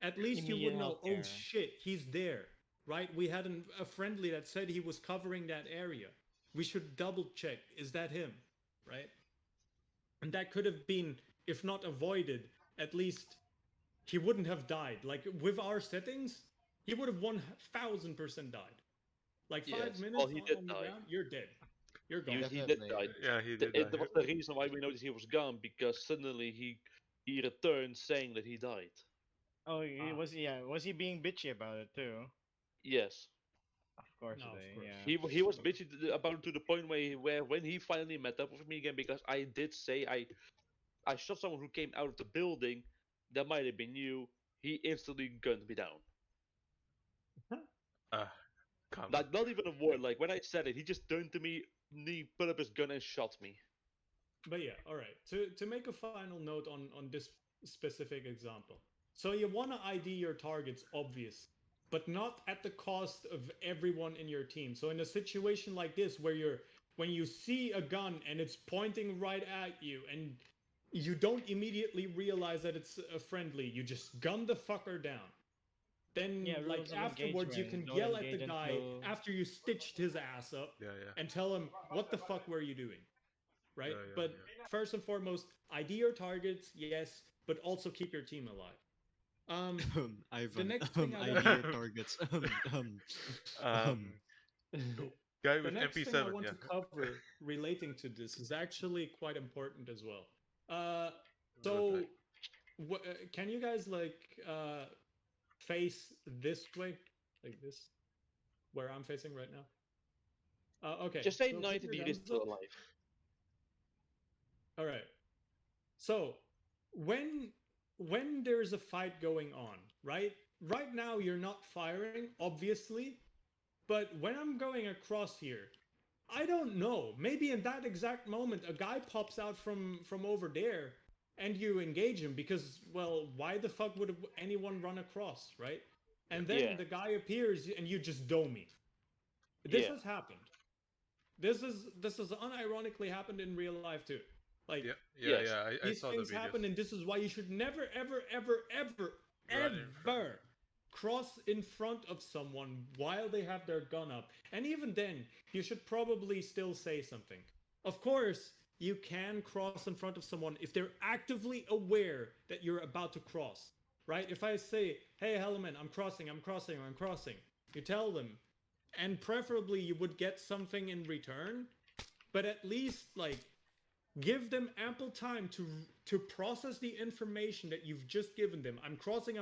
At least you would Immediate know, oh healthcare. shit, he's there, right? We had a friendly that said he was covering that area. We should double check, is that him, right? And that could have been, if not avoided, at least he wouldn't have died. Like with our settings, he would have 1000% died. Like 5 Yes. minutes Well, he did on the die. ground, you're dead. You're gone. He did Definitely. die. Yeah, he did It die. was the reason why we noticed he was gone because suddenly he returned saying that he died. Oh, he Ah. was he being bitchy about it too? Yes. Of course, No, of they, course. yeah. He was bitchy about it to the point where when he finally met up with me again, because I did say I shot someone who came out of the building, that might have been you. He instantly gunned me down. Come. Like not even a word. Like when I said it, he just turned to me, he put up his gun and shot me. But yeah, all right. To make a final note on this specific example. So you want to ID your targets, obvious, but not at the cost of everyone in your team. So in a situation like this, where you're when you see a gun and it's pointing right at you and you don't immediately realize that it's a friendly, you just gun the fucker down. Then, Yeah, like, rules of afterwards, you can engagement. Don't yell at the engage guy until- after you stitched his ass up Yeah, yeah. and tell him, what the fuck were you doing? Right? Yeah, yeah, But first and foremost, ID your targets, yes, but also keep your team alive. Ivan, next thing I ID your targets. Guy The with next MP7. thing I want Yeah. to cover relating to this is actually quite important as well. So, can you guys face this way, like this, where I'm facing right now? Okay. Just say so put 90 your degrees guns to the up. light. All right. So when there's a fight going on, right? Right now you're not firing, obviously, but when I'm going across here, I don't know. Maybe in that exact moment, a guy pops out from over there, and you engage him because, well, why the fuck would anyone run across, right? And then Yeah. the guy appears, and you just dome me. This Yeah. has happened. This has unironically happened in real life too. Like, Yeah, Yes. I these saw the things videos. happen, and this is why you should never, ever, ever, ever, Run in front. ever cross in front of someone while they have their gun up. And even then, you should probably still say something. Of course, you can cross in front of someone if they're actively aware that you're about to cross, right? If I say, hey, Hellman, I'm crossing, you tell them, and preferably you would get something in return, but at least, like, give them ample time to process the information that you've just given them. I'm crossing,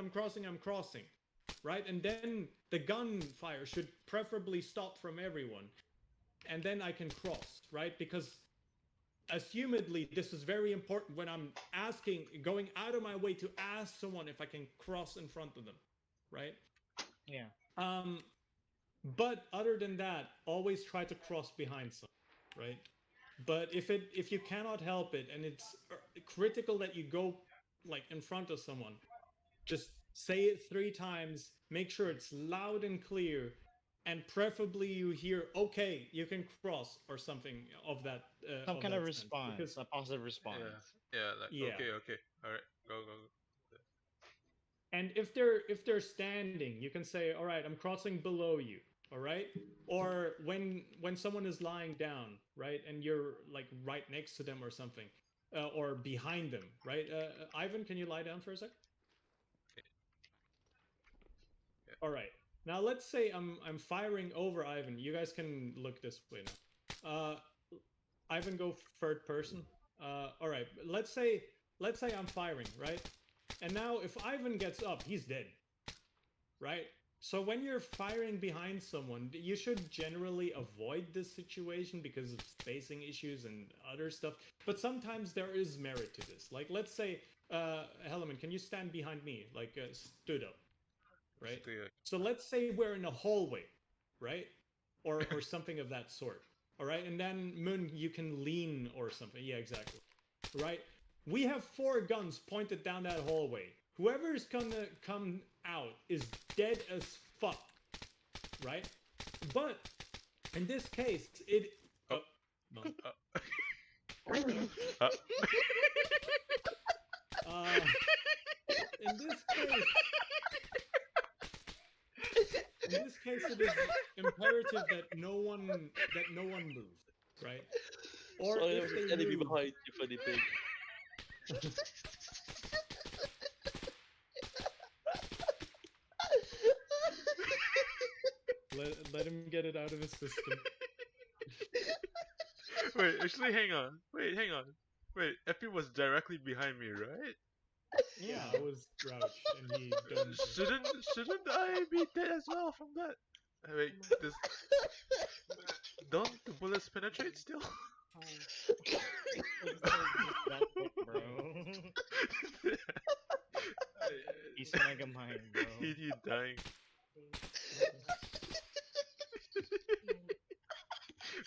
right? And then the gunfire should preferably stop from everyone, and then I can cross, right? Because assumedly this is very important when I'm going out of my way to ask someone if I can cross in front of them, right? Yeah. But other than that, always try to cross behind someone, right? But if you cannot help it and it's critical that you go like in front of someone, just say it 3 times, make sure it's loud and clear, and preferably you hear, okay, you can cross, or something of that Some kind of that sense. response, Because, a positive response. Yeah, like Yeah. okay. Alright, go. and if they're standing, you can say, all right, I'm crossing below you, all right? Or when someone is lying down, right, and you're like right next to them or something, or behind them, right? Ivan, can you lie down for a sec? Yeah. All right. Now let's say I'm firing over Ivan. You guys can look this way now. Ivan, go third person. All right. Let's say I'm firing, right? And now if Ivan gets up, he's dead, right? So when you're firing behind someone, you should generally avoid this situation because of spacing issues and other stuff. But sometimes there is merit to this. Like, let's say, Helleman, can you stand behind me? Like, stood up, right? So let's say we're in a hallway, right? Or something of that sort. All right, and then Moon, you can lean or something. Yeah, exactly. Right? We have 4 guns pointed down that hallway. Whoever's gonna come out is dead as fuck, right? But in this case, it. Oh. No. In this case, it is imperative that no one move, right? Or Sorry, if there's they an enemy move, behind you, funny pig. let him get it out of his system. Wait, actually, hang on. Wait, Epi was directly behind me, right? Yeah, I was crouched and he domed me. Shouldn't I be dead as well from that? Wait, don't the bullets penetrate still? That quick, bro. He's mega mind, bro. He dying.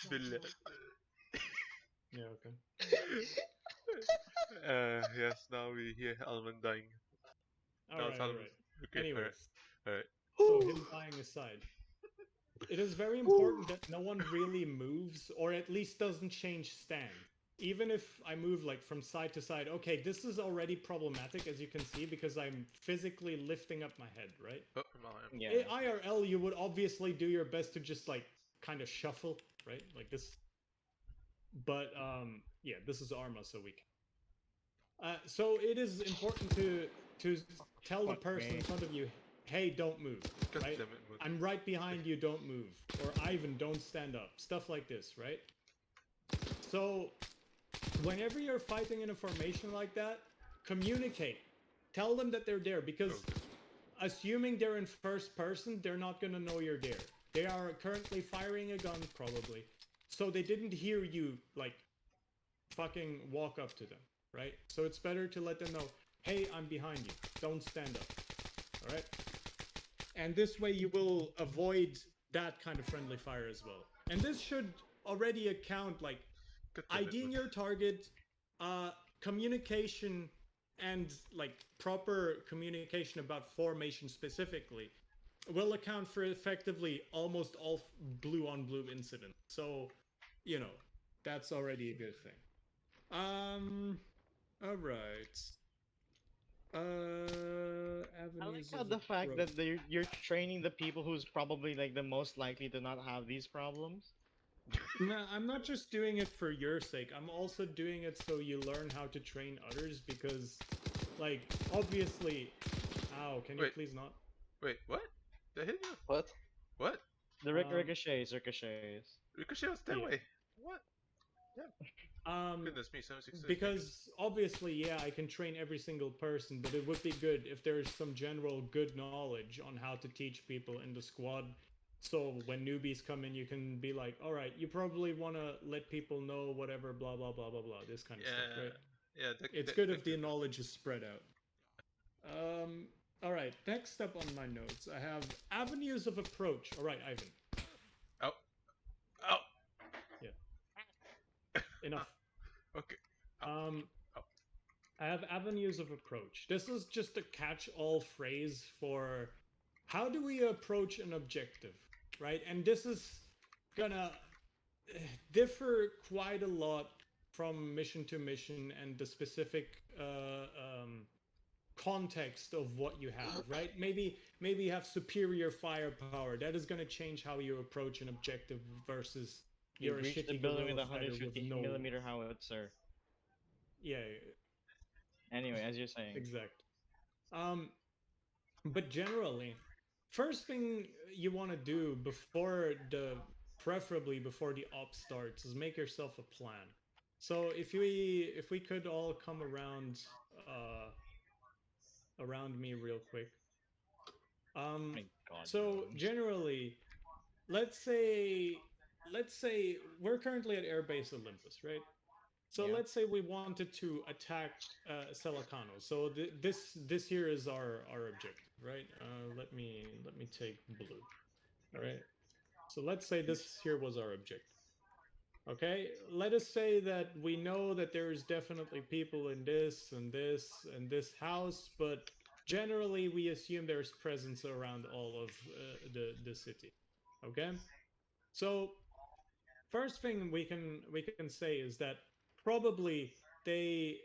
Billah. Yeah, okay. Yes, now we hear Alman dying. Alright, alright. Okay, Anyways, alright. so him dying aside, it is very important that no one really moves, or at least doesn't change stand. Even if I move like from side to side, okay, this is already problematic, as you can see, because I'm physically lifting up my head, right? Oh, I'm on. Yeah. IRL, you would obviously do your best to just like kind of shuffle, right? Like this. But yeah, this is Arma, so we can. So it is important to tell the Fuck person me. in front of you, hey, don't move, God right? damn it, Moon. I'm right behind you, don't move. Or Ivan, don't stand up. Stuff like this, right? So whenever you're fighting in a formation like that, communicate. Tell them that they're there, because assuming they're in first person, they're not gonna know you're there. They are currently firing a gun, probably. So they didn't hear you, like, fucking walk up to them, right? So it's better to let them know, hey, I'm behind you. Don't stand up, all right? And this way you will avoid that kind of friendly fire as well. And this should already account, like, God damn it, IDing Moon. your target, communication, and like proper communication about formation specifically will account for effectively almost all blue on blue incidents. So, you know, that's already a good thing. All right. I like Avenues how of the fact approach. that you're training the people who's probably like the most likely to not have these problems. No, I'm not just doing it for your sake. I'm also doing it so you learn how to train others, because, like, obviously... Ow, can you Wait. please not? Wait, what? Did I hit you? What? What? The Um, ricochets. Ricochet was that Yeah. way. What? Um, Goodness me, 76 because obviously, yeah, I can train every single person, but it would be good if there's some general good knowledge on how to teach people in the squad. So when newbies come in, you can be like, all right, you probably want to let people know whatever, blah, blah, blah, blah, blah, this kind of stuff, Yeah, right? yeah. It's good if the knowledge is spread out. All right, next up on my notes, I have avenues of approach. All right, Ivan. Oh, oh. Enough. Okay. Um, Oh. I have avenues of approach. This is just a catch-all phrase for how do we approach an objective, right? And this is gonna differ quite a lot from mission to mission and the specific context of what you have, right? Maybe you have superior firepower. That is gonna change how you approach an objective versus You you're a breach the shitty building with guerrilla a fighter with 150 no. millimeter howitzer. Yeah, Anyway, as you're saying. exact. But generally, first thing you want to do before preferably before the op starts, is make yourself a plan. So if we could all come around me real quick. My God. So man. generally, let's say we're currently at Airbase Olympus, right? So Yeah. let's say we wanted to attack Selicano. So this here is our objective, right? Let me take blue. All right. So let's say this here was our objective. Okay. Let us say that we know that there's definitely people in this and this and this house, but generally we assume there's presence around all of the city. Okay. So first thing we can say is that probably they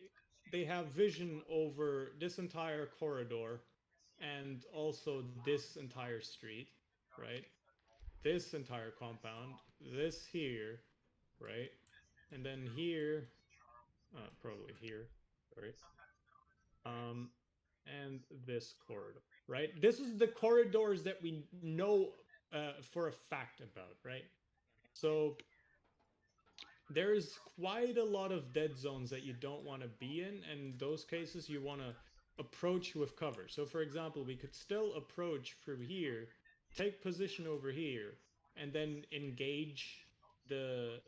they have vision over this entire corridor and also this entire street, right? This entire compound, this here, right? And then here, probably here, sorry. Um, and this corridor, right? This is the corridors that we know for a fact about, right? So there's quite a lot of dead zones that you don't want to be in, and in those cases you want to approach with cover. So for example, we could still approach through here, take position over here, and then the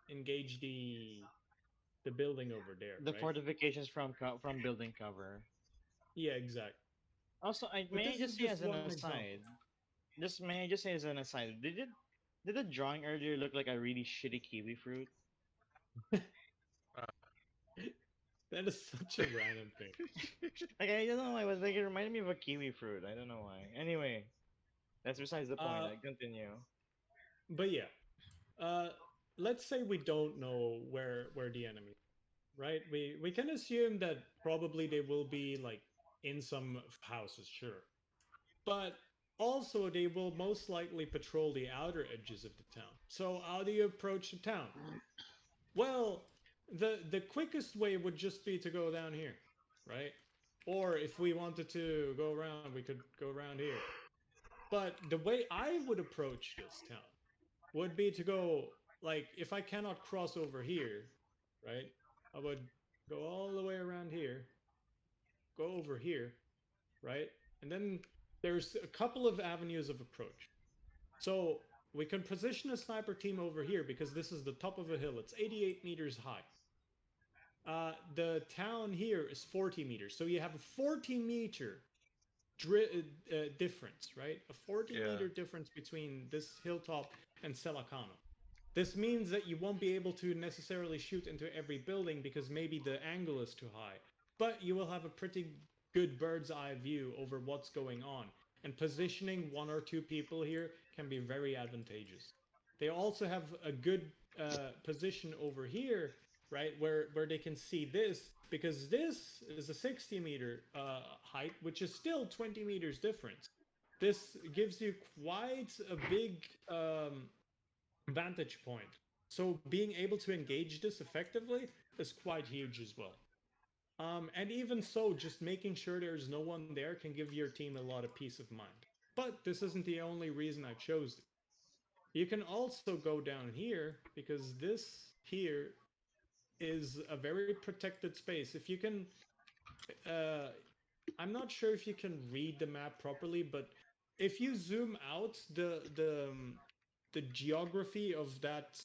engage the building over there, The right? fortifications from building cover. Yeah, exactly. Also, But may I this is just say just as an one aside, example. just may I just say as an aside, did the drawing earlier look like a really shitty kiwi fruit? That is such a random thing. Like I don't know why, but like it reminded me of a kiwi fruit. I don't know why. Anyway, that's besides the point. Uh, Like continue. but yeah, uh, let's say we don't know where the enemy, right? We can assume that probably they will be like in some houses, sure, but also they will most likely patrol the outer edges of the town. So how do you approach the town? Well, the quickest way would just be to go down here, right? Or if we wanted to go around, we could go around here. But the way I would approach this town would be to go like if I cannot cross over here, right? I would go all the way around here, go over here, right? And then there's a couple of avenues of approach. So we can position a sniper team over here because this is the top of a hill. It's 88 meters high. The town here is 40 meters. So you have a 40-meter difference, right? A 40-meter difference between this hilltop and Selakano. This means that you won't be able to necessarily shoot into every building because maybe the angle is too high. But you will have a pretty good bird's eye view over what's going on. And positioning one or two people here can be very advantageous. They also have a good position over here, right, where they can see this, because this is a 60-meter height, which is still 20 meters difference. This gives you quite a big vantage point. So being able to engage this effectively is quite huge as well. And even so, just making sure there's no one there can give your team a lot of peace of mind. But this isn't the only reason I chose it. You can also go down here because this here is a very protected space. If you can, uh, I'm not sure if you can read the map properly, but if you zoom out, the geography of that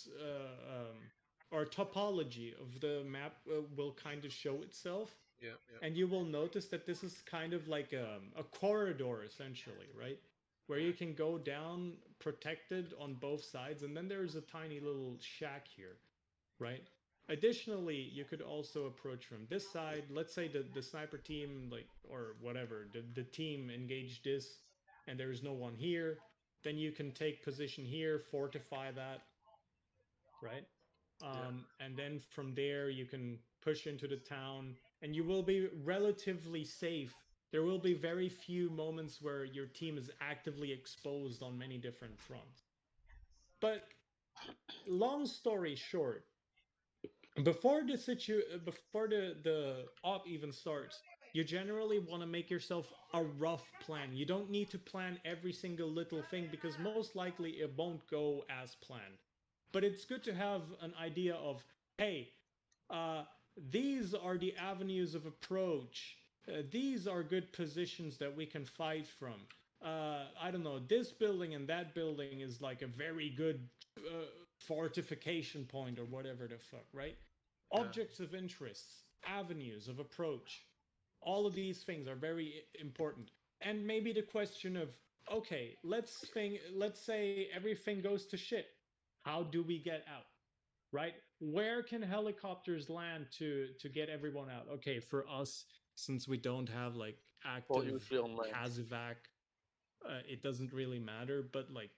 or topology of the map will kind of show itself. Yeah, And you will notice that this is kind of like a corridor, essentially, right? Where you can go down protected on both sides, and then there's a tiny little shack here, right? Additionally, you could also approach from this side. Let's say the sniper team, like, or whatever, the team engaged this, and there's no one here. Then you can take position here, fortify that, right? And then from there, you can push into the town, and you will be relatively safe. There will be very few moments where your team is actively exposed on many different fronts. But long story short, before the op even starts, you generally want to make yourself a rough plan. You don't need to plan every single little thing because most likely it won't go as planned. But it's good to have an idea of, hey, uh, these are the avenues of approach. These are good positions that we can fight from. I don't know, this building and that building is like a very good fortification point or whatever the fuck, right? Objects of interest, avenues of approach, all of these things are very important. And maybe the question of, okay, let's say everything goes to shit. How do we get out? Right? Where can helicopters land to get everyone out? Okay, for us, since we don't have like active usually on land. Kazivac, it doesn't really matter. But like,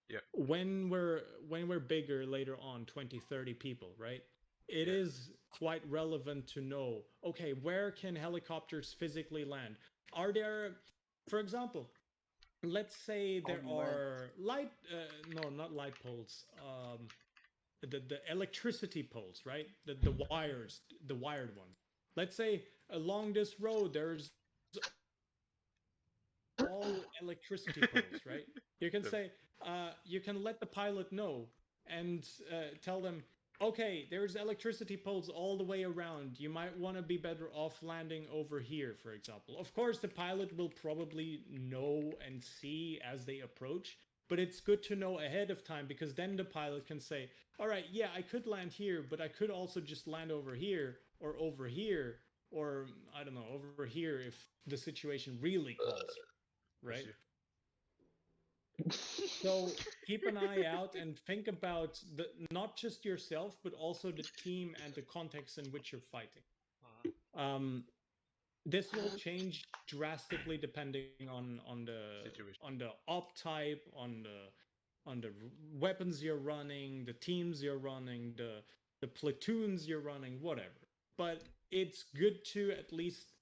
Yeah. when we're bigger later on, 20, 30 people, right? It is quite relevant to know, okay, where can helicopters physically land? Are there, for example, let's say there are no, not light poles, the electricity poles, right? The wires, the wired ones. Let's say along this road there's all electricity poles, right? You can say, you can let the pilot know and tell them, okay, there's electricity poles all the way around. You might want to be better off landing over here, for example. Of course, the pilot will probably know and see as they approach, but it's good to know ahead of time because then the pilot can say, all right, yeah, I could land here, but I could also just land over here, or I don't know, over here if the situation really calls, right? So keep an eye out and think about not just yourself, but also the team and the context in which you're fighting. This will change drastically depending on the Situation. on the op type, on weapons you're running, the teams you're running, the platoons you're running, whatever. But it's good to at least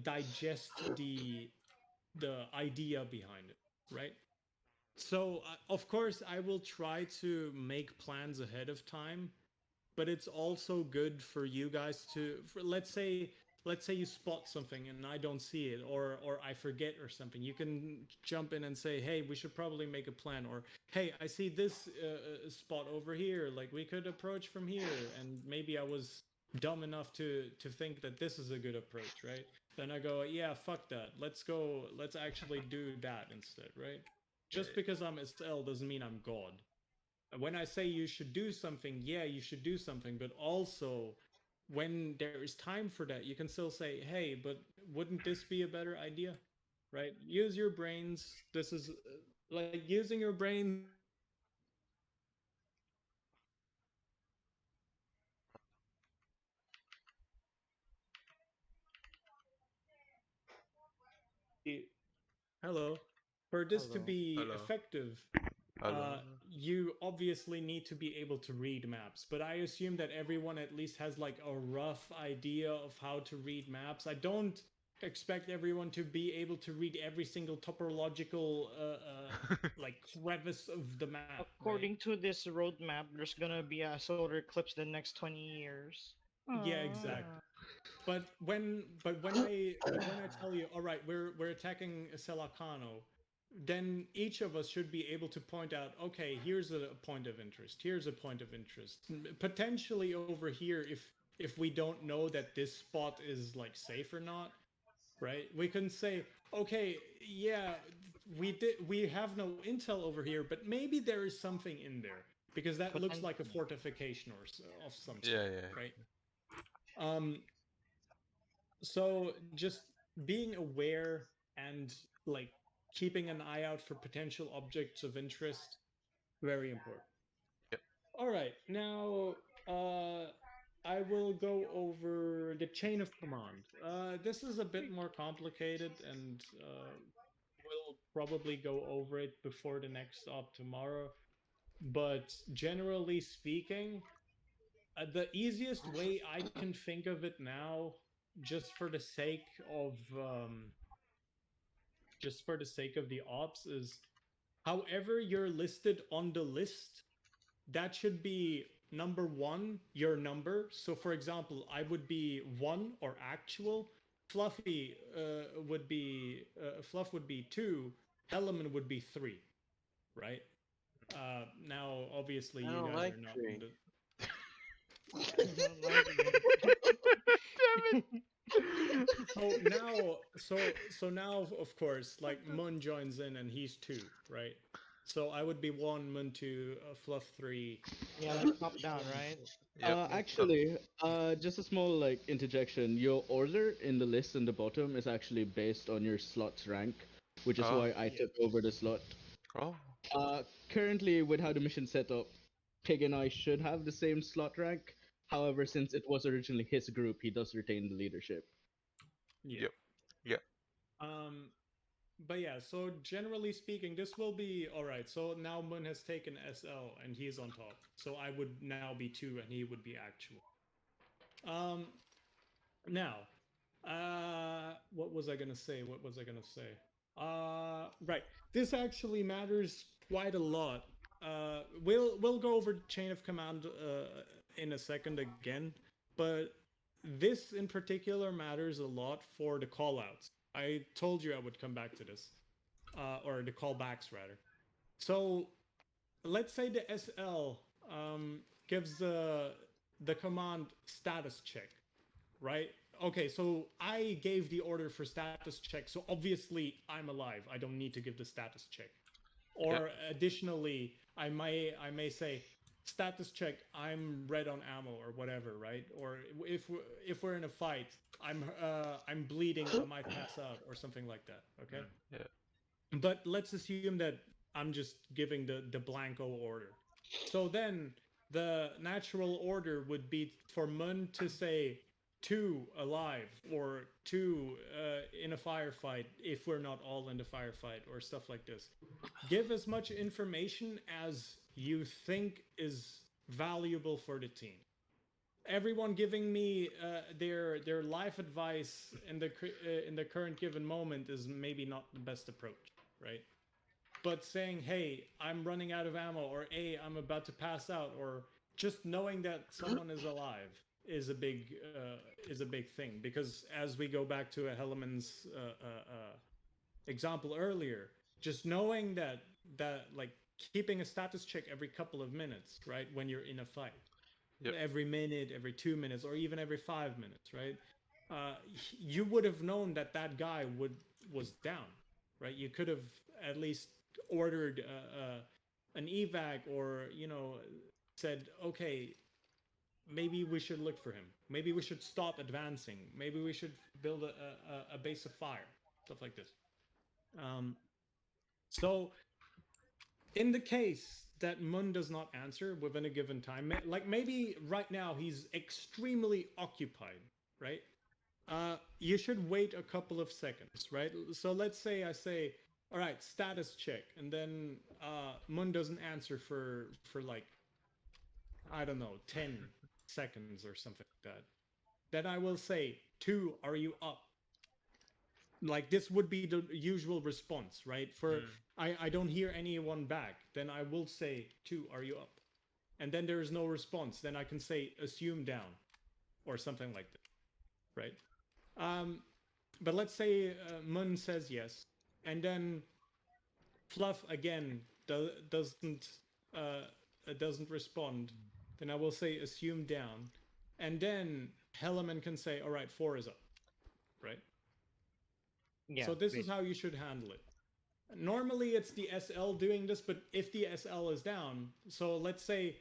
digest the idea behind it, right? So of course I will try to make plans ahead of time, but it's also good for you guys to let's say you spot something and I don't see it, or I forget or something. You can jump in and say, hey, we should probably make a plan, or hey, I see this spot over here, like we could approach from here, and maybe I was dumb enough to think that this is a good approach, right? Then I go, yeah, fuck that, let's actually do that instead, right? Just because I'm SL doesn't mean I'm God. When I say you should do something, yeah, you should do something, but also when there is time for that, you can still say, hey, but wouldn't this be a better idea? Right? Use your brains. This is like using your brains is hello. For this to Hello. be Hello. effective, Hello. you obviously need to be able to read maps, but I assume that everyone at least has like a rough idea of how to read maps. I don't expect everyone to be able to read every single topological like crevice of the map, right? According to this roadmap, there's gonna be a solar eclipse the next 20 years. Yeah, exactly. But when I tell you, all right, we're attacking Selakano, then each of us should be able to point out, okay, here's a point of interest, here's a point of interest, potentially over here, if we don't know that this spot is like safe or not, right? We can say, okay, yeah, we have no intel over here, but maybe there is something in there because that looks like a fortification or of some Yeah, sort, yeah. right? Um, so just being aware and like keeping an eye out for potential objects of interest, very important. Yep. All right, now I will go over the chain of command. This is a bit more complicated, and we'll probably go over it before the next op tomorrow. But generally speaking, the easiest way I can think of it now, just for the sake of the ops, is however you're listed on the list, that should be number one, your number. So, for example, I would be one or actual. Fluff would be two. Element would be three, right? Now, obviously, I you don't guys like are not in three. the. I don't like Damn it! So now, of course, like Mun joins in and he's two, right? So I would be one, Mun two, Fluff three. Yeah, like top down, right? Yep. Actually, just a small like interjection. Your order in the list in the bottom is actually based on your slot's rank, which is Oh. why I took over the slot. Oh. Currently, with how the mission's set up, Pig and I should have the same slot rank. However, since it was originally his group, he does retain the leadership. Yeah. Yep. Yep. But yeah, so generally speaking, this will be all right. So now Mun has taken SL and he's on top. So I would now be two and he would be actual. Now, what was I gonna say? Right. This actually matters quite a lot. We'll go over chain of command in a second again, but this in particular matters a lot for the callouts. I told you I would come back to this, or the callbacks rather. So let's say the SL gives the command status check, right? Okay, so I gave the order for status check, so obviously I'm alive. I don't need to give the status check. Or additionally, I may say status check, I'm red on ammo or whatever, right? Or if we're in a fight, I'm bleeding, I might pass out or something like that. Okay. Yeah. But let's assume that I'm just giving the blanco order. So then the natural order would be for Mun to say 2 alive or 2 in a firefight if we're not all in the firefight or stuff like this. Give as much information as you think is valuable for the team. Everyone giving me their life advice in the current given moment is maybe not the best approach, right? But saying, "Hey, I'm running out of ammo," or "Hey, I'm about to pass out," or just knowing that someone is alive is a big thing. Because as we go back to Helleman's example earlier, just knowing that like keeping a status check every couple of minutes, right, when you're in a fight, Yep. every minute, every 2 minutes, or even every 5 minutes, right? You would have known that that guy was down, right? You could have at least ordered an evac, or said, okay, maybe we should look for him. Maybe we should stop advancing. Maybe we should build a base of fire, stuff like this. So in the case that Mun does not answer within a given time, like maybe right now he's extremely occupied, right? You should wait a couple of seconds, right? So let's say I say, all right, status check, and then Mun doesn't answer for like, I don't know, 10 seconds or something like that. Then I will say, 2, are you up? Like this would be the usual response, right? For I don't hear anyone back, then I will say, 2, are you up? And then there is no response, then I can say, assume down, or something like that, right? But let's say Mun says yes, and then Fluff again doesn't respond. Then I will say assume down, and then Helleman can say, all right, 4 is up, right? Yeah. So this is how you should handle it. Normally it's the SL doing this, but if the SL is down, so let's say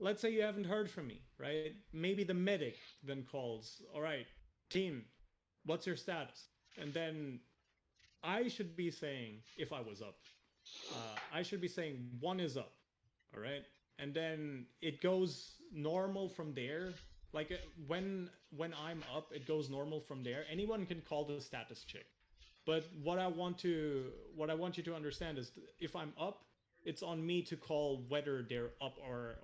you haven't heard from me, right? Maybe the medic then calls, all right, team, what's your status? And then I should be saying, if I was up, I should be saying 1 is up, all right? And then it goes normal from there. Like when I'm up, it goes normal from there. Anyone can call the status check. But what I want you to understand is, if I'm up, it's on me to call whether they're up or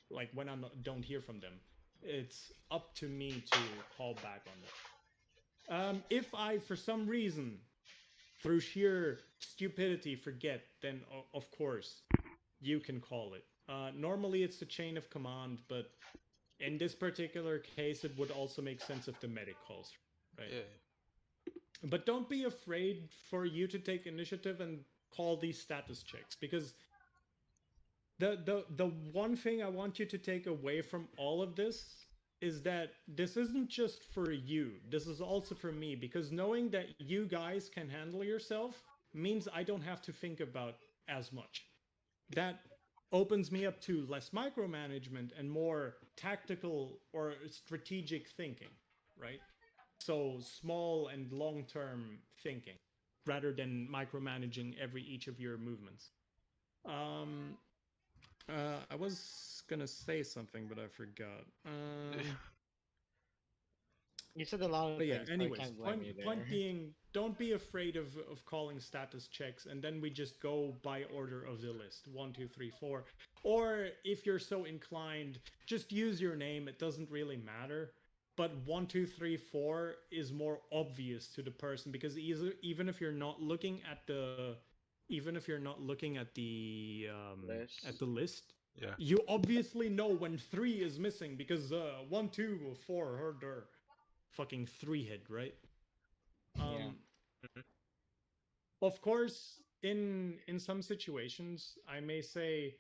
like when I don't hear from them. It's up to me to call back on them. If I, for some reason, through sheer stupidity, forget, then of course you can call it. Normally it's the chain of command, but in this particular case, it would also make sense if the medic calls, right? Yeah. But don't be afraid for you to take initiative and call these status checks, because the one thing I want you to take away from all of this is that this isn't just for you. This is also for me, because knowing that you guys can handle yourself means I don't have to think about as much. That opens me up to less micromanagement and more tactical or strategic thinking, right? So small and long-term thinking rather than micromanaging each of your movements. I was gonna say something, but I forgot. You said a lot of But yeah, things, so I anyways, can't blame you point there. being, don't be afraid of calling status checks, and then we just go by order of the list, 1, 2, 3, 4. Or if you're so inclined, just use your name. It doesn't really matter. But 1, 2, 3, 4 is more obvious to the person, because even if you're not looking at the list, Yeah. you obviously know when 3 is missing, because 1, 2, 4 heard their fucking 3-head, right? Of course, in some situations, I may say,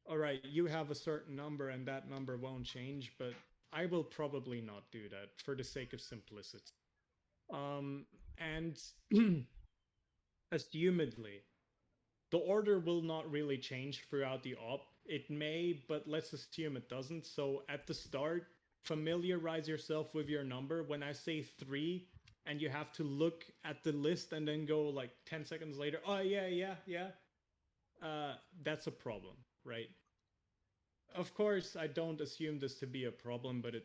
all right, you have a certain number and that number won't change, but I will probably not do that for the sake of simplicity. And assumedly, the order will not really change throughout the op. It may, but let's assume it doesn't. So at the start, familiarize yourself with your number. When I say 3, and you have to look at the list and then go like 10 seconds later, oh yeah, that's a problem, right? Of course, I don't assume this to be a problem, but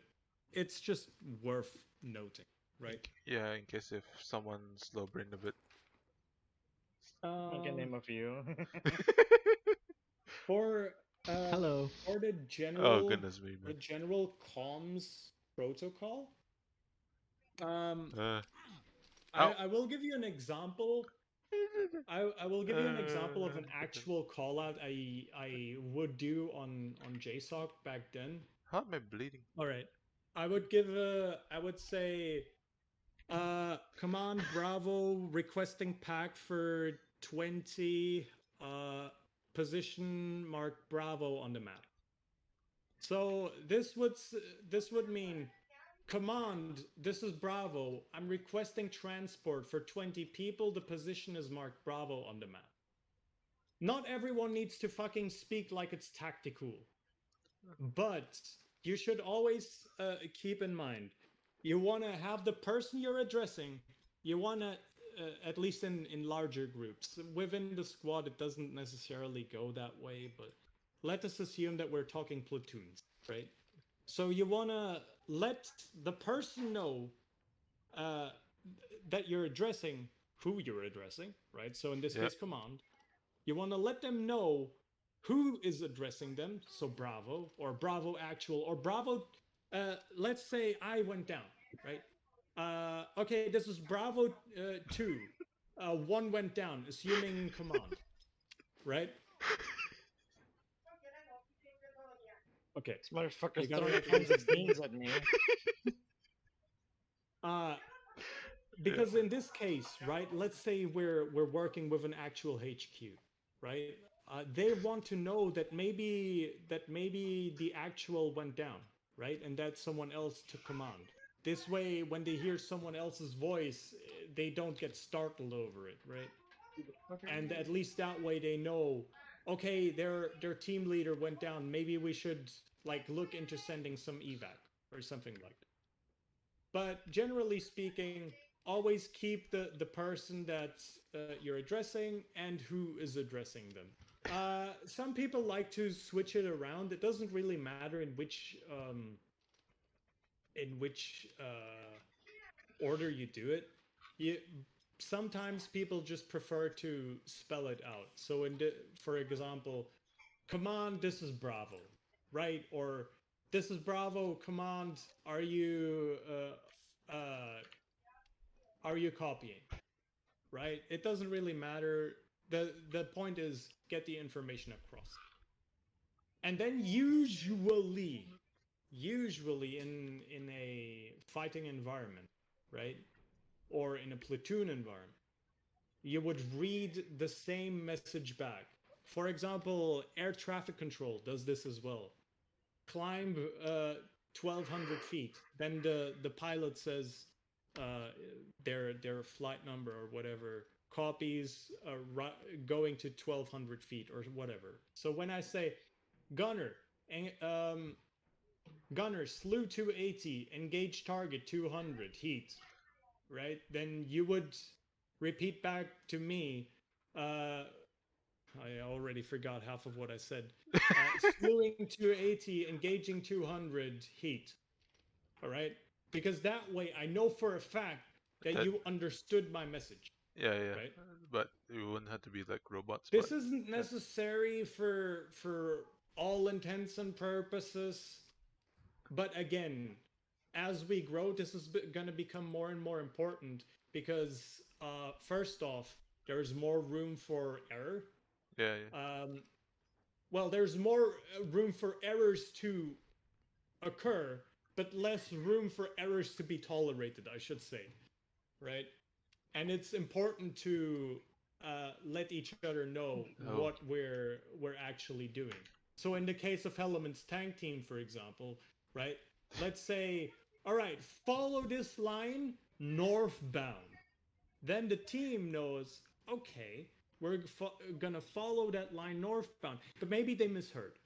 it's just worth noting, right? Yeah, in case if someone's low brain a bit. I can name a few. For Hello. for the Oh goodness me, man. general comms protocol, um, Uh, I will give you an example. I will give you an example of an actual call out I would do on JSOC back then. How am I bleeding? All right, I would say command Bravo requesting pack for 20 position mark Bravo on the map. So this would mean command, this is Bravo. I'm requesting transport for 20 people. The position is marked Bravo on the map. Not everyone needs to fucking speak like it's tactical. But you should always keep in mind, you want to have the person you're addressing, you want to, at least in larger groups. Within the squad, it doesn't necessarily go that way, but let us assume that we're talking platoons, right? So you want to let the person know uh, that you're addressing who you're addressing, right? So in this Yep. case, command. You want to let them know who is addressing them. So Bravo or Bravo actual or Bravo. Let's say I went down, right? Okay, this is Bravo 2. 1 went down, assuming command, right? Okay. This motherfucker's You got throwing it after tons this. of beans at me. Because in this case, right? Let's say we're working with an actual HQ, right? They want to know that maybe the actual went down, right? And that someone else took command. This way, when they hear someone else's voice, they don't get startled over it, right? And at least that way they know, okay, their team leader went down. Maybe we should like look into sending some evac or something like that. But generally speaking, always keep the person that you're addressing and who is addressing them. Some people like to switch it around. It doesn't really matter in which order you do it. You sometimes people just prefer to spell it out. So for example, command, this is Bravo, right? Or this is Bravo. Command, are you copying? Right? It doesn't really matter. The point is get the information across. And then usually in a fighting environment, right? Or in a platoon environment, you would read the same message back. For example, air traffic control does this as well. Climb 1,200 feet. Then the pilot says their flight number or whatever, copies going to 1,200 feet or whatever. So when I say gunner, gunner slew 280, engage target 200 heat, right? Then you would repeat back to me. I already forgot half of what I said. Slewing 280, engaging 200 heat. All right? Because that way I know for a fact that you understood my message. Yeah, yeah. Right? But it wouldn't have to be like robots. This but, isn't necessary for all intents and purposes. But again, as we grow, this is going to become more and more important because first off, there's more room for error. Yeah, yeah. Well, there's more room for errors to occur, but less room for errors to be tolerated, I should say, right? And it's important to let each other know what we're actually doing. So in the case of Helaman's tank team, for example, right? Let's say, all right, follow this line northbound. Then the team knows, okay, we're gonna follow that line northbound. But maybe they misheard,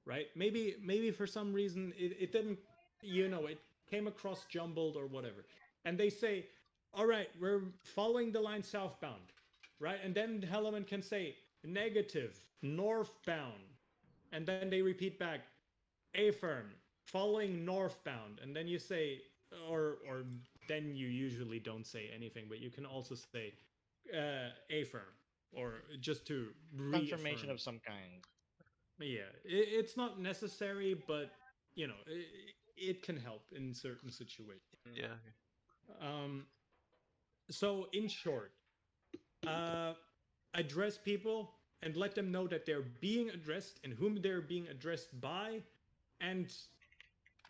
right? Maybe for some reason it didn't, it came across jumbled or whatever. And they say, all right, we're following the line southbound, right? And then Helaman can say, negative, northbound. And then they repeat back, affirm, following northbound, and then you say, or then you usually don't say anything, but you can also say affirm, or just to Confirmation reaffirm. of some kind. Yeah, it's not necessary, but you know, it can help in certain situations. Yeah. So in short, address people and let them know that they're being addressed and whom they're being addressed by, and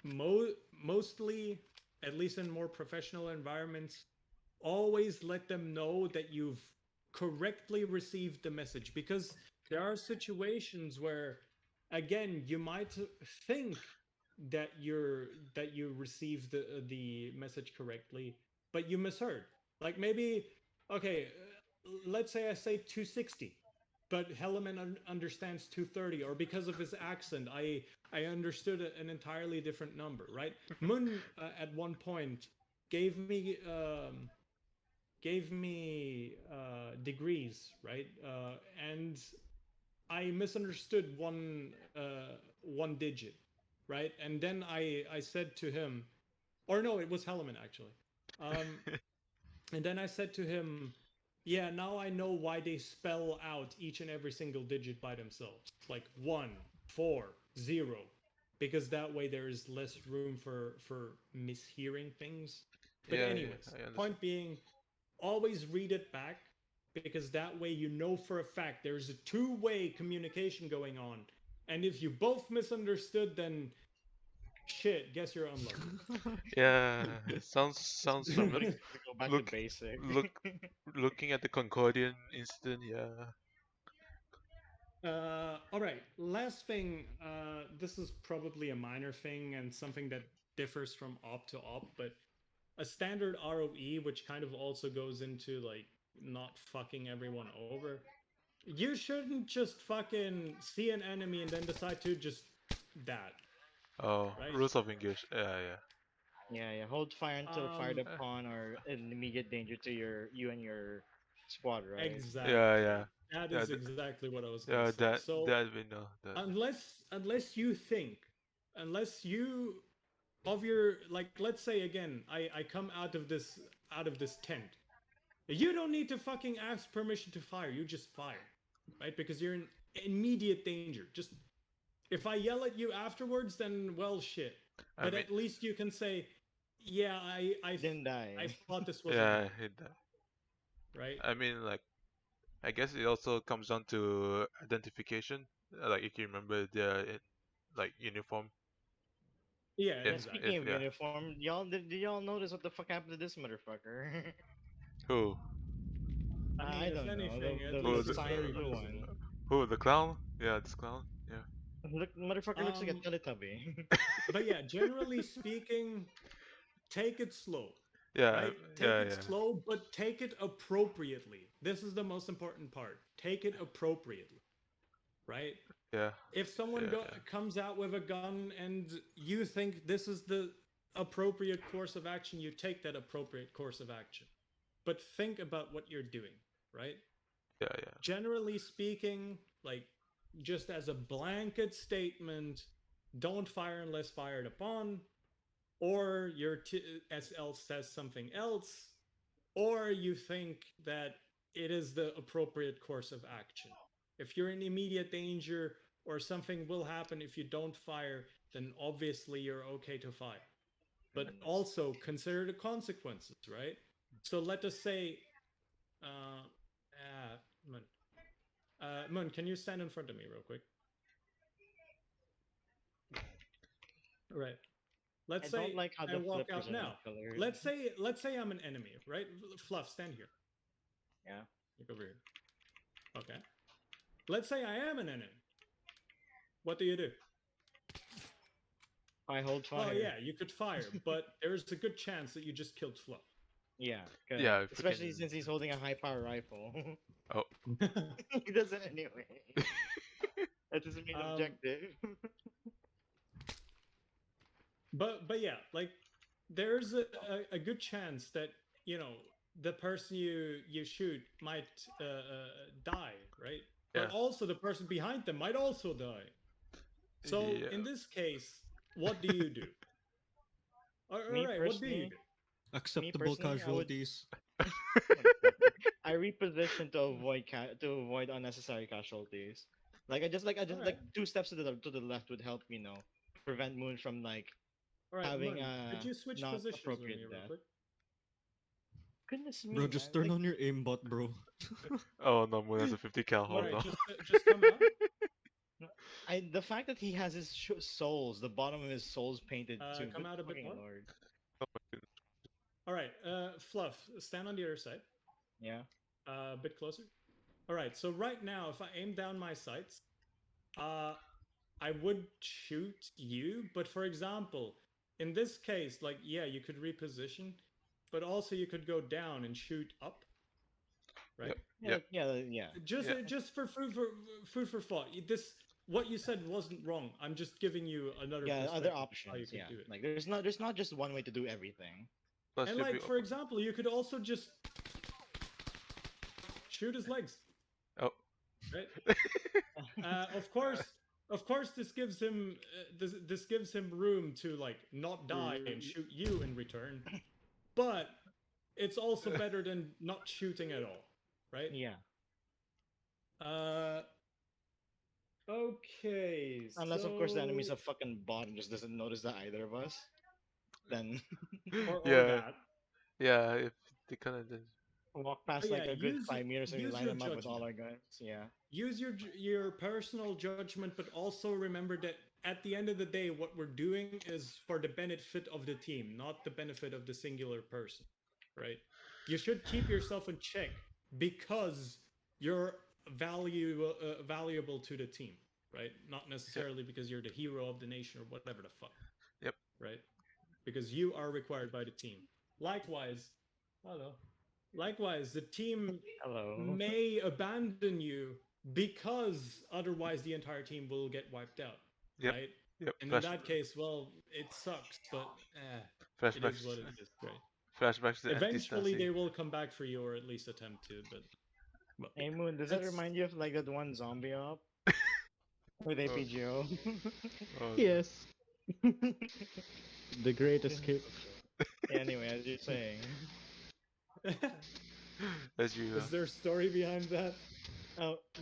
mostly, at least in more professional environments, always let them know that you've correctly received the message, because there are situations where, again, you might think that you received the message correctly, but you misheard. Like maybe, okay, let's say I say 260, but Helleman understands 230, or because of his accent, I understood an entirely different number, right? Mun at one point gave me degrees, right? And I misunderstood one digit, right? And then I said to him, or no, it was Helleman actually. And then I said to him, yeah, now I know why they spell out each and every single digit by themselves, like 1, 4, 0, because that way there is less room for mishearing things. But Yeah, anyways, I understand. point being, always read it back, because that way you know for a fact there's a two-way communication going on. And if you both misunderstood, then shit, guess you're unlucky. Yeah, sounds familiar. We go back to Look, basic. looking at the Concordian incident, yeah. All right, last thing. This is probably a minor thing and something that differs from op to op, but a standard ROE, which kind of also goes into like not fucking everyone over. You shouldn't just fucking see an enemy and then decide to just that, Oh, right? rules of engage. Yeah, yeah. Yeah. Hold fire until fired Um, upon or in immediate danger to you and your squad, right? Yeah, exactly. yeah. That Yeah, is exactly what I was gonna yeah, say. So that we know that. unless you think, unless you of your, like, let's say again, I come out of this tent. You don't need to fucking ask permission to fire. You just fire, right? Because you're in immediate danger. Just if I yell at you afterwards, then well, shit. I But mean, at least you can say, yeah, Didn't I die. thought this was a yeah, gun, that. right? I mean, like, I guess it also comes down to identification. Like, if you remember their like uniform. Yeah, Yeah, exactly. speaking If of yeah, uniform, did y'all notice what the fuck happened to this motherfucker? who I mean, I if don't know. anything, at who The least the it's very cyan blue one. visible. the clown? Yeah, this clown. Yeah. Look, motherfucker looks like a Um, Teletubby. but yeah, generally speaking, take it slow, Yeah, right? Take yeah, it yeah, slow, but take it appropriately. This is the most important part. Take it appropriately, right? yeah, If someone yeah, comes out with a gun and you think this is the appropriate course of action, you take that appropriate course of action. But think about what you're doing, right? yeah, yeah, Generally speaking, like, just as a blanket statement, don't fire unless fired upon, or your SL says something else, or you think that it is the appropriate course of action. If you're in immediate danger or something will happen if you don't fire, then obviously you're okay to fire. But also consider the consequences, right? So let us say, Mun, Mun, can you stand in front of me real quick? Right. Let's I don't say like how I the walk flippers out are now. not colored. Let's say I'm an enemy, right? Fluff, stand here. Yeah. Look over here. Okay. Let's say I am an enemy. What do you do? I hold fire. Oh yeah, you could fire, but there's a good chance that you just killed Fluff. Yeah, yeah. especially Freaking. since he's holding a high power rifle. Oh. He does it anyway. That's his main objective. But yeah, like there's a good chance that, you know, the person you shoot might die, right? Yeah. But also the person behind them might also die. So Yeah. in this case, what do you do? Me Alright, what do you personally, do? Acceptable I would casualties. I reposition to avoid to avoid unnecessary casualties. I just like Alright. 2 steps to the left would help prevent Moon from Alright, having Moon, could a you switch not positions with me appropriate real death. quick? Goodness Bro, me, just man! turn Like, on your aimbot, bro. Oh no, Moon has a 50 cal. Oh Alright, no. just come out. the fact that he has his souls, the bottom of his souls painted too. Come Good out a bit fucking more. lord. Oh my goodness. Alright, Fluff, stand on the other side. Yeah. A bit closer. Alright, so right now, if I aim down my sights, I would shoot you, but for example, in this case, like, yeah, you could reposition, but also you could go down and shoot up, right? Yep. Yeah. Just for food for thought. This what you said wasn't wrong. I'm just giving you another Yeah, perspective other of how you options. could Yeah, do it. like there's not just one way to do everything. Plus And you'll be like for example, you could also just shoot his legs, Oh. right? Of course, this gives him this gives him room to like not die and shoot you in return, but it's also better than not shooting at all, right? Yeah. Okay. Unless of course the enemy's So a fucking bot and just doesn't notice that either of us. Then or Yeah. that. Yeah, if they kinda did. walk past But yeah, like a good 5 meters and we use line your them up with all judgment. our guns. Yeah. Use your personal judgment, but also remember that at the end of the day, what we're doing is for the benefit of the team, not the benefit of the singular person, right? You should keep yourself in check because you're valuable to the team, right? Not necessarily because you're the hero of the nation or whatever the fuck. Yep. Right? Because you are required by the team. Likewise, hello. Likewise, the team Hello. may abandon you because otherwise the entire team will get wiped out, Yep. right? Yep. And in that case, well, it sucks, but it is Flashbacks. what it is, right? Flashbacks to Eventually, anti-Stasi. they will come back for you, or at least attempt to. But well, Hey Moon, does that remind you of like that one zombie op with Oh. APGO? Oh, Yes. The Great Escape. Anyway, as you're saying. as you. is there a story behind that?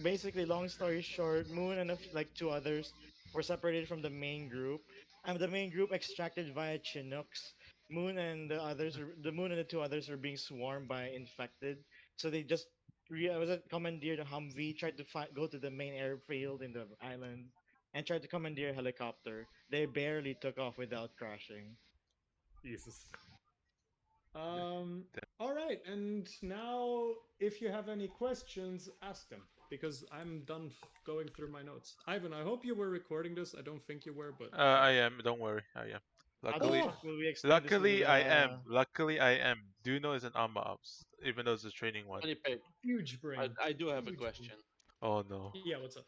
Basically, long story short, Moon and like 2 others were separated from the main group. And the main group extracted via Chinooks. The Moon and the 2 others were being swarmed by infected. So they just was it commandeered a Humvee, tried to go to the main airfield in the island, and tried to commandeer a helicopter. They barely took off without crashing. Jesus. All right, and now if you have any questions, ask them because I'm done going through my notes. Ivan, I hope you were recording this. I don't think you were, but I am. Don't worry. I am. How the Luckily, fuck will we extend this to the, I am. Luckily, I am. Do you know it's an Arma ops, even though it's a training one. Funny pig. huge brain. I do have a Huge question. Oh no. Yeah, what's up?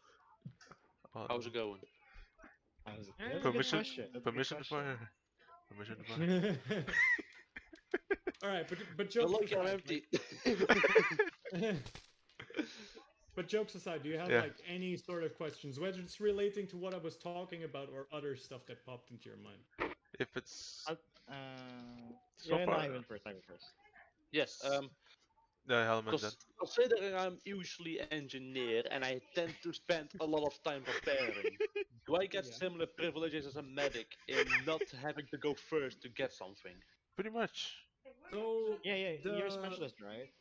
Oh, How's no. it going? That's a good Permission. question. That's a good Permission to question. fire. Permission to fire. All right, but You're jokes lucky I'm aside, empty. but jokes aside, do you have Yeah. like any sort of questions, whether it's relating to what I was talking about or other stuff that popped into your mind? If it's So so far, Ivan first. Yes. the helmet then. Considering I'm usually engineer and I tend to spend a lot of time preparing, do I get Yeah. similar privileges as a medic in not having to go first to get something? Pretty much. So Yeah, you're a the- specialist, right?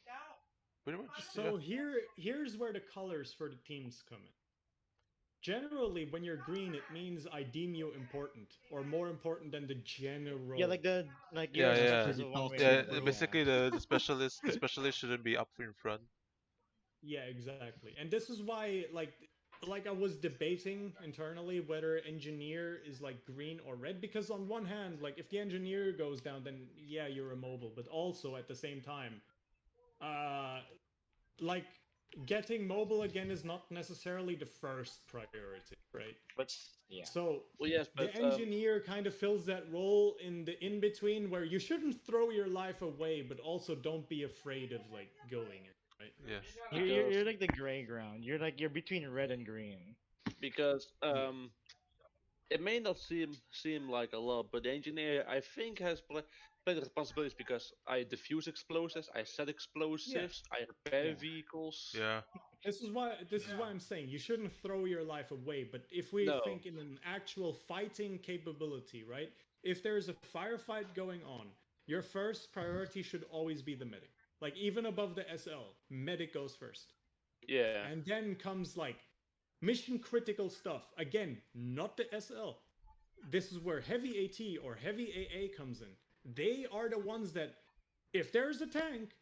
Pretty much. So here's where the colors for the teams come in. Generally, when you're green, it means I deem you important or more important than the general. Yeah, you're Yeah, a yeah. specialist of one way or Yeah. another, Basically, the specialist shouldn't be up in front. Yeah, exactly. And this is why, like I was debating internally whether engineer is like green or red, because on one hand, like if the engineer goes down, then yeah, you're immobile. But also at the same time, like getting mobile again is not necessarily the first priority, right? But yeah. Well, yes, but The engineer kind of fills that role in the in between where you shouldn't throw your life away, but also don't be afraid of like going in, right? Yes. You're like the gray ground. You're between red and green. because it may not seem like a lot, but the engineer I think has plenty of responsibilities because I defuse explosives, I set explosives, I repair Yeah. vehicles. Yeah. This is why I'm saying you shouldn't throw your life away. But if we No. think in an actual fighting capability, right? If there's a firefight going on, your first priority should always be the medic. Like even above the SL, medic goes first. Yeah. And then comes like mission critical stuff. Again, not the SL. This is where heavy AT or heavy AA comes in. They are the ones that, if there's a tank,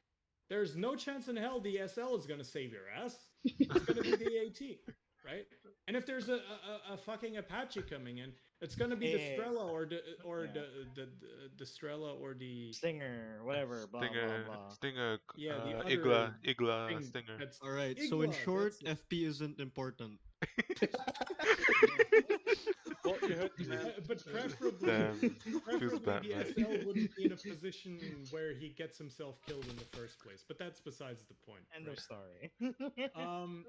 there's no chance in hell the SL is gonna save your ass. It's gonna be the AT, right? And if there's a fucking Apache coming in, it's gonna be the Yeah. Strela or the Yeah. the Strela or the Stinger, whatever, blah blah blah. Stinger, yeah the Igla, other Igla, thing Stinger. that's All right. So in Igla. short, That's FP isn't important. Well, you heard the man. but preferably Damn, feels preferably bad, the man. SL wouldn't be in a position where he gets himself killed in the first place. But that's besides the point. End right? of story. Um,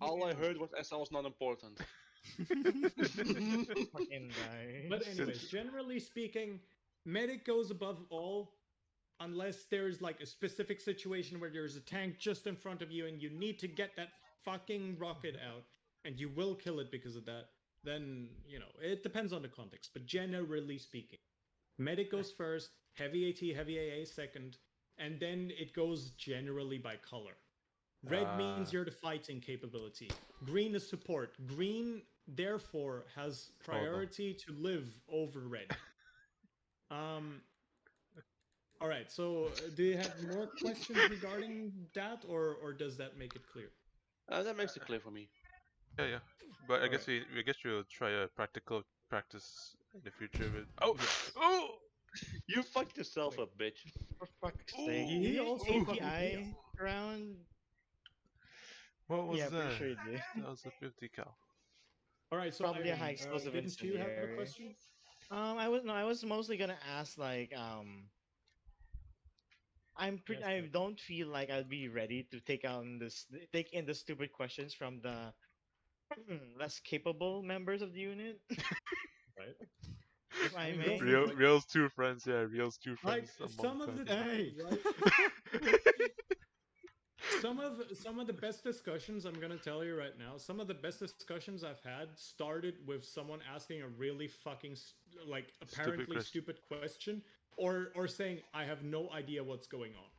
All I heard was SL was not important. Fucking guy. but anyways, generally speaking, medic goes above all unless there's like a specific situation where there's a tank just in front of you and you need to get that fucking rocket out and you will kill it because of that. Then, it depends on the context. But generally speaking, medic goes first, heavy AT, heavy AA second, and then it goes generally by color. Red means you're the fighting capability. Green is support. Green, therefore, has priority to live over red. All right. So, do you have more questions regarding that, or does that make it clear? That makes it clear for me. Yeah. But I guess Alright. we guess we'll try a practical practice in the future with. Oh! You fucked yourself up, bitch. For fuck's Ooh. sake. He Did you also also fucking API around? What was Yeah, that? pretty sure you did. That was a 50 cal. All right. So, Probably a Irene, high explosive didn't you have a incendiary. question? I was mostly gonna ask like Yes, I sir. don't feel like I'd be ready to take in the stupid questions from the less capable members of the unit, Right. if I mean, go may. for it. Like, Real's two friends, yeah, Real's two like friends among some of the Hey. right. Some of the best discussions I'm gonna tell you right now. Some of the best discussions I've had started with someone asking a really fucking like apparently question. stupid question, or saying I have no idea what's going on.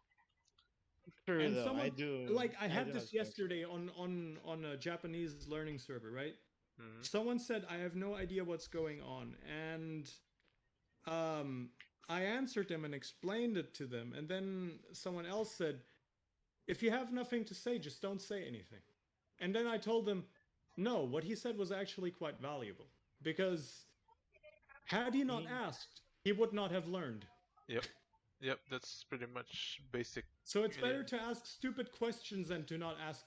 True And though, someone I do. like I I had do this have some yesterday on a Japanese learning server, right? Mhm. Someone said I have no idea what's going on, and I answered them and explained it to them, and then someone else said, if you have nothing to say, just don't say anything. And then I told them, no, what he said was actually quite valuable. Because had he not asked, he would not have learned. Yep, that's pretty much basic. So it's better Yeah. to ask stupid questions than to not ask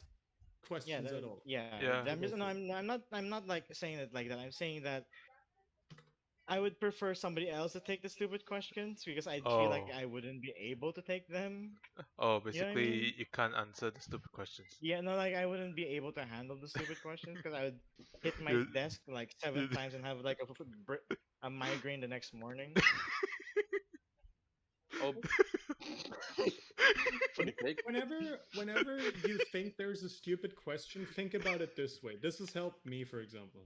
questions at all. yeah. Yeah. I'm just, no, I'm not like saying it like that. I'm saying that I would prefer somebody else to take the stupid questions because I feel like Oh. I wouldn't be able to take them. Oh, You know what I basically mean? you can't answer the stupid questions. Yeah, no, like I wouldn't be able to handle the stupid questions because I would hit my You- desk like 7 times and have like a migraine the next morning. Oh. Funny take. Whenever you think there's a stupid question, think about it this way. This has helped me, for example.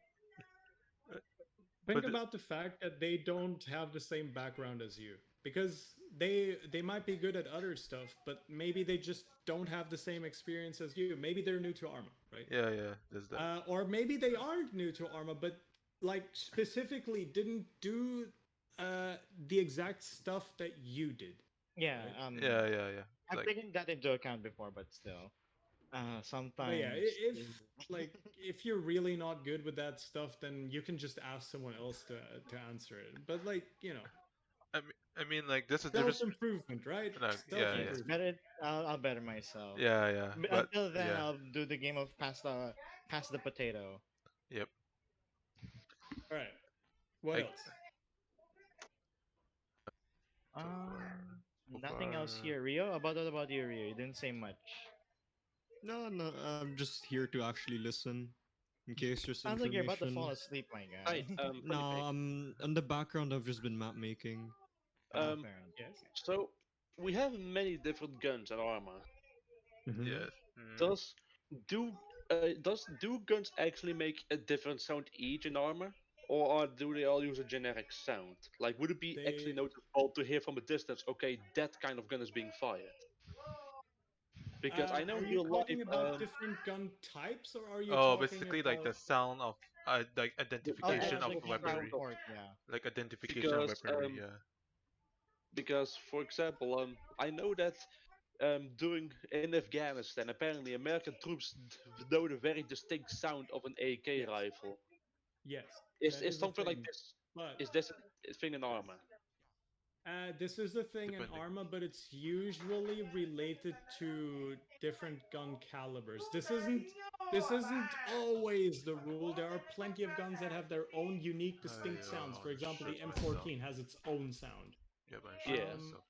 Think But about the fact that they don't have the same background as you. Because they might be good at other stuff, but maybe they just don't have the same experience as you. Maybe they're new to Arma, right? yeah, there's that. Or maybe they aren't new to Arma, but like specifically didn't do the exact stuff that you did. Yeah, Right? Yeah. I've Like, taken that into account before, but still, But yeah, sometimes. if you're really not good with that stuff, then you can just ask someone else to answer it. But like I mean, like there's a difference. self improvement, right? Like, Self yeah. Yes, improvement. I'll better myself. Yeah. But Until then, yeah, I'll do the game of pass the potato. yep. All right. What I- else? So Nothing else far- here. Rio, what about you, Rio? You didn't say much. No, I'm just here to actually listen. In case just Sounds like you're about to information. fall asleep, my guy. Right, No, funny pig. in the background I've just been map making. Um, Fair enough. Yes. so we have many different guns and armor. Mhm. Yes. Mm. Does guns actually make a different sound each in armor, or do they all use a generic sound? Like, would it be actually They noticeable to hear from a distance? Okay, that kind of gun is being fired. Because I know are in you real life, talking about different gun types, or are you Oh, talking basically like the about sound of like the Oh yeah, identification of actual like the weaponry, sound of report, yeah. like identification of because weaponry. Yeah. because for example, I know that during in Afghanistan, apparently American troops know the very distinct sound of an AK yes, rifle. yes, Is that is a something like thing, this? but Is this a thing in armor? this is the thing in Depending. Arma, but it's usually related to different gun calibers. This isn't always the rule. There are plenty of guns that have their own unique, distinct sounds. For example, the Unsure myself. M14 has its own sound. Yeah, but unsure Yeah. Um, myself.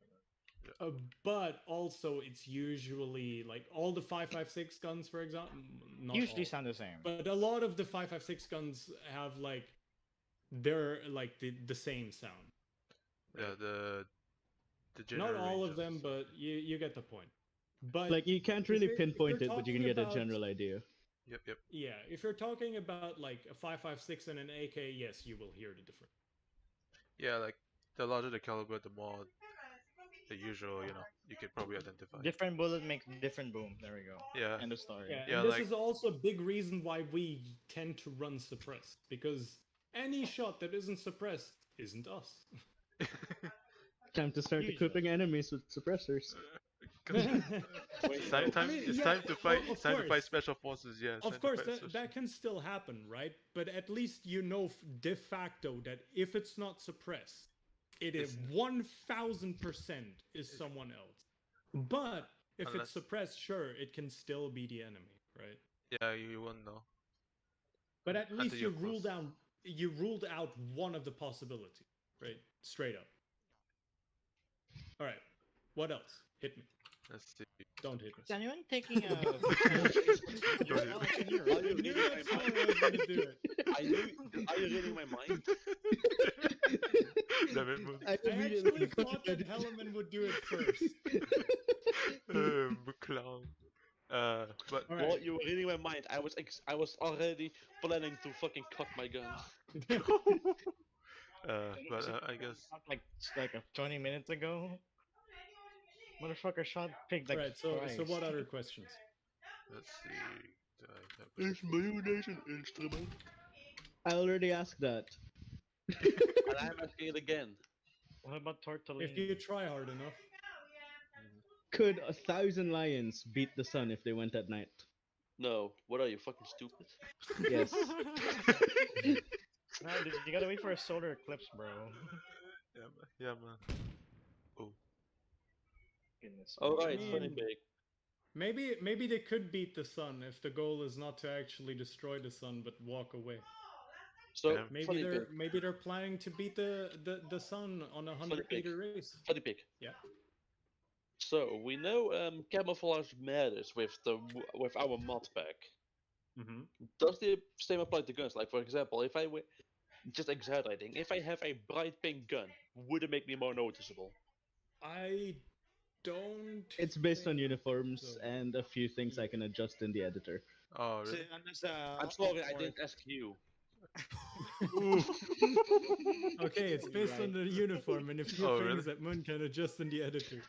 Yeah. but also it's usually like all the 5.56 guns, for example, not Usually all, sound the same. but a lot of the 5.56 guns have like they're like the same sound. Yeah, Right? the Not general all range of them, but you get the point. But Like you can't if really if you're pinpoint it, but you can talking get a about general idea. Yep. yeah, if you're talking about like a 5.56 and an AK, yes, you will hear the difference. Yeah, like the larger the caliber, the more the usual, you can probably identify. Different bullet makes different boom. There we go. Yeah. End of story. Yeah, Yeah, and this like is also a big reason why we tend to run suppressed, because any shot that isn't suppressed isn't us. Time to start Usually. equipping enemies with suppressors. it's time, I mean, it's yeah, time to fight. of It's time to fight course. special forces. Yeah, it's Of time course, to fight special- that can still happen, right? But at least you know de facto that if it's not suppressed, it is It's- 1000% is someone else. But if Unless- it's suppressed, sure, it can still be the enemy, right? Yeah, you won't know. But at Until least you're you ruled out one of the possibilities, right? Straight up. All right. What else? Hit me. Let's see. Don't hit me. Is anyone taking a? Don't Well, I can hear Are it. you I knew reading my that's how mind? I was gonna do it. Are you reading my mind? Damn it, Moon. I actually thought that Helleman would do it first. Clown. But All While right. you were reading my mind, I was already planning to fucking cock my gun. but I guess Like 20 minutes ago. Motherfucker shot pig like All right. So twice. what other questions? let's see. Do I have Is mayonnaise an instrument? I already asked that. And I'm asking it again. What about tortellini? If you try hard enough. Could 1,000 lions beat the sun if they went at night? No. What are you, fucking stupid? Yes. No, dude, you gotta wait for a solar eclipse, bro. Yeah, man. Oh. Goodness. Alright, I funny mean- pig. Maybe they could beat the sun if the goal is not to actually destroy the sun but walk away. So, Damn. Maybe funny they're pig. maybe they're planning to beat the sun on a 100-meter race. Funny pig. Yeah. So, we know camouflage matters with our mod pack. Mm-hmm. Does the same apply to guns? Like, for example, if I just exaggerating, if I have a bright pink gun, would it make me more noticeable? I don't. It's based on think uniforms so. and a few things I can adjust in the editor. Oh, So, really? unless, I'm sorry, I or- didn't ask you. Okay, it's based on the uniform and a few Oh, things really? that Moon can adjust in the editor.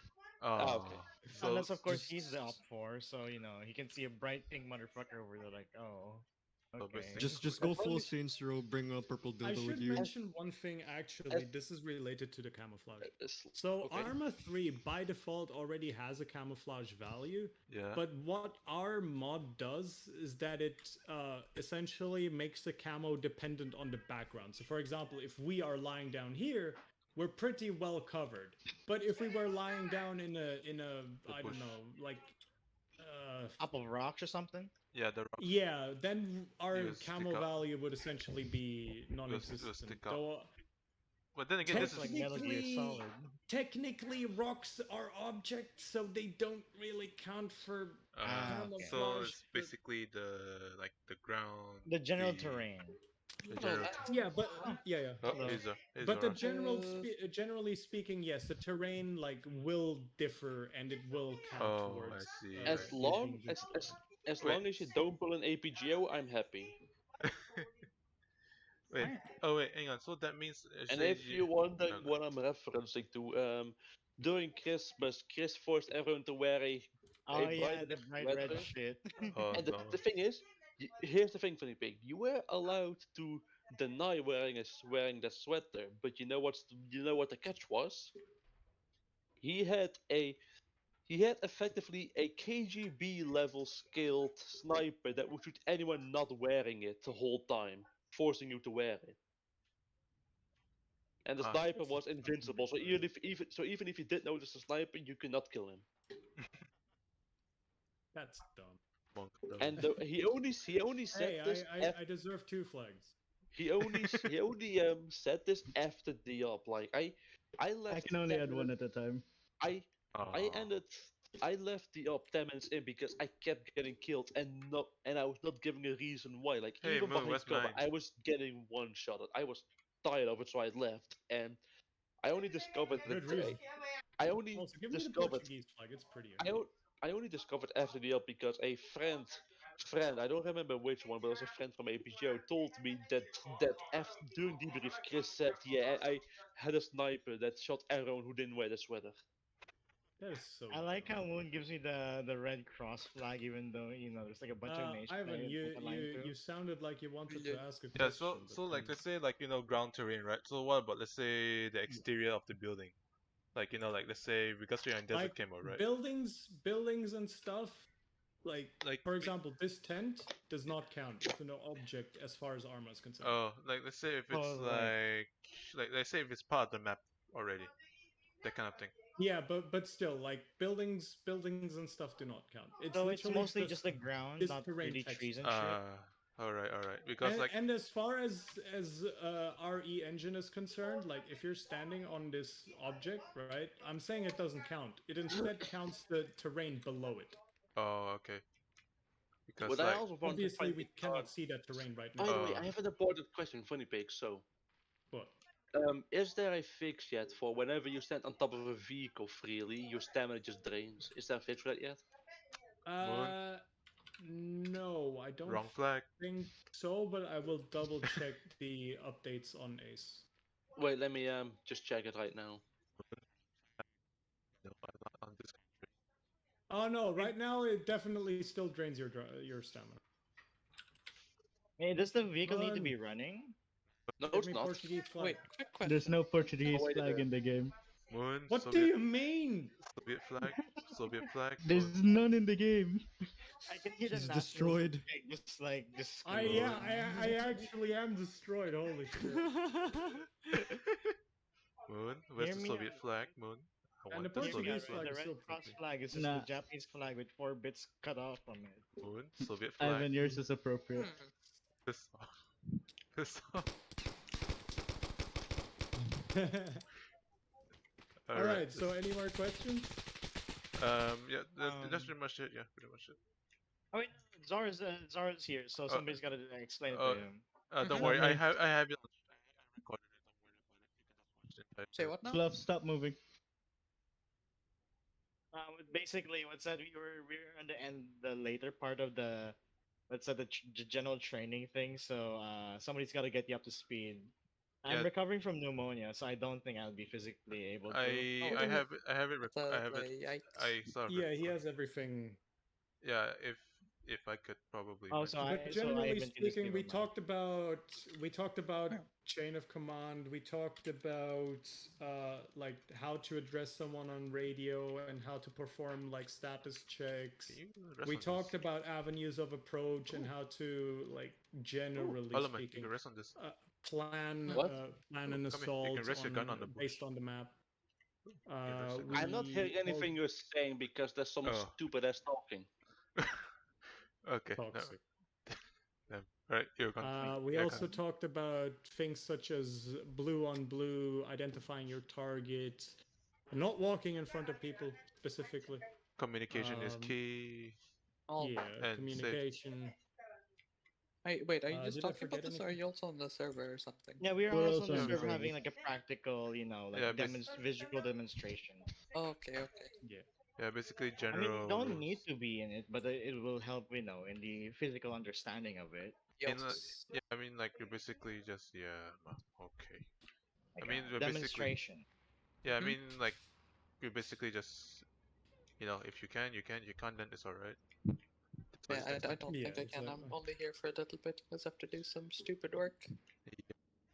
Oh, okay. So Unless of course just- he's the op 4, so he can see a bright pink motherfucker over there like, oh. So Okay. basically- Just go As long full as- Saints Row, bring a purple I dildo with should you. mention one thing actually. This is related to the camouflage. So Okay. Arma 3 by default already has a camouflage value, Yeah. but what our mod does is that it essentially makes the camo dependent on the background. So for example, if we are lying down here, we're pretty well covered. But if we were lying down in a I don't bush. know, like Top of rocks or something? Yeah, the rock. yeah, then our You stick camo out. value would essentially be non-existent. stick out. Though, But then again, this is like Metal Gear Solid. Technically, rocks are objects, so they don't really count for okay. so camouflage. it's basically the ground, The general terrain. the general. Yeah, but yeah. Oh, Hello. But the alright. generally speaking, yes, the terrain like will differ and it will count Oh, towards. I see. As Right. long being as Wait. long as you don't pull an APGO, I'm happy. Wait. Oh wait, hang on. So that means And say if you wonder okay. what I'm referencing to, during Christmas, Chris forced everyone to wear a Oh yeah, bright the bright red sweater. shit. Oh And no. the thing is, here's the thing, Funny Pig. You were allowed to deny wearing the sweater, but you know what the catch was? He had a he had effectively a KGB level skilled sniper that would shoot anyone not wearing it the whole time, forcing you to wear it. And the Ah. sniper was invincible, so even if you did notice the sniper, you could not kill him. That's dumb. Monk level. And he only said Hey, this. I deserve 2 flags. He only said this after the up. Like I left. I can only 10 add one minutes- at a time. I Aw. I left the up 10 minutes in because I kept getting killed and I was not giving a reason why. Like Hey, even Moon, behind where's cover, mine? I was getting one shot. I was tired of it, so I left. And I only discovered Good that reason. I only Also, give me the discovered Portuguese flag. It's prettier. I only discovered after the up because a friend, I don't remember which one, but it was a friend from APGO told me that after during debrief, Chris said, "Yeah, I had a sniper that shot everyone who didn't wear the sweater." That is so. I like dumb. how Moon gives me the red cross flag, even though there's like a bunch of nations. Ivan, I you can align to. you sounded like you wanted to ask a Yeah. question. So but like then- let's say ground terrain, right? So what about let's say the exterior of the building, like let's say because we're in desert like camo, right? buildings and stuff. Like Like for example, this tent does not count. It's an object as far as Arma is concerned. oh, like let's say if it's Oh, right. like let's say if it's part of the map already, that kind of thing. Yeah, but still, like buildings and stuff do not count. It's So it's literally mostly just the ground, this not terrain really text. trees and shit. All right. Because And, like and as far as RE engine is concerned, like if you're standing on this object, right? I'm saying it doesn't count. It instead counts the terrain below it. oh okay. Because But I like also want to Obviously, find we cannot see that terrain right now. By the way, I have an important question, Funny Pig. So, What? is there a fix yet for whenever you stand on top of a vehicle freely, your stamina just drains? Is there a fix for that yet? No, I don't wrong flag. think so, but I will double check the updates on Ace. Wait, let me just check it right now. No, I'm not on this. Oh no, right now it definitely still drains your stamina. Hey, does the vehicle need to Run. be running? No, Give it's me not. Portuguese flag. Wait, quick question. There's no Portuguese Oh, wait a flag minute. in the game. Moon. What Soviet, do you mean? Soviet flag. Soviet flag. There's none in the game. I can hear the It's nationals, destroyed. just I actually am destroyed. Holy shit! Moon. Where's Hear the me Soviet out. flag? Moon. I And want the the Soviet Portuguese flag. flag The is red still cross pretty. flag is just Nah. the Japanese flag with 4 bits cut off from it. Moon. Soviet flag. Ivan, yours is appropriate. Piss off. Piss off. All right. So, any more questions? Yeah, that's pretty much it. Yeah, pretty much it. Oh wait, Zara's here, so somebody's gotta explain it uh, to him. Don't worry, I Okay. have it. I recorded it. Don't worry about it. You can just watch the entire Say what now? Fluff, stop moving. Basically, what's that? We're on the later part of the, let's say the general training thing. So somebody's got to get you up to speed. I'm Yeah. recovering from pneumonia, so I don't think I'll be physically able to. I have it. I have it. I have it. Yikes. I saw it. Yeah, he has everything. Yeah, if I could probably. Oh, mention so it. But so generally Ivan can just speaking, give we him a- talked about chain of command. We talked about like how to address someone on radio and how to perform like status checks. Can you rest We on this? talked about avenues of approach and how to like generally Parliament, you speaking can rest on this. plan What? plan an Come here, you assault can rest your gun on the bush. based on the map. rest your gun. I'm not hearing we anything you're saying because there's some Oh. stupid ass talking. Okay. Toxic. No. Right, you're going. We yeah, also talked about things such as blue on blue, identifying your target, not walking in front of people specifically. communication is key. Oh, Yeah, And communication. wait, are you just Did I talking about forget this, or are anything? you also on the server or something? Yeah, we are We're also on also the on the server having server. like a practical, you know, like Yeah, visual demonstration. Oh, okay, okay. Yeah. yeah, basically I mean, you general don't rules. need to be in it, but it will help, you know, in the physical understanding of it. Yes. Yeah, I mean, like you're basically just okay. Like I mean, a we're basically demonstration. yeah. I Mhm. mean, like you're basically just if you can, you can. You can't, then it's alright. That's what Yeah, it's I like. don't Yeah, think I can. I'm exactly. only here for a little bit because I have to do some stupid work.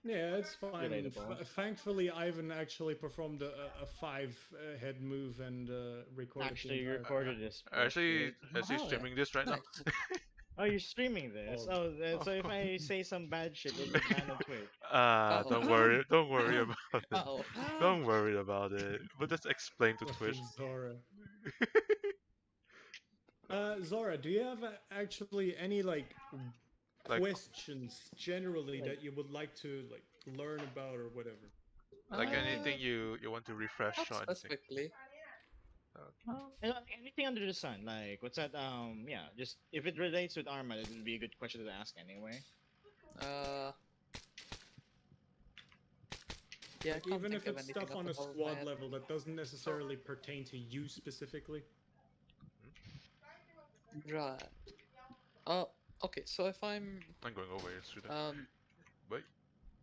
Yeah, it's fine. Relatable. Thankfully, Ivan actually performed a five head move and recorded the Actually, you entire recorded this. That's Actually, great. actually Oh, yeah. streaming this right now. Nice. Oh, you're streaming this. Oh. Oh, so if I say some bad shit, you'll get banned on Twitch. Uh-oh. Don't worry, don't worry about it. Uh-oh. Don't worry about it. But just explain to Twitch. Fucking Zora. Zora, do you have actually any like Like, questions generally that you would like to like learn about or whatever? anything you want to refresh Not or anything. specifically. Anything under the sun, like what's that? Yeah, just if it relates with Arma, it would be a good question to ask anyway. Yeah, I Like, can't even think if of it's anything stuff off on the a top of my squad head. level that doesn't necessarily pertain to you specifically. Right. Okay. So if I'm going over here, student. Wait.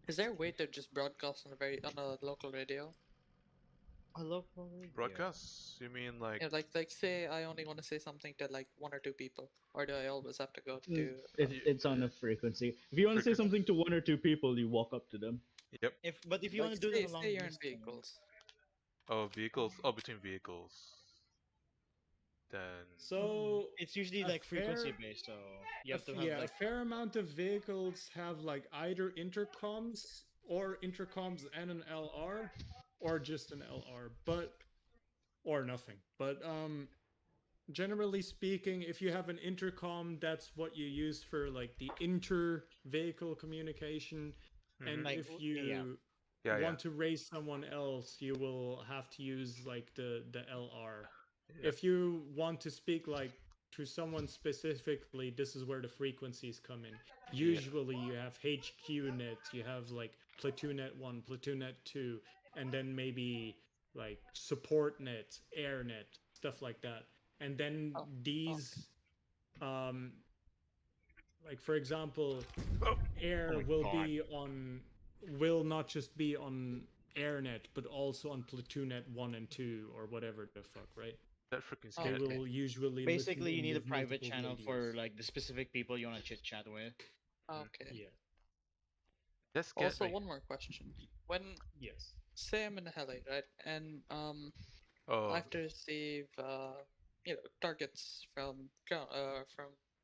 is there a way to just broadcast on a local radio? A local radio. Broadcasts? You mean like? Yeah, like say I only want to say something to like one or two people, or do I always have to go to? It's on a frequency. If you want to say something to one or two people, you walk up to them. Yep. But if you Like want to do say, it along say you're in distance, vehicles. Oh, vehicles. Oh, between vehicles. Then. So it's usually a like frequency fair- based, so you have to have yeah, like a fair amount of vehicles have like either intercoms and an LR, or just an LR, or nothing. But generally speaking, if you have an intercom, that's what you use for like the inter-vehicle communication. And Like, if you want to raise someone else, you will have to use like the LR. If you want to speak like to someone specifically, this is where the frequencies come in. Usually you have HQ net, you have like platoon net 1, platoon net 2, and then maybe like support net, air net, stuff like that. And then these like for example, air will not just be on AirNet, but also on Platoon Net 1 and 2 or whatever the fuck, right? That freaking They scary. will usually basically you listen in need a with private multiple channel radios. for like the specific people you want to chit chat with. Okay. Yeah. That's Also, one more question. When Yes. say I'm in a heli, right, and Oh. I have to receive targets from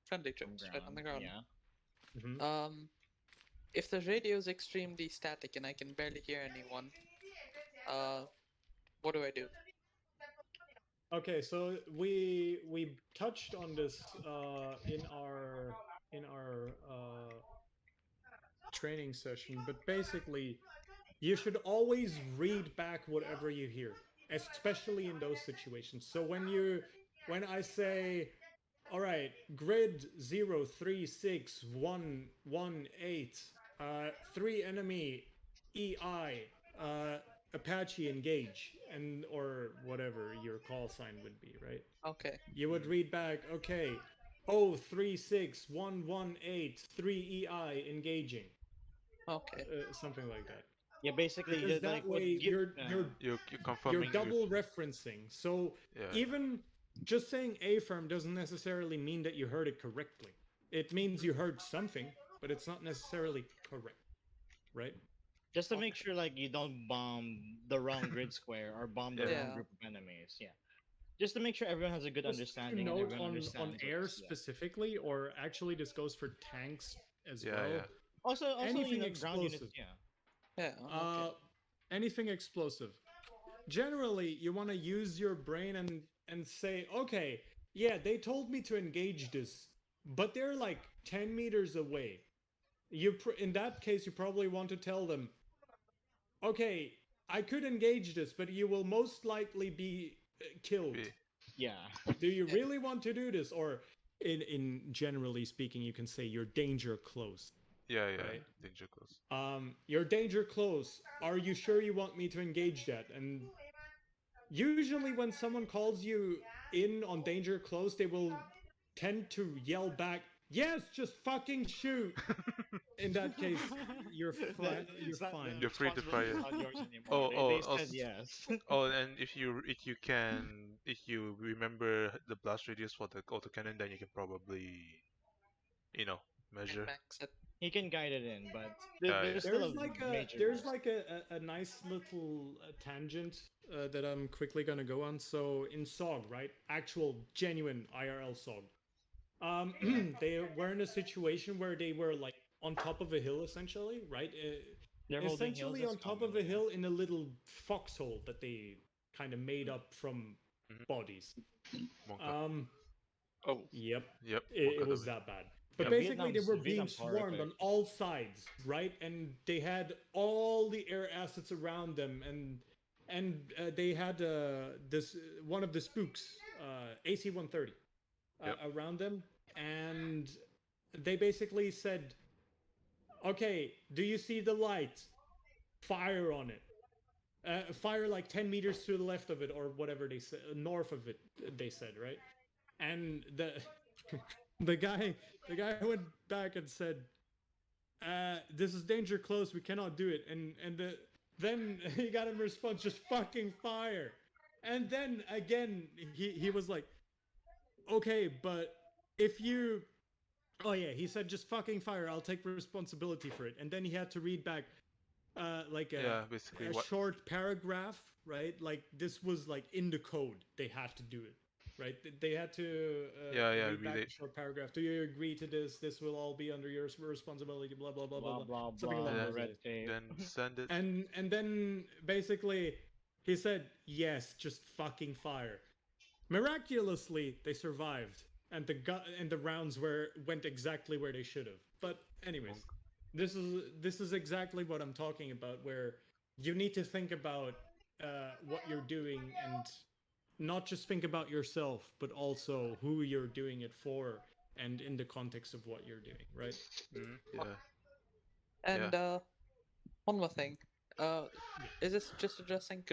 friendly troops right on the ground. Yeah. If the radio is extremely static and I can barely hear anyone, what do I do? Okay, so we touched on this in our training session, but basically you should always read back whatever you hear, especially in those situations. So when I say, all right, grid 036118, 3 enemy, EI, Apache engage, and or whatever your call sign would be, right? Okay. You would read back, okay, 036118, 3 EI engaging. Okay. Something like that. Yeah, basically because that like way you're confirming double referencing. So even just saying affirm doesn't necessarily mean that you heard it correctly. It means you heard something, but it's not necessarily correct, right? Just to make sure like you don't bomb the wrong grid square or bomb the wrong group of enemies. Yeah. Just to make sure everyone has a good understanding and everyone understands on air specifically, or actually this goes for tanks as well. Yeah. Also anything ground units, explosive. Yeah. Okay. Anything explosive. Generally, you want to use your brain and say, okay, yeah, they told me to engage this, but they're like 10 meters away. in that case, you probably want to tell them, okay, I could engage this, but you will most likely be killed. Yeah. Do you really want to do this? Or in generally speaking, you can say you're danger close. Yeah, right? danger close. You're danger close. Are you sure you want me to engage that? And usually when someone calls you in on danger close, they will tend to yell back, yes, just fucking shoot. In that case, you're fine. You're fine. You're free to fire. Not yours anymore. They said yes. Oh, and if you remember the blast radius for the autocannon, then you can probably, measure. Max it. He can guide it in, but Yeah, there's still a major there's risk. like a nice little tangent that I'm quickly gonna go on. So in SOG, right, actual genuine IRL SOG, they were in a situation where they were like on top of a hill, essentially, right? They're holding Essentially hills on as top common. of a hill in a little foxhole that they kind of made up from bodies. Oh. Yep. Yep. It was that bad. But Yeah, basically, they were being Vietnam's swarmed horrific. on all sides, right? And they had all the air assets around them, and they had this one of the spooks, AC-130, around them, and they basically said, "Okay, do you see the light? Fire on it. Fire like 10 meters to the left of it, or whatever they said, north of it." They said, right? And the guy went back and said, "This is danger close. We cannot do it." Then he got a response, "Just fucking fire." And then again, he was like, "Okay, but if you." Oh yeah, he said, "Just fucking fire. I'll take responsibility for it." And then he had to read back, like basically a what. short paragraph, right? Like this was like in the code. They had to do it. Right, they had to read back a short paragraph. Do you agree to this? This will all be under your responsibility. Blah blah blah blah blah. Something along those lines. Then send it. And then basically he said, "Yes, just fucking fire." Miraculously, they survived, and the rounds went exactly where they should have. But anyways, this is exactly what I'm talking about, where you need to think about what you're doing and not just think about yourself, but also who you're doing it for and in the context of what you're doing, right? Yeah. And one more thing. Is this just addressing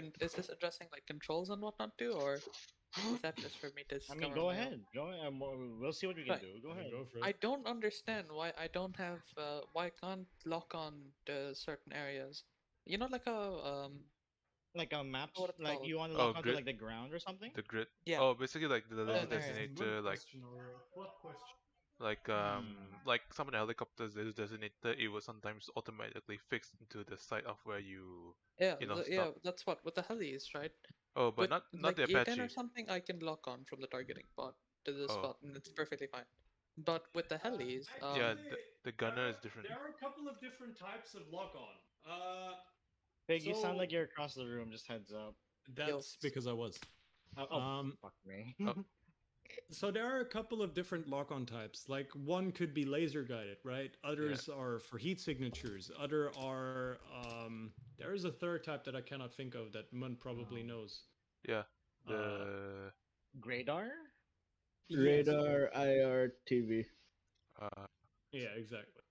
like controls and whatnot too, or is that just for me to I discover? mean, go ahead. Go ahead. We'll see what we can do. Go ahead. Go for it. I don't understand why I don't have why I can't lock on to certain areas. You know, like a map, what it's like called. you want to lock onto grid. like the ground or something. The grid. Yeah. Oh, basically like the little area. designator, like What question? like some of the helicopters there's a designator. It will sometimes automatically fix into the site of where you Yeah, stop. that's what with the helis, right? Oh, but not like the A10 Apache. or something, I can lock on from the targeting pod to the Oh. spot, and it's perfectly fine. But with the helis, Yeah, the gunner is different. There are a couple of different types of lock-on. Big, you sound like you're across the room. Just heads up. That's because I was. Fuck me. So there are a couple of different lock-on types. Like one could be laser guided, right? Others are for heat signatures. Other are there is a third type that I cannot think of that Mun probably knows. Yeah. The Radar? Radar, IR, TV. Yeah, exactly.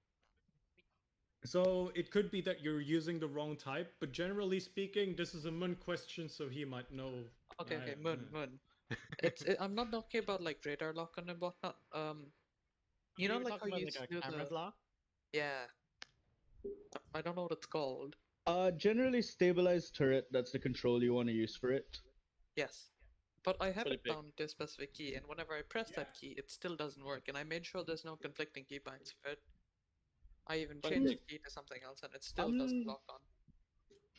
So it could be that you're using the wrong type, but generally speaking, this is a Mun question, so he might know. Okay, Mun. I'm not talking about like radar lock on and whatnot. You know, like how you like do a camera the lock? yeah. I don't know what it's called. Generally stabilized turret. That's the control you want to use for it. Yes. But I have Pretty it big. bound to a specific key, and whenever I press that key, it still doesn't work. And I made sure there's no conflicting key binds for it. I even changed the key to something else, and it still doesn't lock on.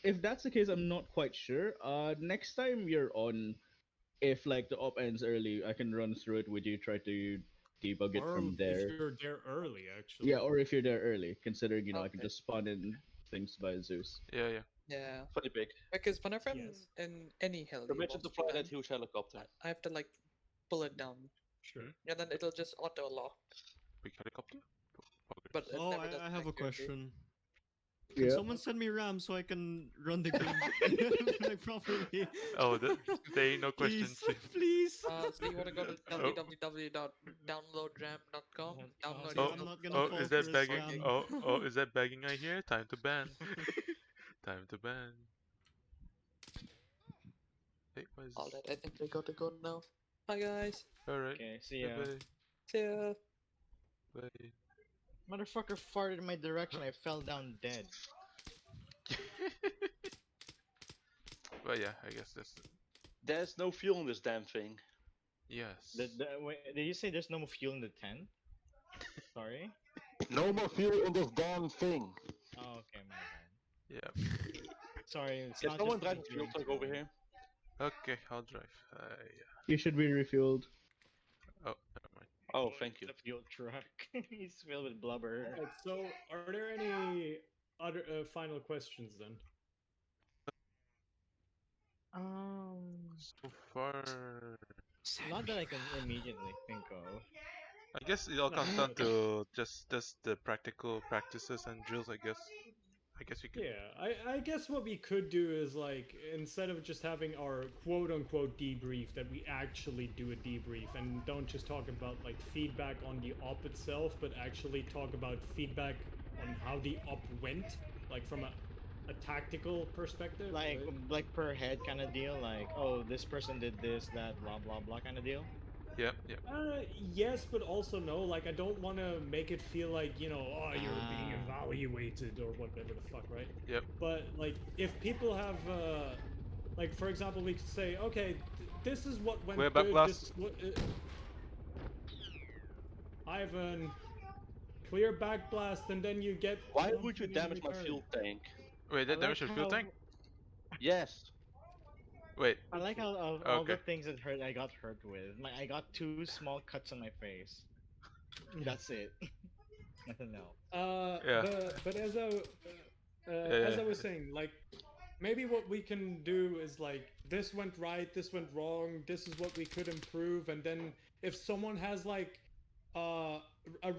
If that's the case, I'm not quite sure. Next time you're on, if like the op ends early, I can run through it with you, try to debug it from there. If you're there early, actually. Yeah, or if you're there early, considering I can just spawn in things via Zeus. Yeah. Yeah. Pretty big. Because whenever I'm in any heli, Imagine to fly that huge helicopter. I have to like pull it down. Sure. And then it'll just auto lock. Big helicopter. but it Oh, never does I it have a accurately. question. Can Yeah. someone send me RAM so I can run the game like properly? Oh, there ain't no question. Please, please. So you want to go to Oh. www.downloadram.com? Download See, Oh, your I'm not build gonna oh, software fall is for that a begging? scam. Oh, is that begging I hear? Time to ban. Time to ban. Hey, what is all this? that. I think they got to go now. Bye guys. Alright. Okay, see ya. Bye. See ya. Bye. Motherfucker farted in my direction. I fell down dead. But yeah, I guess that's There's no fuel in this damn thing. yes. Wait, did you say there's no more fuel in the tent? Sorry. No more fuel in this damn thing. Oh, okay, my bad. Yeah. Sorry, it's Can not someone just drive me the fuel doing truck so. over here? Okay, I'll drive. Yeah. You should be refueled. Oh, never mind. Oh, thank you. The fuel truck. He's filled with blubber. Alright, so are there any other final questions then? So far, Not that I can immediately think of. I guess it all comes down to just the practical practices and drills. I guess we can. Yeah, I guess what we could do is like instead of just having our quote unquote debrief, that we actually do a debrief and don't just talk about like feedback on the op itself, but actually talk about feedback on how the op went, like from a tactical perspective. Like right? like per head kind of deal. Like, oh, this person did this, that, blah blah blah kind of deal. Yep, yep. Yes, but also no. Like, I don't want to make it feel like, oh, you're being evaluated or whatever the fuck, right? Yep. But, like, if people have, like, for example, we could say, okay, this is what went We're back good, last. this is what... Ivan, clear backblast, and then you get... Why would you something in damage my return. fuel tank? Wait, that damaged your fuel tank? Yes. Wait. I like how of all the Okay. things that hurt, I got hurt with. I got 2 small cuts on my face. That's it. Nothing else. Yeah. But as Yeah. I was saying, like, maybe what we can do is like, this went right, this went wrong, this is what we could improve, and then if someone has like a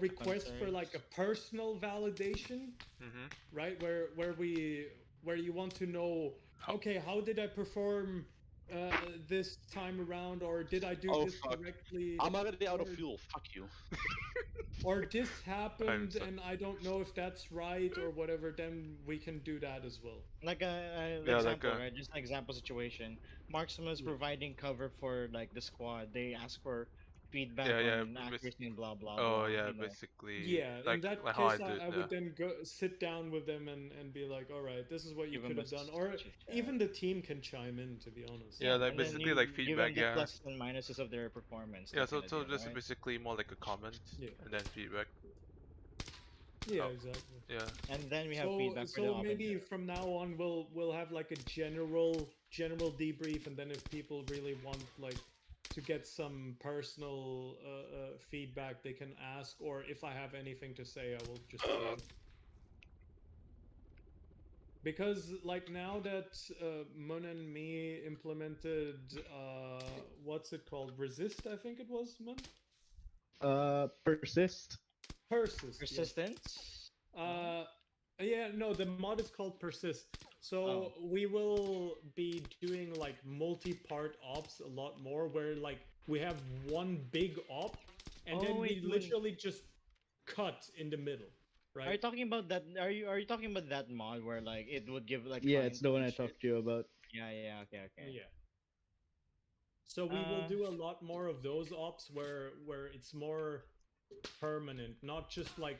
request for like a personal validation, Mm-hmm. right, where you want to know, okay, how did I perform this time around, or did I do this correctly? I'm already out of fuel. Fuck you. Or this happened sorry. and I don't know if that's right or whatever, then we can do that as well. Like Yeah, example, like a- right? Just an example situation. Marksman is providing cover for like the squad. They ask for feedback on accuracy and blah blah blah. Oh yeah, you know. basically. Yeah, in that like how case, I do it. I would then go sit down with them and be like, all right, this is what you Give could them have a done. Or even the team can chime in, to be honest. Yeah, like and then basically you like give feedback. them the Yeah. pluses and minuses of their performance. Yeah. that So kinda so deal, just right? basically more like a comment and then feedback. Yeah, exactly. Yeah. And then we have feedback for the So maybe from now on we'll have like a general debrief, and then if people really want like to get some personal feedback, they can ask, or if I have anything to say, I will just say it. Because like now that Mun and me implemented what's it called? Resist, I think it was, Mun? Persist. Persist. Persistence? Yes. Yeah, no, the mod is called Persist. So we will be doing like multi-part ops a lot more, where like we have one big op, and then we literally just cut in the middle, right? Are you talking about that? Are you talking about that mod where like it would give like? Yeah, it's the one I talked to you about. Yeah, okay. Yeah. So we will do a lot more of those ops where it's more permanent, not just like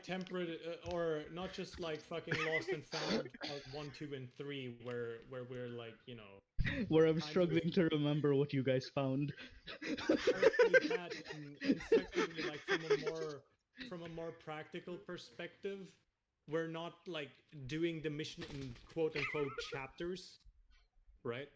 temperate or not just like fucking lost and found part 1, 2, and 3 where we're like, where I'm struggling to remember what you guys found. Firstly that, and secondly, like from a more practical perspective, we're not like doing the mission in quote unquote chapters, right?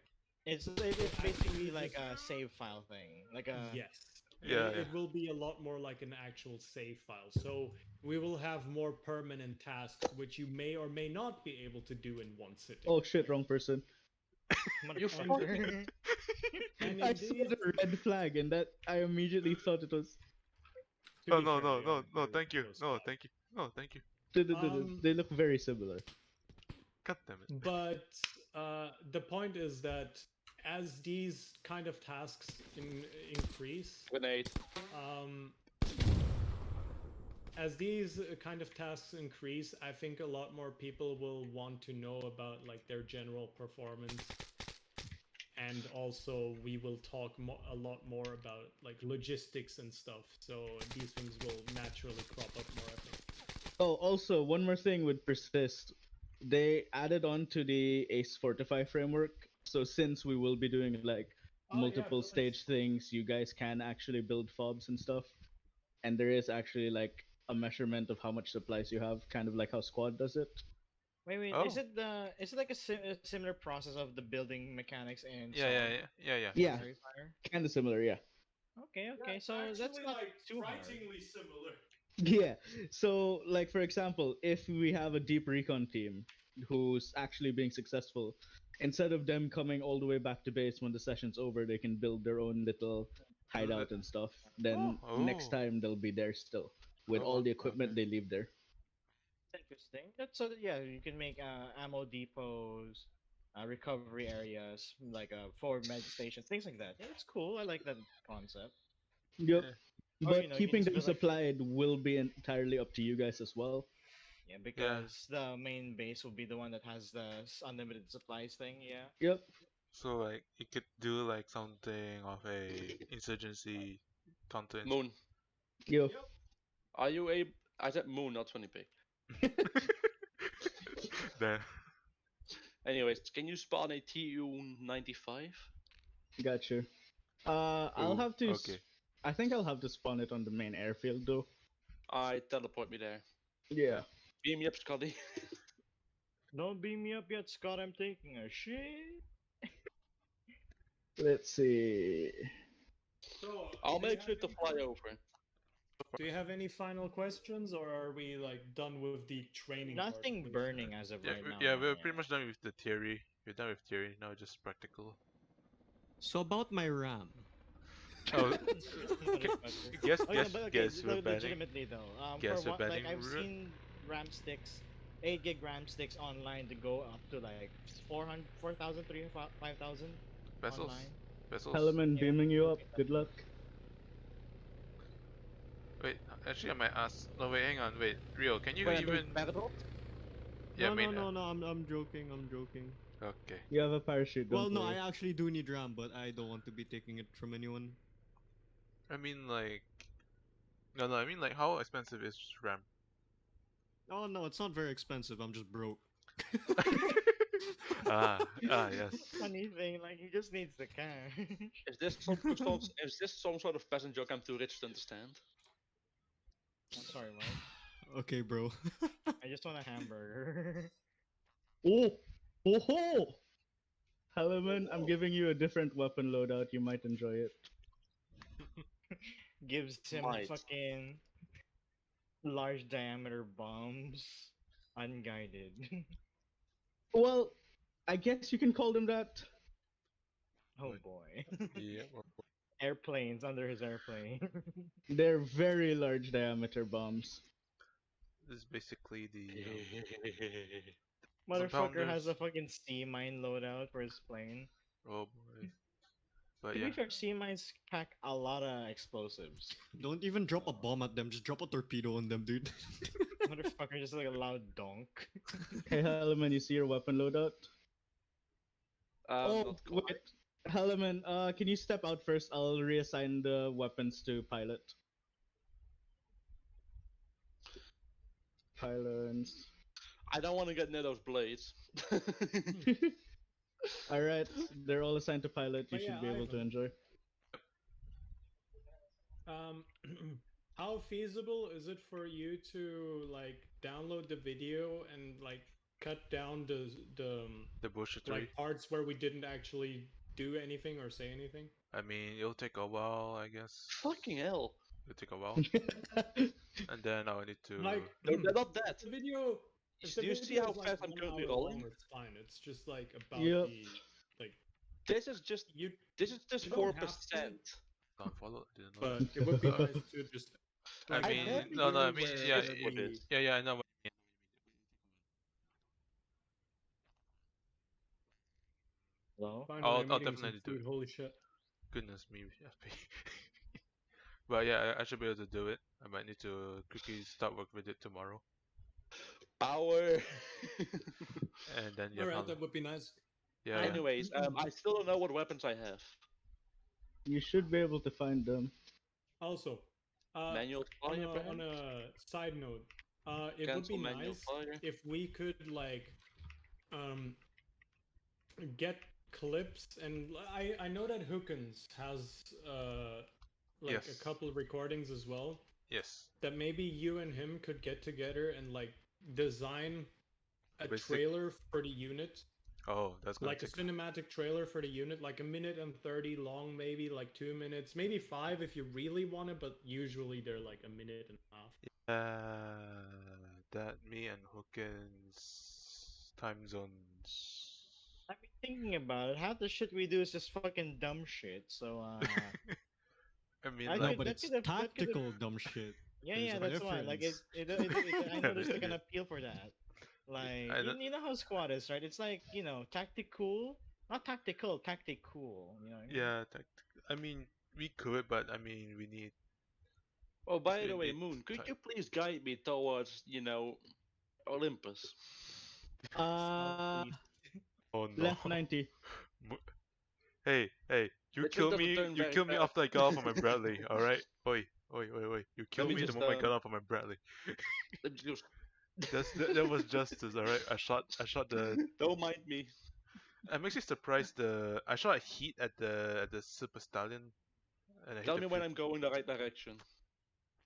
It's basically like a save file thing, like a yes. Yeah, It will be a lot more like an actual save file. So we will have more permanent tasks, which you may or may not be able to do in one sitting. Oh shit, wrong person. You fucking... I saw the red flag and that I immediately thought it was... To No, be no, fair, no, they no, are no, very thank you. close No, by. thank you. No, thank you. They look very similar. God damn it. But the point is that as these kind of tasks increase, Grenade. um, as these kind of tasks increase, I think a lot more people will want to know about like their general performance, and also we will talk a lot more about like logistics and stuff. So these things will naturally crop up more, I think. Oh, also one more thing with persist, they added on to the Ace Fortify framework. So since we will be doing like multiple stage things, you guys can actually build fobs and stuff, and there is actually like a measurement of how much supplies you have, kind of like how Squad does it. Wait, Oh. is it like a similar process of the building mechanics and Yeah, yeah, yeah, yeah, Yeah, Fairy Fire? kind of similar. Yeah. Okay, so that's not too hard. Similar. Yeah. So, like for example, if we have a deep recon team who's actually being successful, instead of them coming all the way back to base when the session's over, they can build their own little hideout and stuff. Then next Oh. time they'll be there still with Oh, all the okay. equipment they leave there. Interesting. That's so that, yeah, you can make ammo depots, recovery areas, like for med stations, things like that. Yeah, it's cool. I like that concept. Yep. Yeah. Or But you can keeping just them build like supplied will be entirely up to you guys as well. yeah, because the main base will be the one that has the unlimited supplies thing. Yeah. Yep. So like you could do like something of a insurgency content. Moon. Yep. Are you a? I said Moon, not 20p. Then Anyways, can you spawn a TU-95? Gotcha. I'll Ooh, have to. okay. I think I'll have to spawn it on the main airfield though. I teleport me there. Yeah. Beam me up, Scotty. Don't beam me up yet, Scott. I'm taking a shit. Let's see. So, I'll do you make sure have to any fly over. Do you have any final questions, or are we like done with the training? Nothing part? burning as of yeah, right now. yeah, we're pretty much done with the theory. We're done with theory now, just practical. So about my RAM. Oh, Motherfucker. guess, Oh, yeah, guess, but okay, guess we're banning. legitimately though, Guess for we're what, like banning I've Ru- seen RAM sticks, 8 gig RAM sticks online to go up to like 400, 4,000, 5,000 Vessels. online. Vessels. Helaman Yeah. beaming you up. Good luck. Wait, actually, I might ask. No, wait, hang on. Wait, Rio, can you Wait, even? Yeah, No, main. no, I'm joking. I'm joking. Okay. You have a parachute. Don't Well, no, worry. I actually do need RAM, but I don't want to be taking it from anyone. I mean, like. No, I mean, like, how expensive is RAM? Oh no, it's not very expensive. I'm just broke. Yes. Funny thing, like he just needs the cash. Is this some sort of peasant joke I'm too rich to understand? I'm sorry, what? Okay, bro. I just want a hamburger. Oh, oh ho! Helaman, I'm giving you a different weapon loadout. You might enjoy it. Gives him Might. fucking large diameter bombs, unguided. Well, I guess you can call them that. Oh What? boy. Yeah. Airplanes under his airplane. They're very large diameter bombs. This is basically the Motherfucker has compounders. a fucking sea mine loadout for his plane. Oh boy. But To yeah. be fair, sea mines pack a lot of explosives. Don't even drop a bomb at them. Just drop a torpedo on them, dude. Motherfucker just like a loud donk. Hey, Helaman, you see your weapon loadout? Oh, Not quite. wait. Helaman, can you step out first? I'll reassign the weapons to pilot. Pylons. I don't want to get near those blades. Alright, they're all assigned to pilot. You But should yeah, be able to Ivan. enjoy. How feasible is it for you to like download the video and like cut down The bullshittery. like parts where we didn't actually do anything or say anything? I mean, it'll take a while, I guess. Fucking hell. It'll take a while. And then I'll need to. Like They're not dead. the video. If the Do you see video how is, like, fast I'm 1 currently hour rolling? long, it's fine. It's just like about Yep. the like This is just you. this is just You don't 4%. have to. Can't follow. Didn't know. But it would be nice to just I Like, mean, bet no, I mean, where yeah, for this. yeah, I know. Hello? Finally, I'm I'll eating some definitely do food. it. Holy shit. Goodness me, FP. But yeah, I should be able to do it. I might need to quickly start work with it tomorrow, Power. and then yeah, All right, probably. that would be nice. Yeah, Um, Anyways, I still don't know what weapons I have. You should be able to find them. Also, Manual on fire, a perhaps? on a side note, it would be Cancel manual nice fire. if we could like get clips, and I know that Hookins has like Yes. a couple recordings as well. Yes. That maybe you and him could get together and like design a Basic- trailer for the unit, Oh, that's gonna like a take. cinematic trailer for the unit, like 1:30 long, maybe like 2 minutes, maybe 5 if you really want it, but usually they're like 1.5 minutes. That me and Hookins time zones. I've been thinking about it. Half the shit we do is just fucking dumb shit. So I mean, I No, like, think but that it's could have tactical dumb shit. Yeah, There's yeah, a that's why. Like difference. I know there's like an Yeah. appeal for that. Like I don't- you know how squad is, right? It's like tactical, not tactical, tactical. You know what I mean? yeah, I mean, we could, but I mean, we need. Oh, by we the way, need Moon, could time. you please guide me towards, Olympus? Southeast. Oh no. Left 90. Hey, you It kill doesn't me. turn You very kill me fast. after I got off of my Bradley. All right. Oi. You kill me me the just, moment I got off of my Bradley. Let me just... That was justice. All right. I shot the. Don't mind me. I'm actually surprised. I shot a heat at the Super Stallion, and I hit Tell the me when fuel. I'm going the right direction.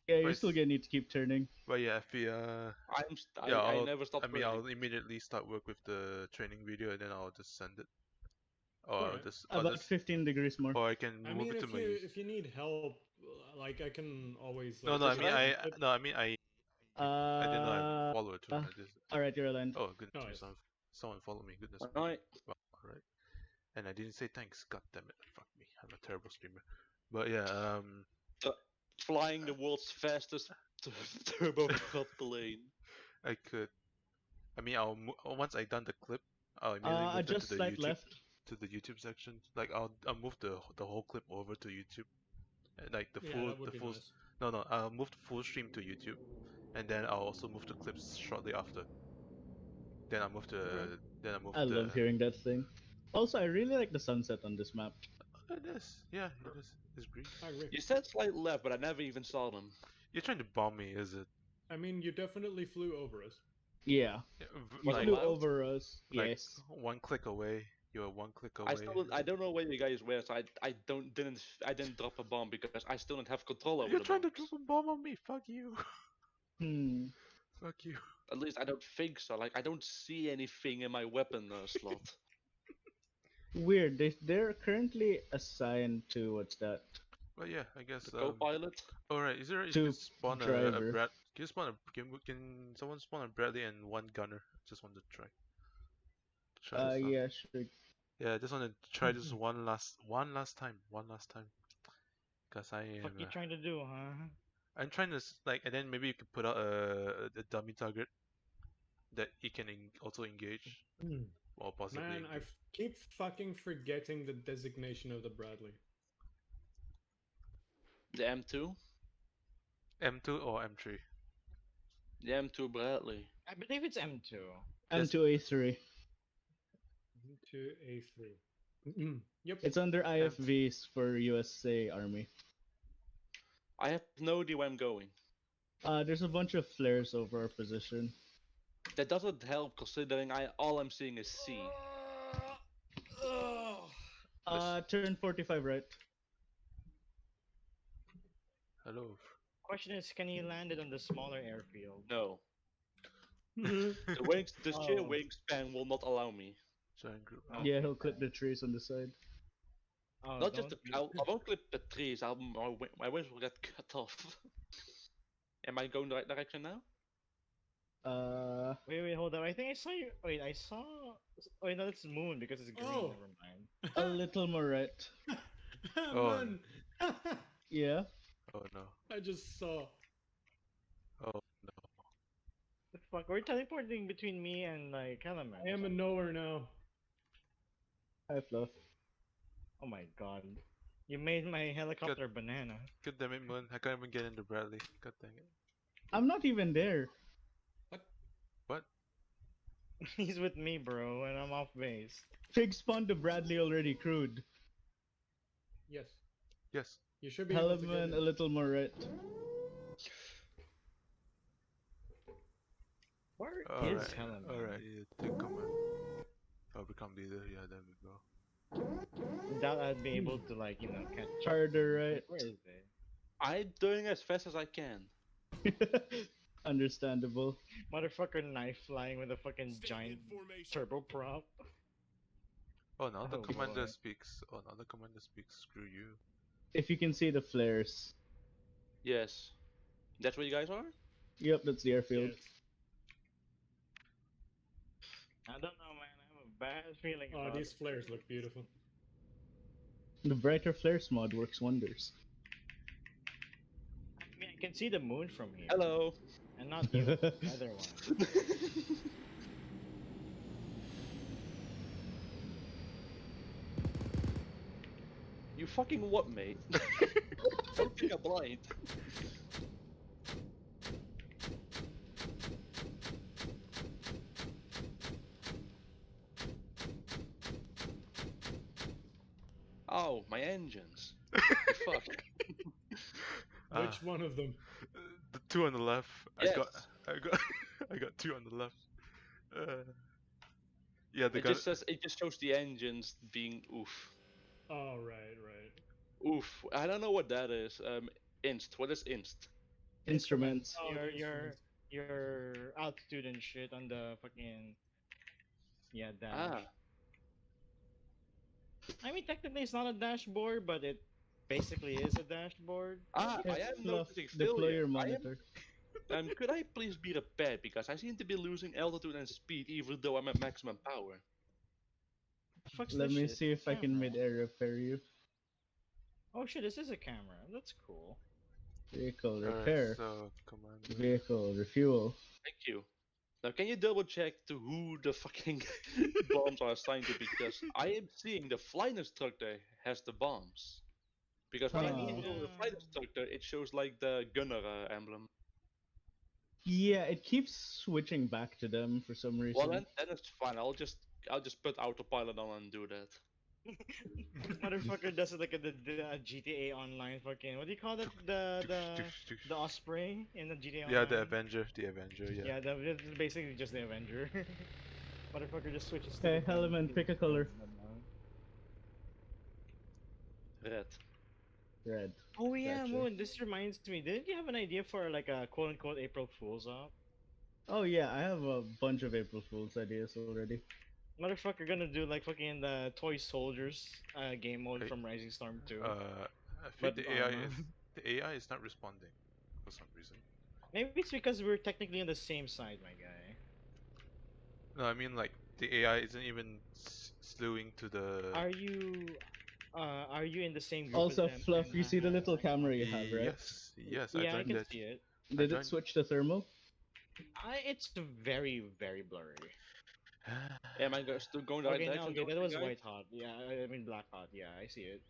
Yeah, you Right. still gonna need to keep turning. But yeah, FP. I I'll, never stop I mean, turning. I'll immediately start work with the training video, and then I'll just send it. Or I'll Alright. just, About 15 degrees more. or I can I move mean, it to if my. you need help, like I can always No, like. no. I Just mean, right? I didn't know I followed through. I just. Alright, you're aligned. Oh goodness me, Nice. someone followed me. Goodness me. Alright. Well, alright. And I didn't say thanks. God damn it. Fuck me. I'm a terrible streamer. But yeah, Flying the world's fastest turbo prop plane. I could. I mean, once I done the clip, I'll immediately move that to Adjust the slight YouTube left. to the YouTube section. Like I'll move the whole clip over to YouTube. Like the Yeah, full that would the be full. nice. No, I'll move the full stream to YouTube, and then I'll also move the clips shortly after. Then I move the. Okay. Then I move I the. love hearing that thing. Also, I really like the sunset on this map. It is. Yeah, it is. It's green. I agree. You said slight left, but I never even saw them. You're trying to bomb me, is it? I mean, you definitely flew over us. Yeah, Yeah, you Like flew loud? over us. like Yes. one click away. You're one click away. I don't know where you guys were, so I didn't drop a bomb because I still don't have control over You're the trying to bombs. drop a bomb on me. Fuck you. Hmm. Fuck you. At least I don't think so. Like I don't see anything in my weapon slot. Weird. They're currently assigned to what's that? But yeah, I guess. The co-pilot. All right. Is there? You To can spawn a driver. Brad. Can you spawn a? Can someone spawn a Bradley and one gunner? Just want to try. Try this out. Yeah, sure. Yeah, I just want to try this one last time. One last time. Cause I am. What you trying to do, huh? I'm trying to like, and then maybe you could put out a dummy target that he can also engage, or possibly. Man, I keep fucking forgetting the designation of the Bradley. The M2. M2 or M3. The M2 Bradley. I believe it's M2. M2A3. To A3. Yep. It's under IFVs for USA Army. I have no idea where I'm going. There's a bunch of flares over our position. That doesn't help considering all I'm seeing is C. Turn 45 right. Hello. Question is, can you land it on the smaller airfield? No. The sheer Oh. wingspan will not allow me. Giant group. Yeah, he'll clip the trees on the side. Oh, Not just don't- I won't clip the trees. My wings will get cut off. Am I going the right direction now? Wait, hold up. I think I saw you. Wait, I saw. Wait, no, that's moon because it's green. Oh. Never mind. A little more right. Oh. Man, Yeah. Oh no. I just saw fuck? We're teleporting between me and like Helaman. I am a knower now. Hi, Fluff. Oh my god. You made my helicopter banana. God damn it, Moon. I can't even get into Bradley. God dang it. I'm not even there. What? He's with me, bro, and I'm off base. Pig spawned to Bradley already crewed. Yes. Yes. You should be able to get Helaman in. a little more right. Where is Alright. Helaman? Alright, yeah, take command. I'll become leader. Yeah, there we go. Doubt I'd be able to like, catch Harder right. Where is they? I'm doing as fast as I can. Understandable. Motherfucker knife flying with a fucking giant turboprop. Oh, now the Oh, commander boy. speaks. Oh, now the commander speaks. Screw you. If you can see the flares. Yes. That's where you guys are? Yep, that's the airfield. Yes. I don't know, man. I have a bad feeling Oh, about these it. flares look beautiful. The brighter flares mod works wonders. I mean, I can see the moon from here. Hello. And not you, the other one. You fucking what, mate? Don't think I'm blind. Oh, my engines. Fuck. Which one of them? The two on the left. Yes. I got I got two on the left. Yeah, the It guy. just says it just shows the engines being oof. Oh, right. Oof. I don't know what that is. Inst. What is inst? Instruments. Oh, the Your altitude and shit on the fucking dash. Ah. I mean, technically it's not a dashboard, but it basically is a dashboard. Ah, I Yes, am Fluff, noticing deploy failure. your I am monitor. could I please be repaired because I seem to be losing altitude and speed even though I'm at maximum power. Fuck's Let this me shit? see if I can Camera. mid-air repair you. Oh shit, this is a camera. That's cool. Vehicle Alright, repair. so commander. Vehicle refuel. Thank you. Now can you double check to who the fucking bombs are assigned to because I am seeing the flight instructor has the bombs. Because when I Huh. move over the flight instructor, it shows like the gunner emblem. Yeah, it keeps switching back to them for some reason. Well, then it's fine. I'll just put autopilot on and do that. Motherfucker does it like the GTA Online fucking. What do you call that? The Osprey in the GTA Online. Yeah, the Avenger. The Avenger. Yeah. Yeah, it's basically just the Avenger. Motherfucker just switches. to Okay, the gun. Helaman, pick a color. Red. Red. Oh yeah, Gotcha. Moon. This reminds me. Didn't you have an idea for like a quote unquote April Fool's op? Oh yeah, I have a bunch of April Fool's ideas already. Motherfucker gonna do like fucking the Toy Soldiers game mode Hey, from Rising Storm 2. I But think the AI Arma. is not responding for some reason. Maybe it's because we're technically on the same side, my guy. No, I mean like the AI isn't even slewing to the. Are you in the same group Also, as them? Fluff, and, you see the little camera you have, right? Yes, yes, I Yeah, I joined can that. see it. Did it joined- switch to thermal? It's very, very blurry. Am I still going the right Okay, no, direction? okay, that towards was you guys? white hot. Yeah, I mean black hot. Yeah, I see it.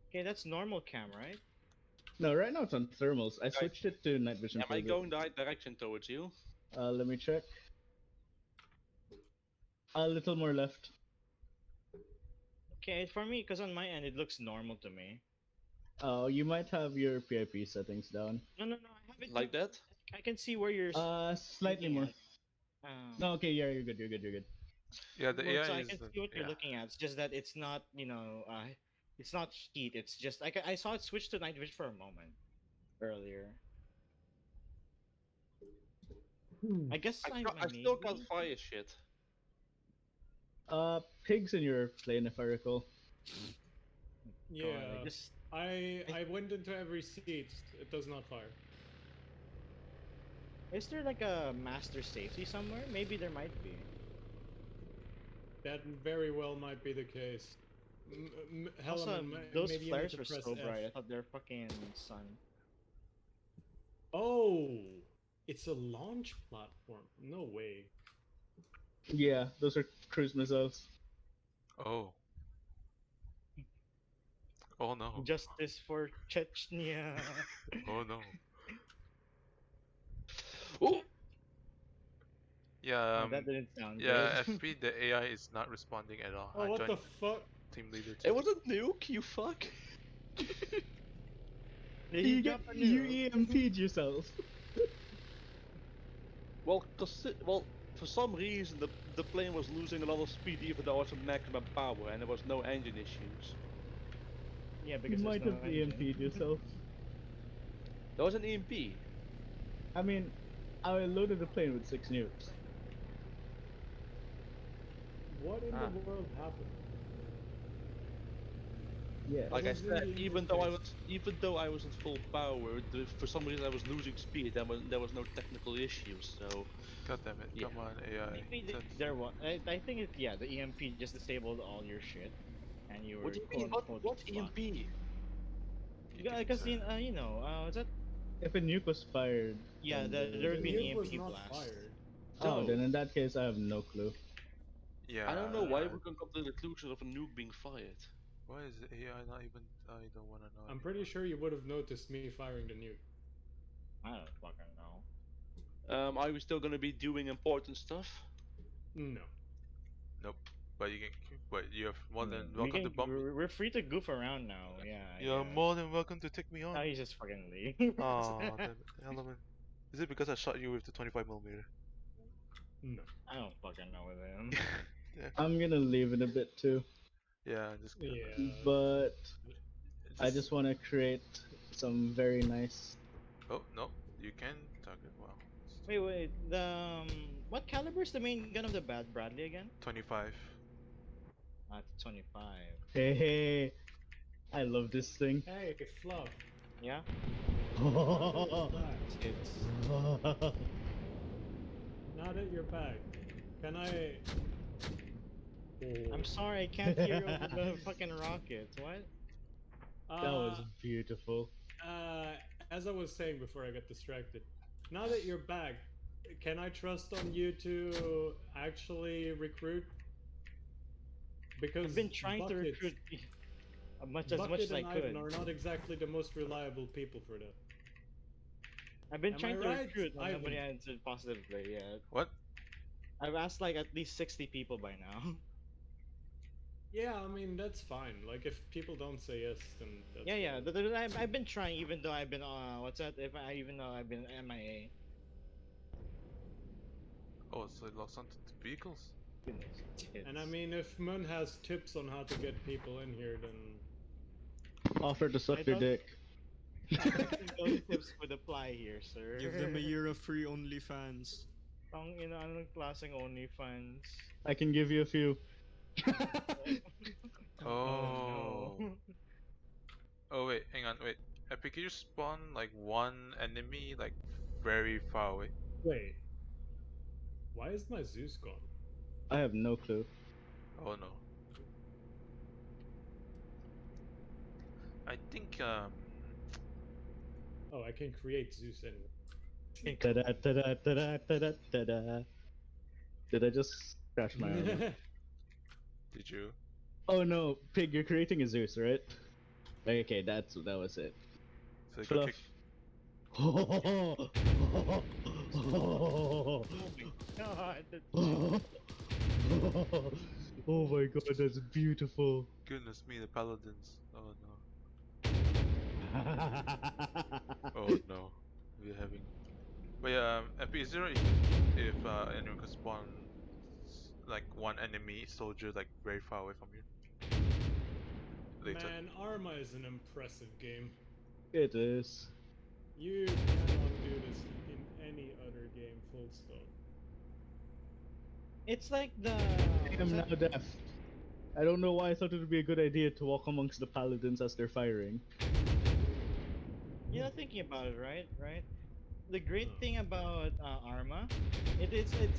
Okay, that's normal cam, right? No, right now it's on thermals. I switched it to night vision. Am for I a bit. going the right direction towards you? Let me check. A little more left. Okay, for me, because on my end it looks normal to me. Oh, you might have your PIP settings down. No, I have it Like that? I can see where you're. Slightly more. Oh. No, okay, yeah, you're good. You're good. Yeah, the Well, AI so I is. can see what you're yeah. looking at. It's just that it's not, it's not heat. It's just I saw it switch to night vision for a moment earlier. I guess I still can't fire shit. Pigs in your plane, if I recall. Yeah. I went into every seat. It does not fire. Is there like a master safety somewhere? Maybe there might be. That very well might be the case. Also, Helaman, those maybe you need flares to were press so F. bright. I thought they were fucking sun. Oh, It's a launch platform. No way. Yeah, those are cruise missiles. Oh. Oh no. Justice for Chechnya. Oh no. Oh, Yeah, That didn't sound yeah, good. FP, the AI is not responding at all. Oh, I what joined the fuck? team leader too. it was a nuke, you fuck. Did You he get drop a you nuke? EMP'd yourself. Well, for some reason the plane was losing a lot of speed even though it was at maximum power and there was no engine issues. Yeah, You because there's might no have engine. EMP'd yourself. There was an EMP. I mean, I loaded the plane with 6 nukes. What in Ah. the world happened? Yeah. Like I was in said, the even though I interface. was at full power, for some reason I was losing speed and there was no technical issues. So God damn it! yeah. Come on, AI. Maybe I think it, yeah, the EMP just disabled all your shit, and you What were do you quote mean? unquote What's fucked. EMP? Because you know, what's that? If a nuke was fired, Yeah, then there would The be an nuke was EMP not blast. fired. Oh, So then in that case, I have no clue. Yeah. I don't know why we can come to the conclusion of a nuke being fired. Why is the AI not even? I don't want to know. I'm pretty sure you would have noticed me firing the nuke. I don't fucking know. Are we still gonna be doing important stuff? No. Nope. But you can. But you're I more than mean, welcome to bump me. we're free to goof around now. Yeah. You're more than welcome to take me on. Now he's just fucking leaving. Oh, damn it, element. Is it because I shot you with the 25mm? No. I don't fucking know with him. Yeah. I'm gonna leave in a bit too, Yeah, I'm just gonna. Yeah. but I just want to create some very nice. Oh no, you can target. Wow. Wait. The what caliber is the main gun of the Bad Bradley again? 25. It's 25. Hey, I love this thing. Hey, Fluff. Yeah. It's now that you're back, can I? I'm sorry, I can't hear over the fucking rockets. What? That was beautiful. As I was saying before I got distracted, now that you're back, can I trust on you to actually recruit? Because I've been trying to Bucket- recruit as much Bucket as I and could. Ivan are not exactly the most reliable people for that. I've been Am trying I to right, recruit, but Ivan? nobody answered positively yet. What? I've asked like at least 60 people by now. Yeah, I mean that's fine. Like if people don't say yes, then that's Yeah. fine. I've been trying, even though I've been what's that? Even though I've been MIA. Oh, so it locks onto the vehicles? Goodness. And I mean, if Moon has tips on how to get people in here, then Offer to suck I your don't- dick. I think those tips would apply here, sir. Give them a year of free OnlyFans. I'm classing OnlyFans. I can give you a few. Oh. No. Oh wait, hang on, wait. Epic, can you spawn like one enemy like very far away? wait. Why is my Zeus gone? I have no clue. Oh no. I think Oh, I can create Zeus anyway. Ta-da, ta-da, ta-da, ta-da, ta-da. Did I just crash my armor? did you? Oh no, Pig, you're creating a Zeus, right? Okay, that was it. So you Fluff. can kick God. Oh my god, that's beautiful. goodness me, the paladins. Oh no. Oh no. We're having but yeah, FP0 if anyone can spawn like one enemy soldier like very far away from you. Later. Man, Arma is an impressive game. It is. You cannot do this in any other game, full stop. It's like the. I am now deaf. I don't know why I thought it would be a good idea to walk amongst the paladins as they're firing. You know, thinking about it, right? The great thing about Arma, it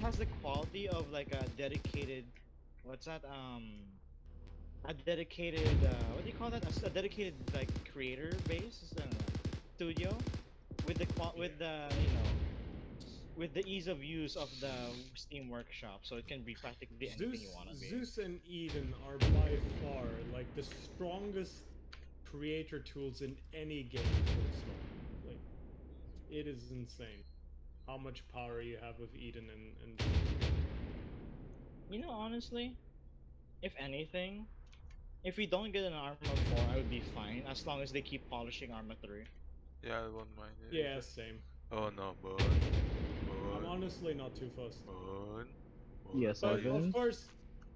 has the quality of like a dedicated, what's that? A dedicated what do you call that? A dedicated like creator base, studio, with the with the with the ease of use of the Steam Workshop, so it can be practically anything you want to be. Zeus and Eden are by far like the strongest creator tools in any game. Full stop. Like, it is insane how much power you have with Eden and You know, honestly, if anything, if we don't get an Arma 4, I would be fine as long as they keep polishing Arma 3. Yeah, I won't mind it. yeah, either. same. Oh no, Moon. I'm Moon. honestly not too fussed. Moon. Yes, But Evan? of course,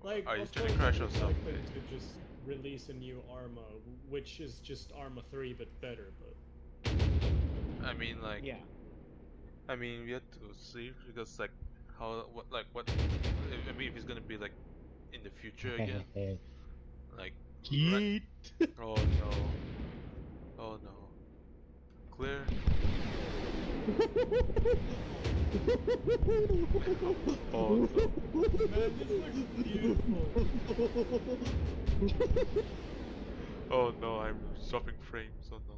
like Are you of trying course, to crash I or would like them something? to just release a new Arma, which is just Arma 3 but better. But I mean, like, Yeah. I mean, we have to see because, like, what? I mean, if it's gonna be like in the future again, like, Yeet. oh no, oh no, clear. Oh no. man, this looks beautiful. Oh no, I'm dropping frames. Oh no.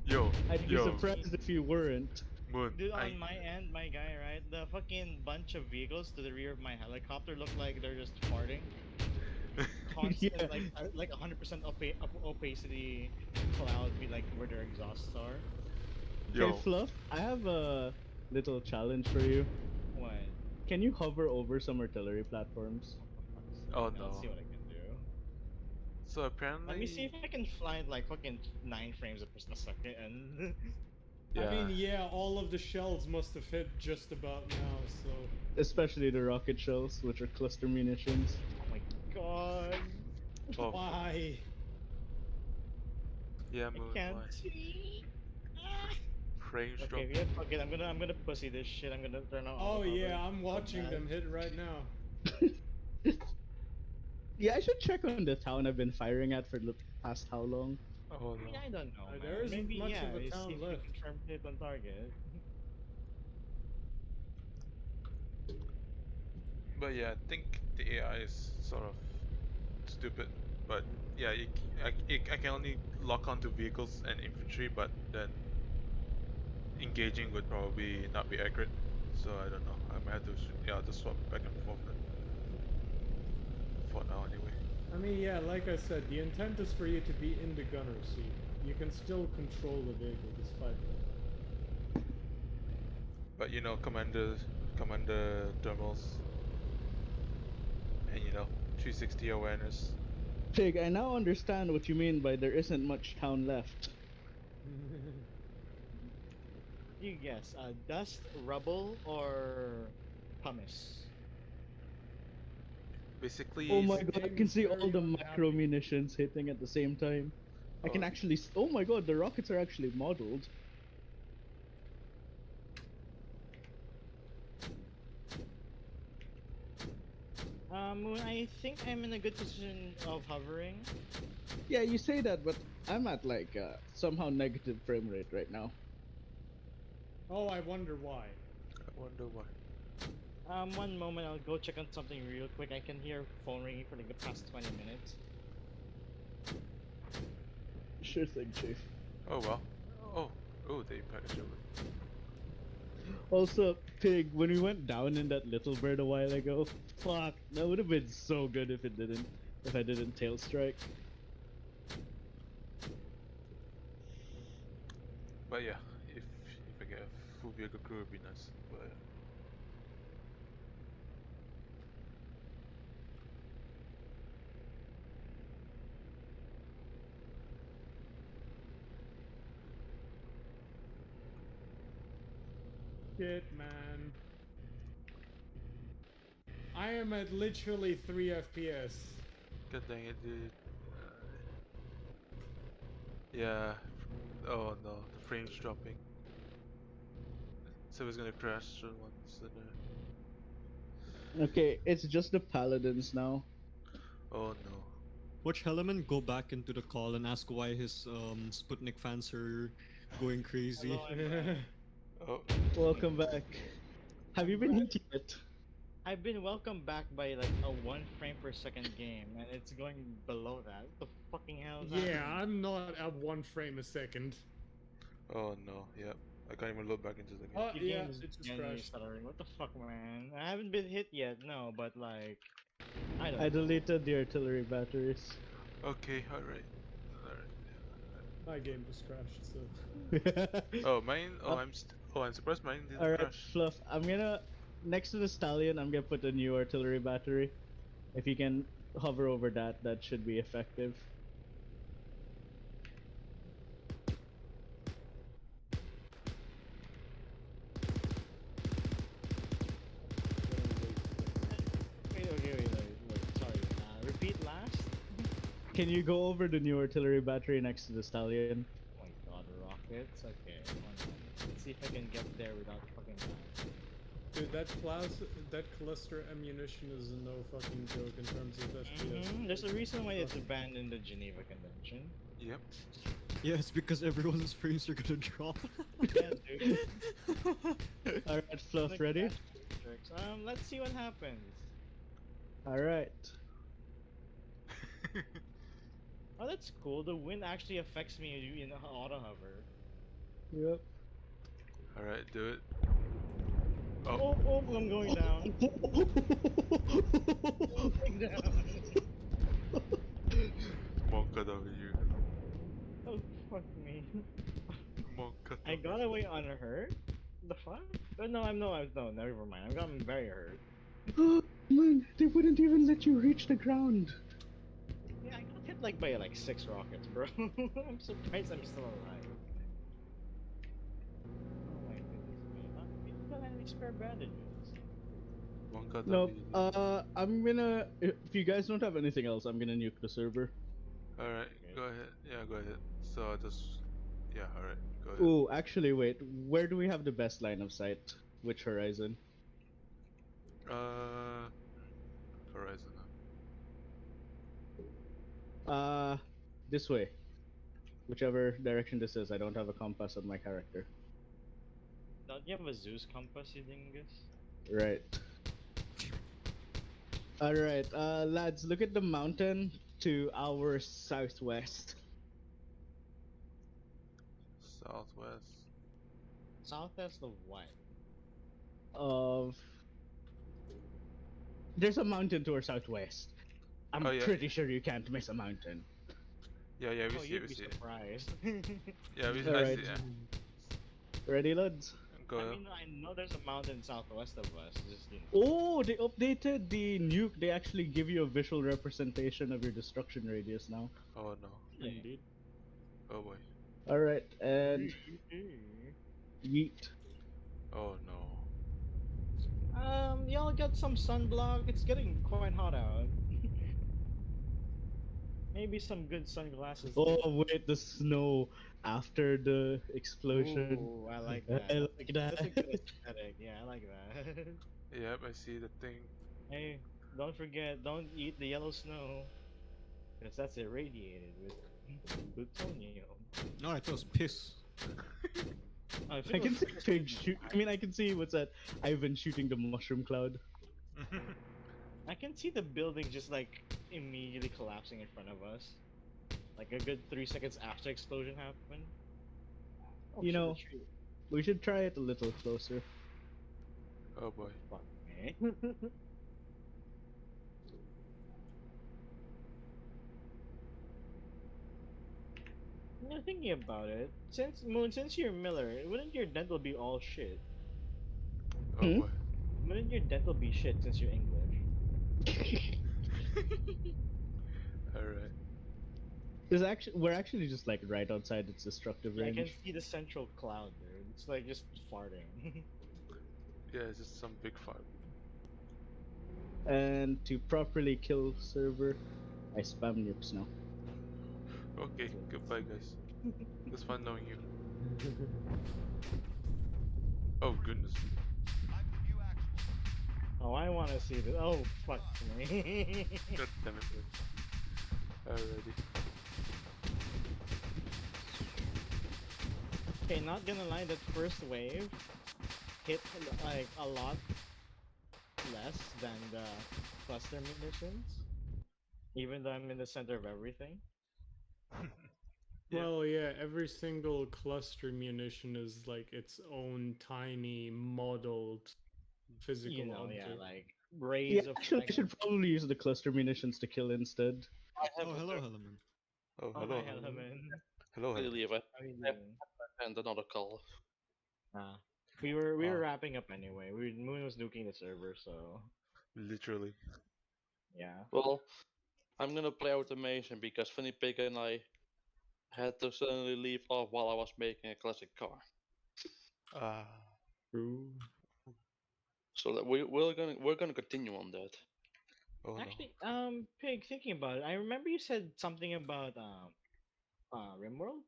Yo, I'd be yo, surprised if you weren't. Moon. Dude, on my end, my guy, right? The fucking bunch of vehicles to the rear of my helicopter look like they're just farting. Constant, Yeah. like 100% opacity cloud be like where their exhausts are. Yo. Okay, Fluff, I have a little challenge for you. What? Can you hover over some artillery platforms? Oh Let's no. see what I can do. So apparently. Let me see if I can fly at like fucking 9 frames a second. Yeah. I mean, yeah, all of the shells must have hit just about now. So Especially the rocket shells, which are cluster munitions. Oh my god. Oh, why? yeah, I Moon. can't Why? see. Ah. Frames Okay, dropping. yeah, fuck it. I'm gonna pussy this shit. I'm gonna turn on Oh autohover. yeah, I'm So watching bad. them hit right now. Yeah, I should check on the town I've been firing at for the past how long? Oh I mean, no. I don't know, man. There isn't Maybe much yeah. of a See town if we left. confirm hit on target. But yeah, I think the AI is sort of stupid. But yeah, I can only lock onto vehicles and infantry, but then engaging would probably not be accurate. So I don't know. I might have to yeah, just swap back and forth then. For now, anyway. I mean, yeah, like I said, the intent is for you to be in the gunner seat. You can still control the vehicle despite that. But you know, commander thermals, and you know, 360 awareness. Pig, I now understand what you mean by there isn't much town left. You guess, dust, rubble, or pumice? Basically, Oh it's- my god, I game can is see all very the unhappy. macro munitions hitting at the same time. I can Oh. actually. Oh my god, the rockets are actually modeled. Moon, I think I'm in a good position of hovering. Yeah, you say that, but I'm at like somehow negative frame rate right now. Oh, I wonder why. I wonder why. One moment, I'll go check on something real quick. I can hear phone ringing for like the past 20 minutes. Sure thing, Chief. Oh well. Oh, they packaged it. Also, Pig, when we went down in that little bird a while ago, fuck, that would have been so good if it didn't, if I didn't tail strike. But yeah, if I get a full vehicle crew, it'd be nice. But Shit, man. I am at literally 3 FPS. god dang it, dude. Yeah. Oh no, the frame's dropping. So it's gonna crash soon once. Okay, it's just the paladins now. Oh no. Watch Helleman go back into the call and ask why his Sputnik fans are going crazy. Hello, Oh. Welcome back. Have you been eating it? I've been welcomed back by like a 1 frame per second game, and it's going below that. What the fucking hell is Yeah, happening? I'm not at 1 frame a second. Oh no. Yep. I can't even load back into the game. Oh The yeah, game is it just genuinely crashed. stuttering. What the fuck, man? I haven't been hit yet, no, but like, I don't I know. deleted the artillery batteries. Okay, alright. Alright. My game just crashed. So Oh, mine. Oh, Uh, I'm surprised mine didn't Alright, crash. Fluff. I'm gonna next to the stallion. I'm gonna put a new artillery battery. If you can hover over that, that should be effective. Wait. Sorry. Repeat last. Can you go over the new artillery battery next to the stallion? Oh my god, rockets. Okay, let's see if I can get there without fucking dying. dude, that cluster ammunition is no fucking joke in terms of FPS. There's a reason why it's banned in the Geneva Convention. Yep. Yeah, it's because everyone's frames are gonna drop. Yeah, dude. Alright, Fluff, Like, ready? tricks. Let's see what happens. Alright. Oh, that's cool. The wind actually affects me in auto hover. Yep. Alright, do it. Oh, I'm going down. Going down. Monka W. Oh, fuck me. Monka I got away unhurt? The fuck? No, no, never mind. I got very hurt. Man, they wouldn't even let you reach the ground. Yeah, I got hit like by like 6 rockets, bro. I'm surprised I'm still alive. Oh my goodness me. You don't have any spare bandages. Monka Nope. W. I'm gonna. If you guys don't have anything else, I'm gonna nuke the server. Alright, go ahead. Yeah, go ahead. So I just. Yeah, alright. Go ahead. Ooh, actually, wait. Where do we have the best line of sight? Which horizon? Horizon. This way. Whichever direction this is. I don't have a compass on my character. Don't you have a Zeus compass, you dingus? Right. Alright, lads, look at the mountain to our southwest. Southwest. Southwest of what? Of. There's a mountain to our southwest. I'm Oh, yeah. pretty sure you can't miss a mountain. Yeah, we Oh, see it, you'd we be see it. surprised. Yeah, I Alright. see it. Ready, lads? Go I ahead. mean, I know there's a mountain southwest of us. Just Oh, they updated the nuke. They actually give you a visual representation of your destruction radius now. Oh no. Indeed. Oh boy. Alright, and yeet. Oh no. Y'all got some sunblock. It's getting quite hot out. Maybe some good sunglasses. Oh, wait, the snow after the explosion. Ooh, I like that. I like That's a that. good aesthetic. Yeah, I like that. Yep, I see the thing. Hey, don't forget, don't eat the yellow snow, because that's irradiated with plutonium. No, I thought it was piss. Oh, if I it can was see piss, Pig shoot. I mean, I can see what's that? Ivan shooting the mushroom cloud. I can see the building just like immediately collapsing in front of us, like a good 3 seconds after explosion happened. Oh, You shit, know, the tree. we should try it a little closer. Oh boy. Fuck me. You're thinking about it. Since Moon, since you're Miller, wouldn't your dental be all shit? Oh Hmm? boy. Wouldn't your dental be shit since you're English? Alright. We're actually just like right outside its destructive Yeah, I can range. see the central cloud, dude. It's like just farting. Yeah, it's just some big fart. And to properly kill server, I spam nukes now. Okay, goodbye guys. It was fun knowing you. Oh goodness. Oh, I want to see this. Oh, fuck me. God damn it. Alrighty. Okay, not gonna lie, that first wave hit like a lot less than the cluster munitions. Even though I'm in the center of everything. Yeah. Well, yeah, every single cluster munition is like its own tiny modeled physical You know, object. yeah, like Yeah, raids of actually, I like. should probably use the cluster munitions to kill instead. I have Oh, a hello, very Helaman. Oh, Oh, hello. hi, Hellman. Hello, really hello. leave. How you I doing? and another call. We were Ah, wrapping up anyway. Moon was nuking the server, so literally. yeah. Well, I'm gonna play automation because Funny Pig and I had to suddenly leave off while I was making a classic car. Ah. True. So that we're gonna continue on that. Oh no. Actually, Pig, thinking about it, I remember you said something about RimWorld.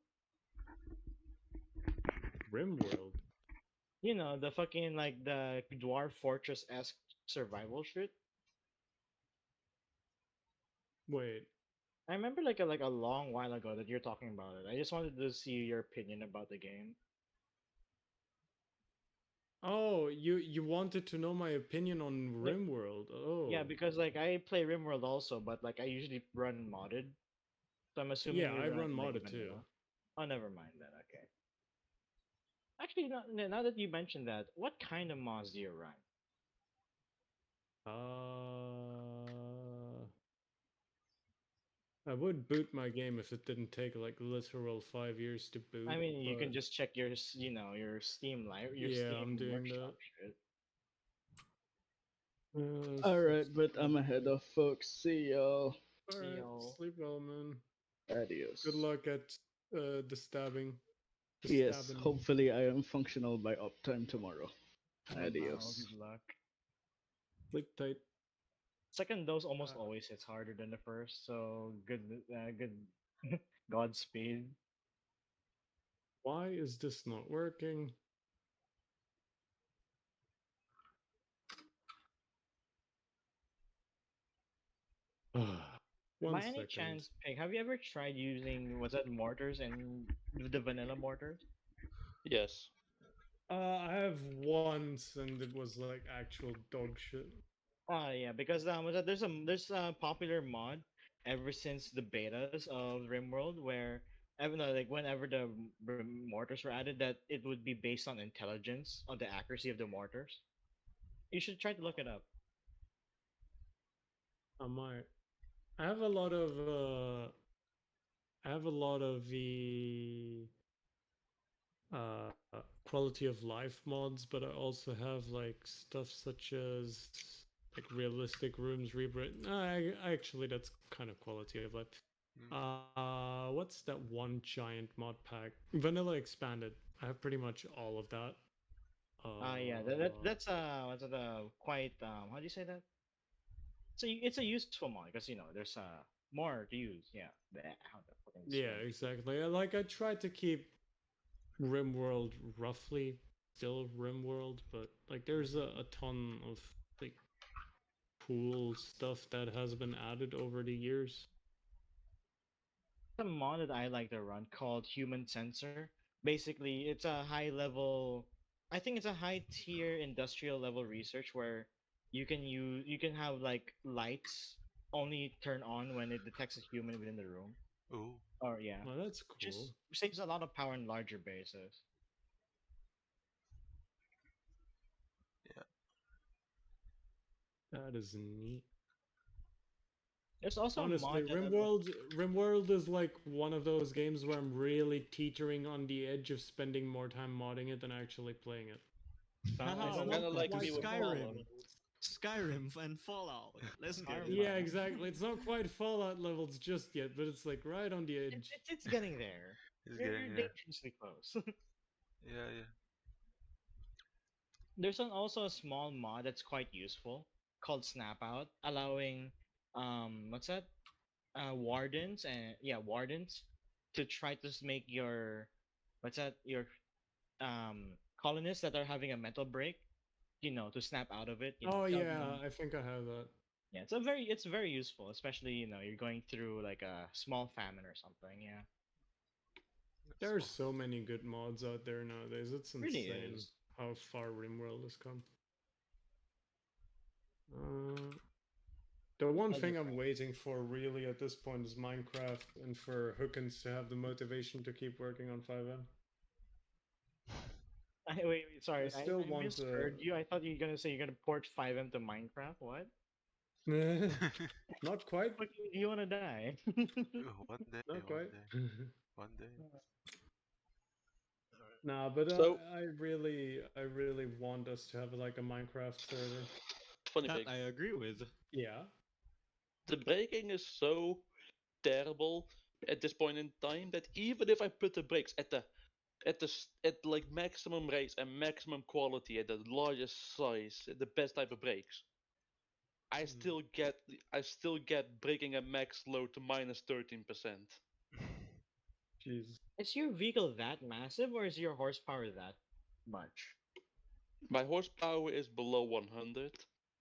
Rimworld. You know, the fucking like the Dwarf Fortress esque survival shit. Wait. I remember like a long while ago that you're talking about it. I just wanted to see your opinion about the game. Oh, you wanted to know my opinion on Yeah, Rimworld. yeah, Oh. because like I play RimWorld also, but like I usually run modded, so I'm assuming Yeah, you're I run running like modded too. vanilla. Oh, never mind then. Okay. Actually, now that you mentioned that, what kind of mods do you run? I would boot my game if it didn't take like literal 5 years to boot. I mean, you can But just check your your Steam your yeah, I'm Steam doing that. workshop shit. Alright, but I'm ahead of folks. See y'all. See Alright, y'all. sleep well, man. Adios. Good luck at the stabbing. The Yes, stabbing. hopefully I am functional by uptime tomorrow. Oh, Adios. good luck. Sleep tight. Second dose almost always hits harder than the first, so good Godspeed. Why is this not working? By One any second. chance, Pig, have you ever tried using what's that mortars and the vanilla mortars? Yes. I have once, and it was like actual dog shit. Yeah, because there's a popular mod ever since the betas of RimWorld where even though like whenever the mortars were added that it would be based on intelligence on the accuracy of the mortars. You should try to look it up. I might. I have a lot of the uh quality of life mods, but I also have like stuff such as like realistic rooms rewritten. Actually that's kind of quality of life. What's that one giant mod pack? Vanilla expanded. I have pretty much all of that. Yeah, that's what's it, quite how do you say that? So it's a useful mod because you know there's more to use. Yeah, how the fucking Yeah, describe it. exactly. Like I tried to keep RimWorld roughly still RimWorld, but like there's a ton of like cool stuff that has been added over the years. A mod that I like to run called Human Sensor. Basically, it's a high level. I think it's a high tier industrial level research where you can have like lights only turn on when it detects a human within the room. Ooh. Or yeah, Well, that's just cool. saves a lot of power in larger bases. Yeah. That is neat. There's also a Honestly, mod that I love. RimWorld is like one of those games where I'm really teetering on the edge of spending more time modding it than actually playing it. Haha, Kinda welcome like to me with Skyrim. Fallout. Skyrim and Fallout. Let's get it. Yeah, exactly. It's not quite Fallout levels just yet, but it's like right on the edge. It's getting there. It's You're getting there. dangerously close. Yeah, yeah. There's also a small mod that's quite useful called Snap Out, allowing what's that? Wardens and yeah, wardens to try to make your what's that? Your colonists that are having a mental break, you know, to snap out of it, you know, Oh tell yeah, them. I think I have that. Yeah, it's very useful, especially you know you're going through like a small famine or something. Yeah, There are so many good mods out there nowadays. It's really insane is. how far RimWorld has come. Uh, The one I'll thing just- I'm waiting for really at this point is Minecraft and for Hookins to have the motivation to keep working on 5M. Wait, sorry. I still want misheard you. I thought you were gonna say you're gonna port 5M to Minecraft. What? Not quite. Fuck you wanna die? One day, Not quite. one day. Nah, but So- I really want us to have like a Minecraft server. Funny That thing, I agree with. Yeah. the breaking is so terrible at this point in time that even if I put the brakes at like maximum rates and maximum quality at the largest size, the best type of brakes, I still get breaking at max load to minus 13%. Jesus. Is your vehicle that massive, or is your horsepower that much? My horsepower is below 100.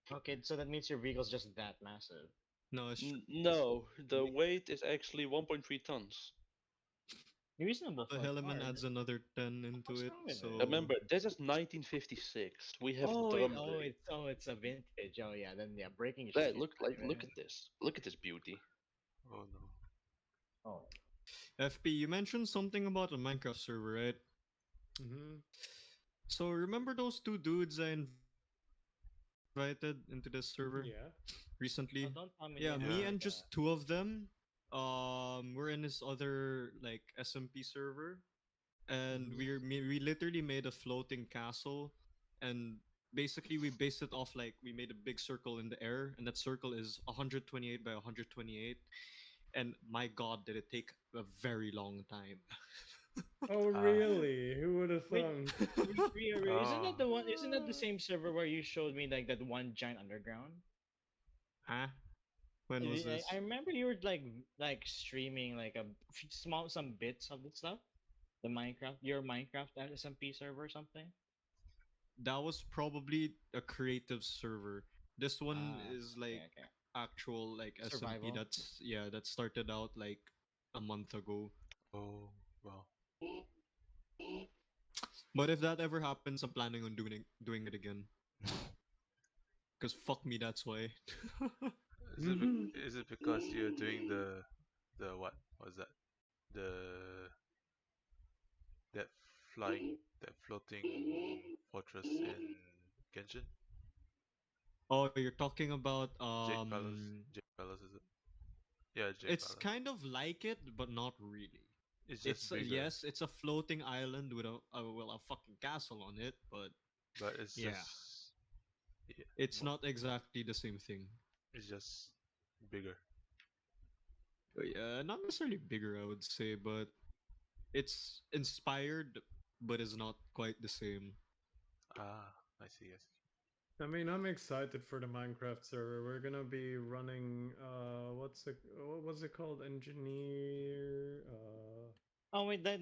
Okay, so that means your vehicle's just that massive. No, it's No, the weight is actually 1.3 tons. Reasonable the for a Helaman car. adds another 10 into What's it. wrong with it? So Remember, this is 1956. We have Oh, drum it's a vintage. Oh yeah, then yeah, braking Hey, should be look at this. Look at this beauty. Oh no. Oh, FP, you mentioned something about a Minecraft server, right? Mm-hmm. So remember those two dudes I invited into this server Yeah. recently? oh, don't tell me. Yeah, they me have and like just two of them. We're in this other like SMP server, and we literally made a floating castle, and basically we based it off like we made a big circle in the air, and that circle is 128 by 128, and my god, did it take a very long time. Oh really? Who would have Wait, thought? Isn't that Oh. the one? Isn't that the same server where you showed me like that one giant underground? Huh? When was this? I remember you were like streaming like some bits of the stuff. The Minecraft, your Minecraft SMP server or something. That was probably a creative server. This one Ah, is like okay. actual like SMP Survival. that started out like a month ago. Oh wow. But if that ever happens, I'm planning on doing it again. Cause fuck me, that's why. Is it because you're doing the what was that? The that that floating fortress in Genshin? Oh, you're talking about Jade Palace. Jade Palace is it? Yeah, Jade It's Palace. kind of like it, but not really. It's just bigger. Yes, it's a floating island with a fucking castle on it, but But it's yeah, just it's not exactly the same thing. it's just bigger. Yeah, not necessarily bigger, I would say, but it's inspired, but it's not quite the same. Ah, I see, I see. I mean, I'm excited for the Minecraft server. We're gonna be running what was it called? Engineer Oh wait, that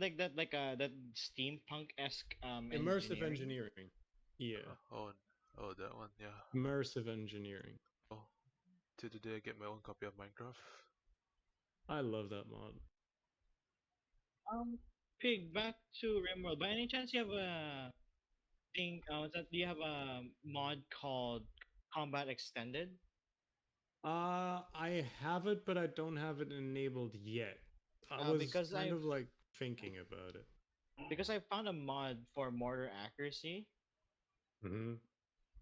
steampunk esque immersive engineering. Yeah. Oh, that one, yeah. Immersive engineering. Oh, till the day I get my own copy of Minecraft. I love that mod. Pig, back to Rimworld. By any chance, you have a thing? Do you have a mod called Combat Extended? I have it, but I don't have it enabled yet. I was because kind of I've- like thinking about it. Because I found a mod for mortar accuracy, Mm-hmm.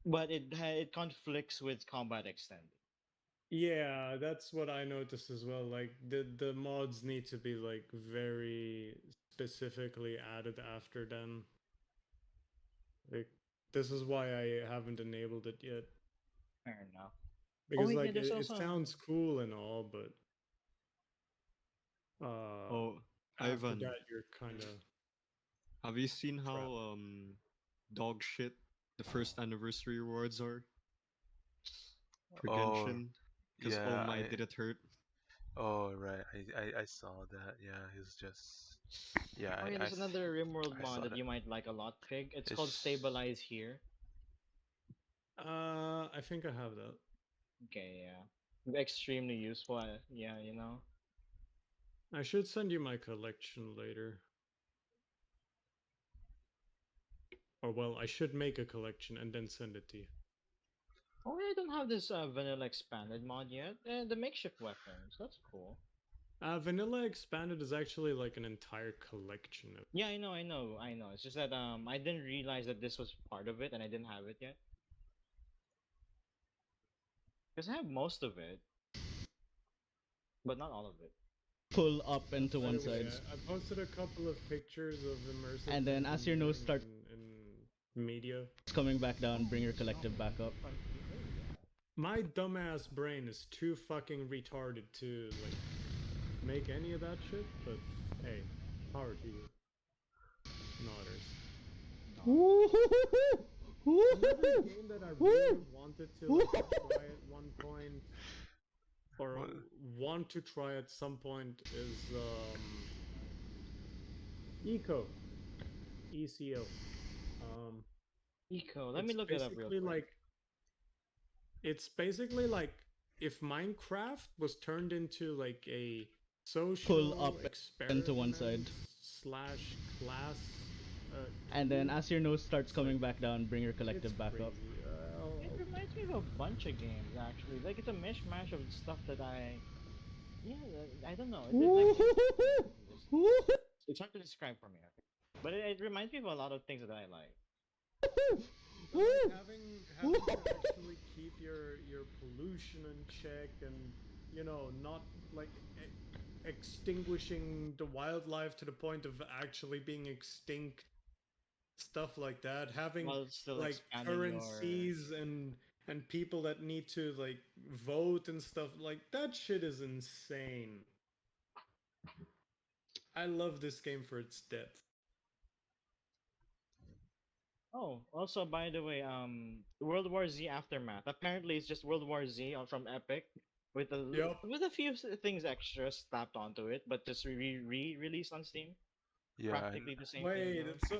but it conflicts with Combat Extended. Yeah, that's what I noticed as well. Like the mods need to be like very specifically added after then. Like this is why I haven't enabled it yet. Fair enough. Because wait, yeah, like there's it also- sounds cool and all, but Oh, after Ivan, that you're kind of have you seen how dog shit the first anniversary rewards are for Oh, Genshin? Because oh yeah, my, did it hurt? Oh, right. I saw that. Yeah, he's just. Yeah, Oh yeah, there's another Rimworld I saw mod that that. you might like a lot, Pig. It's called It's- Stabilize Here. I think I have that. Okay, yeah. Extremely useful. Yeah, you know. I should send you my collection later. Or well, I should make a collection and then send it to you. Oh, I don't have this vanilla expanded mod yet. The makeshift weapons. That's cool. Vanilla Expanded is actually like an entire collection of. Yeah, I know. It's just that I didn't realize that this was part of it, and I didn't have it yet. Because I have most of it, but not all of it. Pull up into By one the way, side. I posted a couple of pictures of immersive. And then as your nose starts in media, coming back down, bring your collective back up. my dumbass brain is too fucking retarded to like make any of that shit. But hey, power to you, nodders. Another game that I really wanted to like, try at one point, or What? want to try at some point, is Eco, ECO. Eco. Let me look it up real basically quick. like it's basically like if Minecraft was turned into like a social Pull up experiment into one side. slash class. And then as your nose starts coming back down, bring your It's collective back up. crazy. It reminds me of a bunch of games actually. Like it's a mishmash of stuff that I don't know. It's hard to describe for me, but it reminds me of a lot of things that I like. But, like, having to actually keep your pollution in check, and not like extinguishing the wildlife to the point of actually being extinct, stuff like that. Having While still like expanding currencies and people that need to like vote and stuff like that. Shit is insane. I love this game for its depth. Oh, also by the way, World War Z Aftermath. Apparently, it's just World War Z from Epic with a few things extra slapped onto it, but just released on Steam. Yeah. Practically the same Wait, thing.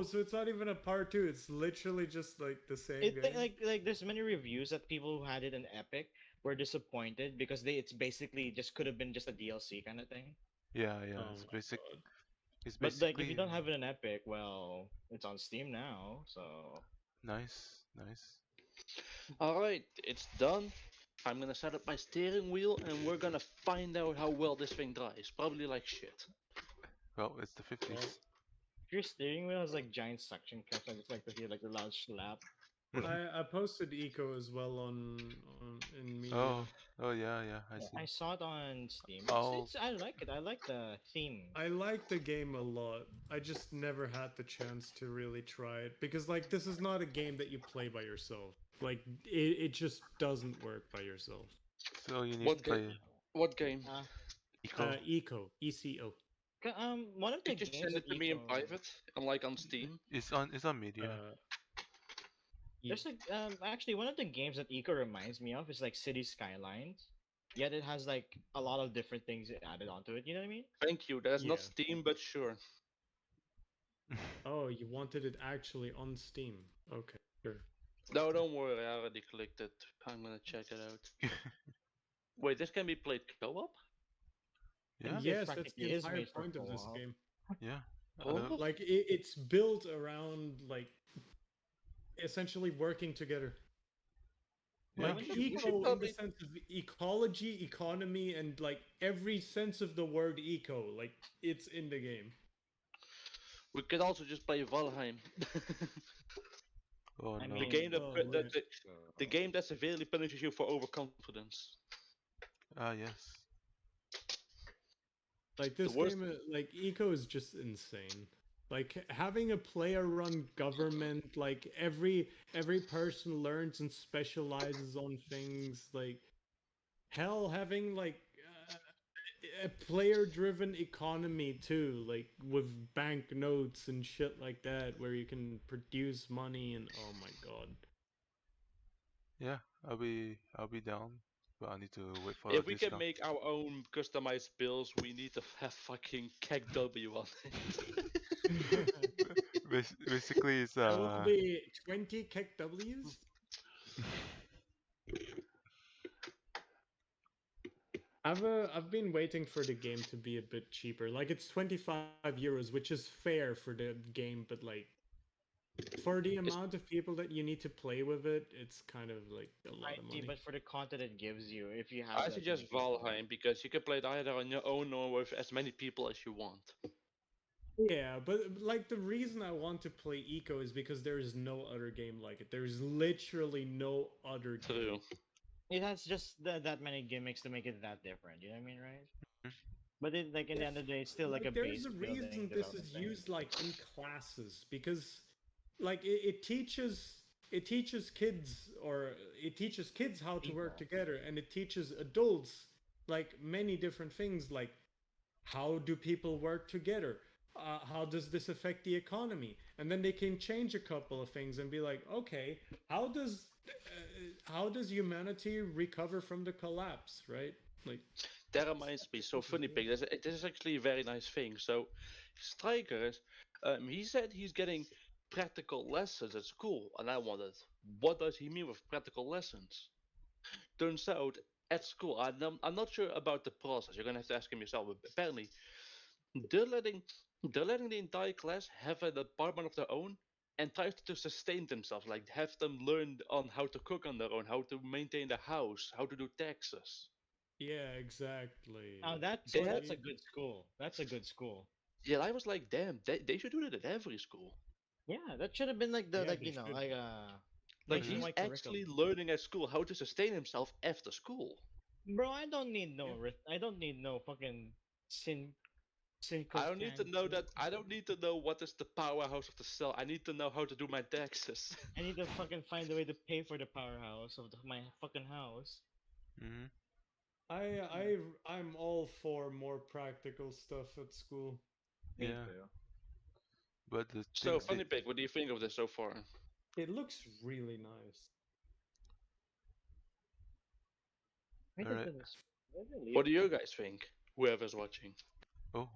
so it's not even a part 2. It's literally just like the same It game. like there's many reviews that people who had it in Epic were disappointed because it's basically just could have been just a DLC kind of thing. Yeah. Oh It's my basic. God. It's But like if you basically don't have it in Epic, well, it's on Steam now, so nice. Alright, it's done. I'm gonna set up my steering wheel and we're gonna find out how well this thing drives. Probably like shit. Well, it's the 50s. if your steering wheel has like giant suction cups, I just like to hear like the loud slap. I posted Eco as well on in media. Oh yeah. I see. I saw it on Steam. Oh. I like it. I like the theme. I like the game a lot. I just never had the chance to really try it because like this is not a game that you play by yourself. Like it just doesn't work by yourself. So you need What to play game? What game? Eco. ECO. One of the Could you games send that it to me in Eco- private? Unlike on Steam? It's on media. There's like actually one of the games that Eco reminds me of is like City Skylines. Yet it has like a lot of different things added onto it. You know what I mean? Thank you. That's not Yeah. Steam, but sure. Oh, you wanted it actually on Steam. Okay, sure. No, don't worry. I already clicked it. I'm gonna check it out. Wait, this can be played co-op? Yeah. Yes, that's practically the is entire made for point of this co-op. game. Yeah. Oh. Like it's built around like essentially working together. Yeah. Like eco in the sense of ecology, economy, and like every sense of the word eco, like it's in the game. We could also just play Valheim. Oh I no. The game that, Oh, that, yeah. the game that severely punishes you for overconfidence. Ah yes. Like this worst- game, like eco is just insane. Like having a player-run government, like every person learns and specializes on things. Like hell, having like a player-driven economy too, like with banknotes and shit like that, where you can produce money and oh my god. Yeah. I'll be down, but I need to wait for a If we can discount. make our own customized bills, we need to have fucking KEGW on it. Basically, it's That will be 20 KEGWs. I've been waiting for the game to be a bit cheaper. Like it's 25 euros, which is fair for the game, but like For the amount of people that you need to play with it, it's kind of like a lot of I see, money. but for the content it gives you, if you have I that suggest many people. Valheim because you can play it either on your own or with as many people as you want. Yeah, but like the reason I want to play Eco is because there is no other game like it. There's literally no other True. game. It has just that many gimmicks to make it that different. You know what I mean, right? Mhm. But it like in the end of the day, it's still like a There's base a building reason this development is thing. used like in classes because like it teaches kids or it teaches kids how to work People. together, and it teaches adults like many different things, like how do people work together, how does this affect the economy, and then they can change a couple of things and be like, okay, how does humanity recover from the collapse, right? Like, That reminds me, so funny pig. This is actually a very nice thing. So, Strikers, he said he's getting practical lessons at school, and I wondered, what does he mean with practical lessons? Turns out, at school, I'm not sure about the process. You're gonna have to ask him yourself. But apparently, they're letting they're letting the entire class have a department of their own and try to sustain themselves, like have them learn on how to cook on their own, how to maintain the house, how to do taxes. yeah, exactly. Now They had that's a good school. That's a good school. Yeah, I was like, damn, they should do that at every school. Yeah, that should have been like the Yeah, like they should. Like he's nationwide curriculum. actually learning at school how to sustain himself after school. Bro, I don't need no I don't need no fucking I don't need to know syncophancy. that. I don't need to know what is the powerhouse of the cell. I need to know how to do my taxes. I need to fucking find a way to pay for the powerhouse of my fucking house. Mhm. I'm all for more practical stuff at school. Me Yeah. too. But the So, things funny pig, what do you think of this so far? It looks really nice. Alright. What do you guys think? Whoever's watching. Oh,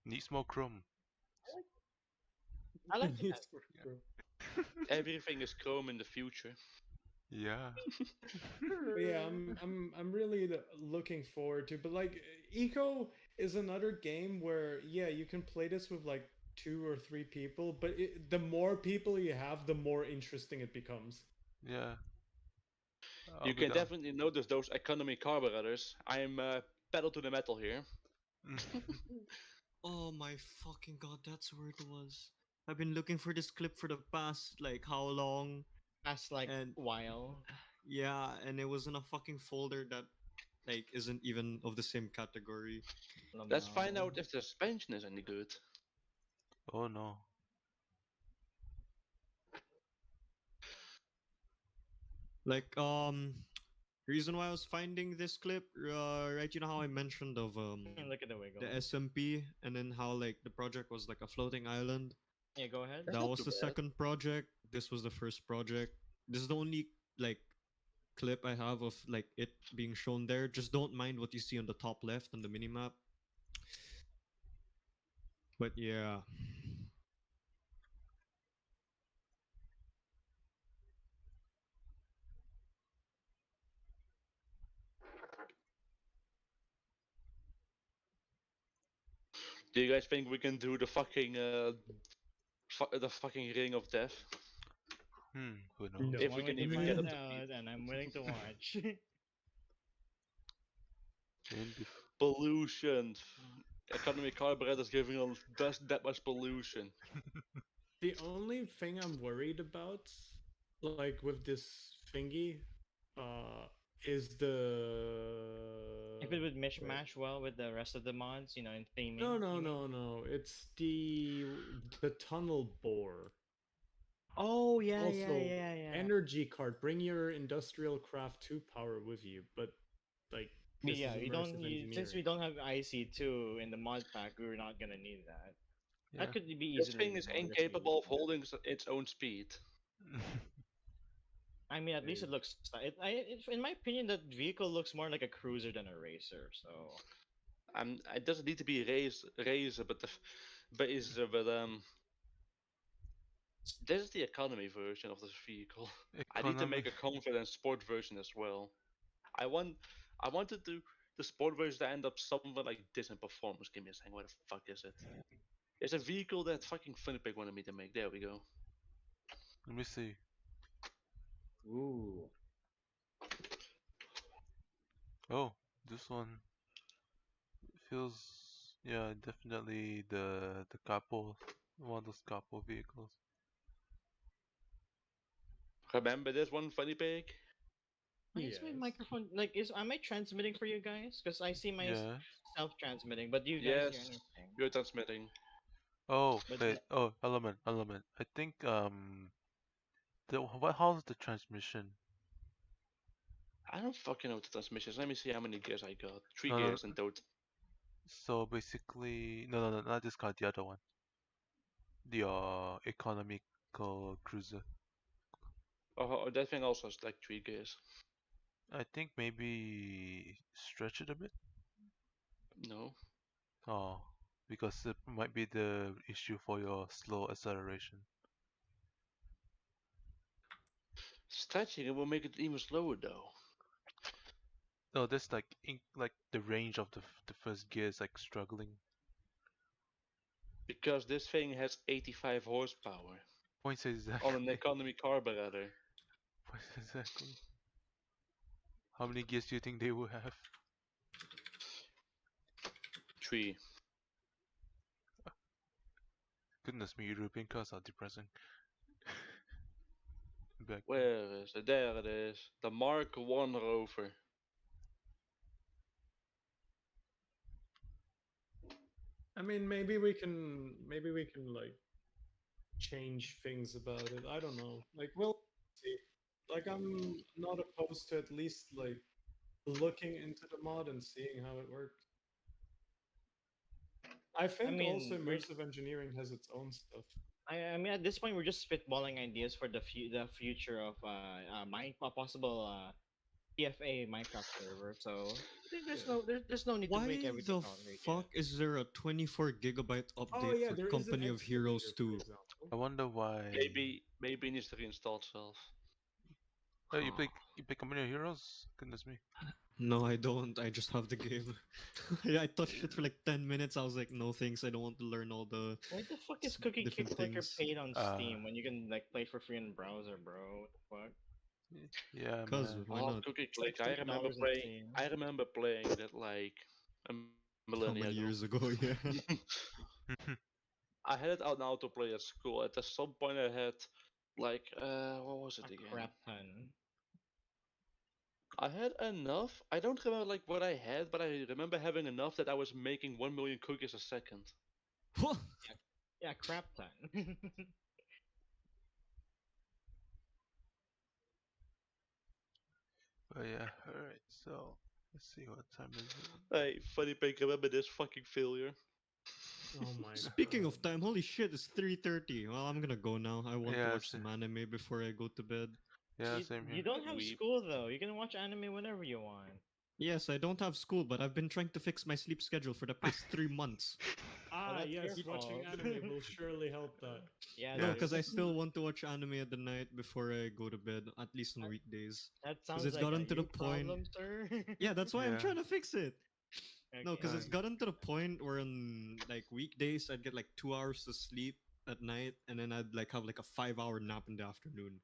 needs more Chrome. I like It's that. true. Everything is Chrome in the future. Yeah. But yeah, I'm really looking forward to. But like, Eco is another game where yeah, you can play this with like 2 or 3 people, but the more people you have, the more interesting it becomes. Yeah. You I'll be can down. definitely notice those economy carburetors. I'm pedal to the metal here. Oh my fucking god, that's where it was. I've been looking for this clip for the past like how long? Past like And while. yeah, and it was in a fucking folder that like isn't even of the same category. Let's find out if the suspension is any good. Oh no. Like reason why I was finding this clip, right? You know how I mentioned of Look at the wiggle. the SMP, and then how like the project was like a floating island. Yeah, go ahead. That's That not was too the bad. second project. This was the first project. This is the only like clip I have of like it being shown there. Just don't mind what you see on the top left on the minimap. But yeah. Do you guys think we can do the fucking the fucking ring of death? Who knows? No. If we One way can to even find get it up to out, and I'm willing to watch. In pollution. Economy carburetors giving us does that much pollution. The only thing I'm worried about, like with this thingy, is the If it would wait. mishmash well with the rest of the mods, you know, in theming. No, you mean? no. It's the tunnel bore. Oh yeah, Also, yeah. energy card. Bring your industrial craft 2 power with you, but like this Yeah, is we immersive don't. Since we engineering. don't have IC2 in the mod pack, we're not gonna need that. Yeah. That could be This easily thing is resolved if we incapable of need that. holding its own speed. I mean, at least it looks. In my opinion, that vehicle looks more like a cruiser than a racer. So It doesn't need to be racer, but this is the economy version of this vehicle. I need to Economy. make a confident sport version as well. I wanted the sport version to end up somewhere like this in performance. Give me a second. Where the fuck is it? It's a vehicle that fucking Funnypig wanted me to make. There we go. Let me see. Ooh. Oh, this one feels, yeah, definitely the capo, one of those capo vehicles. Remember this one, funny pig? Why is my Yes. microphone like am I transmitting for you guys? Because I see Yeah. myself transmitting, but do you guys hear Yes, anything? you're transmitting. Oh, But wait. Oh, element. I think how's the transmission? I don't fucking know the transmissions. Let me see how many gears I got. Three No, no. gears in total. So basically, no, not this car, the other one. The economical cruiser. Oh, that thing also has like 3 gears. I think maybe stretch it a bit. No. Oh, because it might be the issue for your slow acceleration. Stretching it will make it even slower though. No, that's like like the range of the first gear is like struggling. Because this thing has 85 horsepower Points on an exactly. economy carburetor. Points exactly. How many gears do you think they will have? 3. Goodness me, European cars are depressing. Back. Where is it? There it is. The Mark 1 Rover. I mean, maybe we can like change things about it. I don't know. Like, we'll see. Like, I'm not opposed to at least like looking into the mod and seeing how it works. I I think also mean, immersive engineering has its own stuff. I mean, at this point, we're just spitballing ideas for the future of a possible PFA Minecraft server. So there's no need to make Why everything the concrete fuck yet. is there a 24 GB Oh update yeah, for there is an Company of excavator, Heroes for 2? example. I wonder why. Maybe it needs to reinstall itself. Oh, you play Company of Heroes? Goodness me. No, I don't. I just have the game. I touched it for like 10 minutes. I was like, no thanks. I don't want to learn all the Why the fuck is Cookie different Clicker things. paid on Uh, Steam when you can like play for free in the browser, bro? What the fuck? yeah, Cause man. why Oh, not? Cookie It's like Click. I remember $3 in playing. Steam. I remember playing that like a How millennia many ago. years ago? Yeah. I had it out now to play at school. At some point, I had like what was it A again? crap ton. I had enough. I don't remember like what I had, but I remember having enough that I was making 1 million cookies a second. What? Yeah, crap ton. But yeah, alright, so let's see what time is it. Hey, funny pig, remember this fucking failure? Oh my Speaking god. of time, holy shit, it's 3:30. Well, I'm gonna go now. I want to Yeah, watch some anime before I go to bed. yeah, you, same you here. don't have Weep. school though. You can watch anime whenever you want. Yes, I don't have school, but I've been trying to fix my sleep schedule for the past 3 months. Well, Ah, that's your yes, watching fault. anime will surely help that. Yeah, No, Yeah. dude. because I still want to watch anime at the night before I go to bed, at least on That, weekdays. that Because sounds it's like a gotten to the you point. problem, sir. Yeah, that's why I'm Yeah. trying to fix it. No, Okay. because it's gotten to the point where on like weekdays I'd get like 2 hours of sleep at night, and then I'd like have like a 5 hour nap in the afternoon.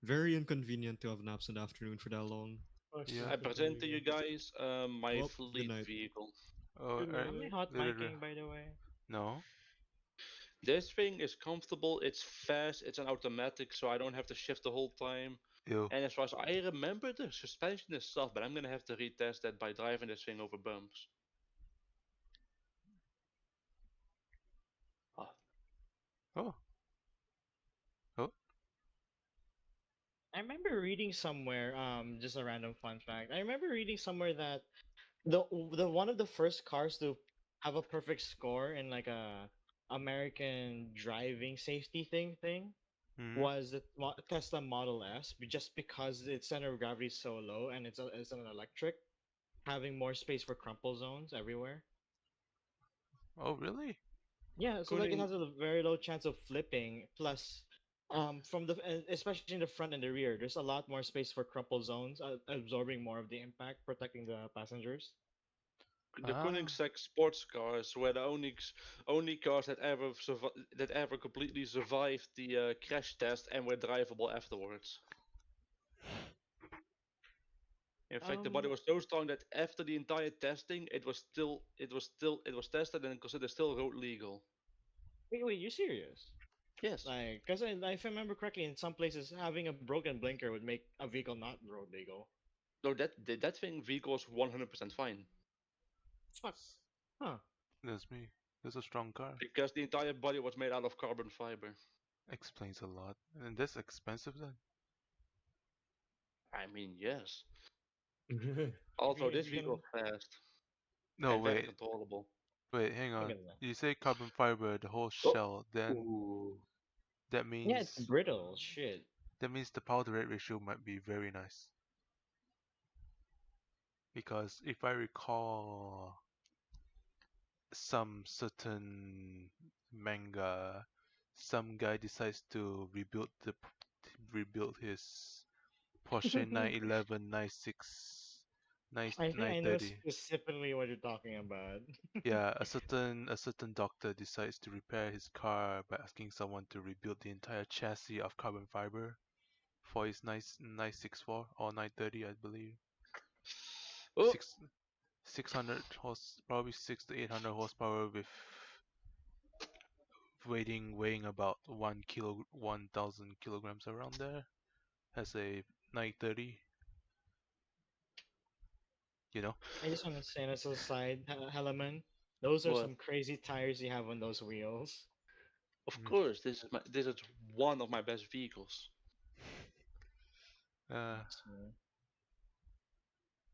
Very inconvenient to have naps in the afternoon for that long. Fuck Yeah. I that, present to there you guys my Well, good fleet night. vehicle. Oh, Good alright. Am I night. hot Literally. micing, by the way? No. This thing is comfortable, it's fast, it's an automatic, so I don't have to shift the whole time. Ew. And as far as I remember, the suspension is soft, but I'm gonna have to retest that by driving this thing over bumps. Ah, Oh. Oh. I remember reading somewhere, just a random fun fact. I remember reading somewhere that the one of the first cars to have a perfect score in like a American driving safety thing Hmm. was the Tesla Model S, just because its center of gravity is so low and it's an electric, having more space for crumple zones everywhere. Oh, really? Yeah, so like it Cooling, has a very low chance of flipping. Plus, from especially in the front and the rear, there's a lot more space for crumple zones, absorbing more of the impact, protecting the passengers. the Koenigsegg sports cars were the only cars that ever completely survived the crash test and were drivable afterwards. In fact, the body was so strong that after the entire testing, it was tested and considered still road legal. Wait, you're serious? Yes. Like, because if I remember correctly, in some places having a broken blinker would make a vehicle not road legal. No, that thing vehicle was 100% fine. Fuck. Huh. That's me. That's a strong car. Because the entire body was made out of carbon fiber. Explains a lot. And that's expensive then? I mean, yes. Also, this vehicle is fast. No, and very wait. controllable. Wait, hang on. at that. You say carbon fiber, the whole shell, then Ooh. that means Yeah, it's brittle. Shit. that means the power to weight ratio might be very nice. Because if I recall some certain manga, some guy decides to rebuild his Porsche 911, 96, I think I know 930. specifically what you're talking about. Yeah, a certain doctor decides to repair his car by asking someone to rebuild the entire chassis of carbon fiber for his 964 or 930, I believe. Oh. 600 probably 6 to 800 horsepower with weighing about 1,000 kilograms around there. Has a 930. You know. I just want to say as a side, Helaman, those are What? some crazy tires you have on those wheels. Of course, this is one of my best vehicles.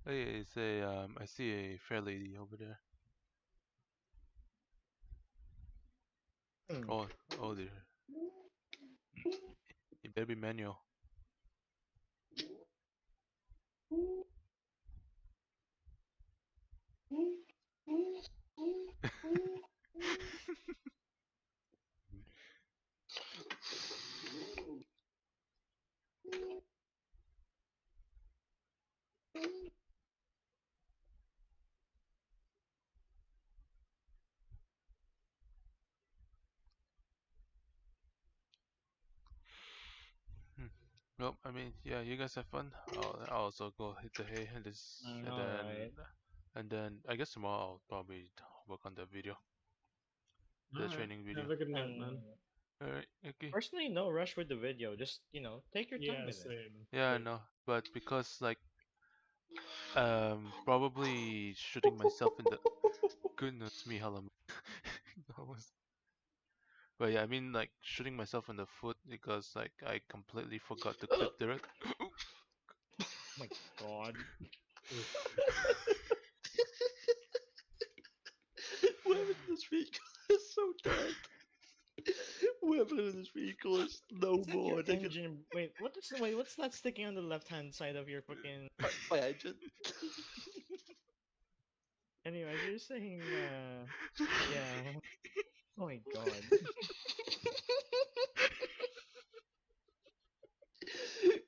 Oh yeah, it's a I see a fair lady over there. Oh dear. It better be manual. Well, I mean, yeah, you guys have fun. I'll also go hit the hay and then I guess tomorrow I'll probably work on the video, the training video. Have a good night, man. Alright, okay. Personally, no rush with the video. Just take your time with it. Yeah, I know, but because like, probably shooting myself in the goodness me, hello. But yeah, I mean like shooting myself in the foot because like I completely forgot to clip the Oh my god. Whoever in this vehicle is so dead. Whoever in this vehicle is no more. Your engine. Wait, what's that sticking on the left-hand side of your fucking my engine? Anyways, you're saying, yeah. Oh my god.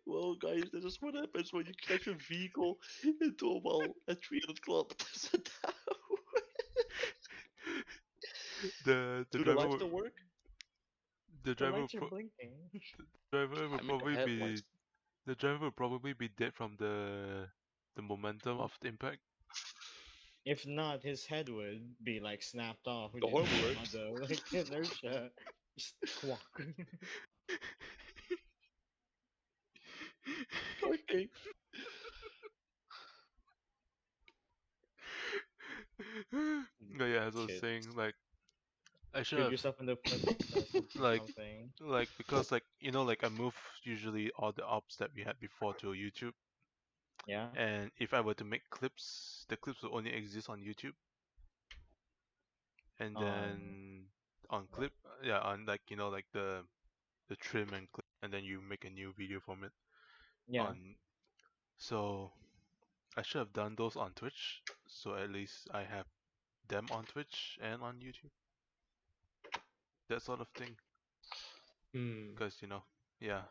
Well, guys, this is what happens when you crash a vehicle into a 300 kilometers an hour. The Do the driver lights would, still work? the The driver lights are pro- blinking. the driver would I mean, the probably be headlights. the driver would probably be dead from the momentum of the impact. If not, his head would be like snapped off. The horn works. The like inertia. Just squawk. Okay. No, yeah, as I was Shit. saying, like I should Shoot have yourself in the foot like something. because like like I move usually all the ops that we had before to YouTube, Yeah. and if I were to make clips, the clips will only exist on YouTube, and then on clip, yeah, on like like the trim and clip, and then you make a new video from it. Yeah. So I should have done those on Twitch, so at least I have them on Twitch and on YouTube. That sort of thing. Because yeah.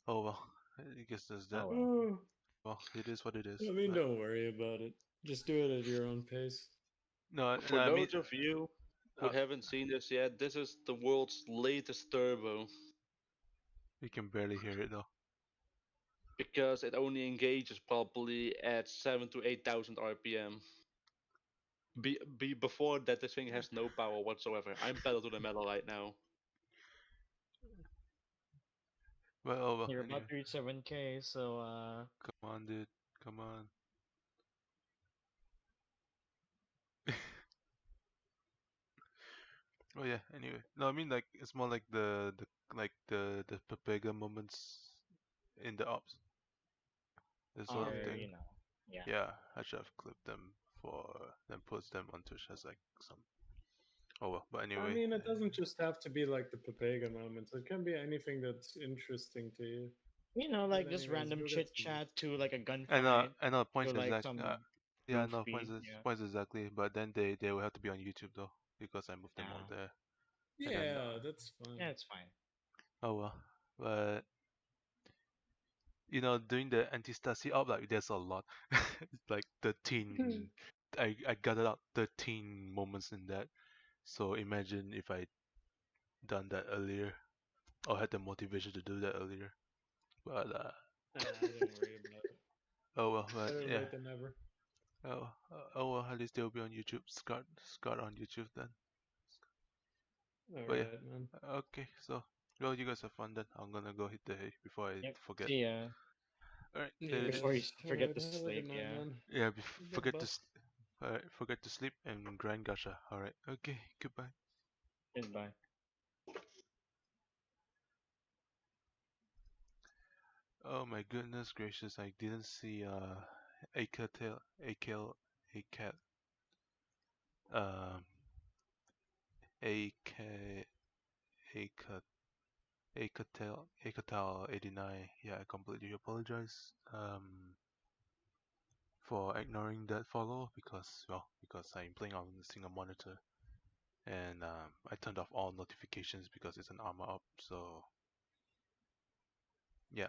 Oh well, I guess there's that. Oh, well. well, it is what it is. I mean, but- don't worry about it. Just do it at your own pace. No, For I mean, those of you who uh, haven't seen this yet, this is the world's latest turbo we can barely hear it though. because it only engages probably at 7 to 8,000 RPM. Before that, this thing has no power whatsoever. I'm pedal to the metal right now. Well, oh well. You're Anyway, about to reach 7K, so come on, dude. Come on. Oh yeah. Anyway, no, I mean like it's more like the Papega moments in the ops. This sort of are thing. you know, yeah. Yeah, I should have clipped them for then post them on Twitch as like some. Oh well, but anyway. I mean, it doesn't just have to be like the Papega moments. It can be anything that's interesting to you. You know, like But just anyways, random you'll get chit some- chat to like a gunfight I know to points like exact. some Yeah, I know goofy. Yeah. points exactly. But then they will have to be on YouTube though because I moved them all Ah. there. And then, Yeah, that's fine. Yeah, it's fine. oh well, but you know, doing the anti-Stasi op, like there's a lot. It's like 13. I gathered out 13 moments in that. So imagine if I done that earlier, or had the motivation to do that earlier. But Don't worry about it. oh well, but Better yeah. late than never. Oh well, at least they'll be on YouTube. Scott on YouTube then. But Alright, yeah, man. okay. So, well, you guys have fun then. I'm gonna go hit the hay before I Yep. forget. See ya. Alright, Yeah. Before you forget Alright, to have a sleep. good night, Yeah. man. yeah, Good forget buff. to. Alright, forget to sleep and grind gacha. Alright, okay, goodbye. Goodbye. Oh my goodness gracious! I didn't see Acat um AK Acat Acatal 89. Yeah, I completely apologize for ignoring that follow because I'm playing on a single monitor and I turned off all notifications because it's an Arma up. So yeah,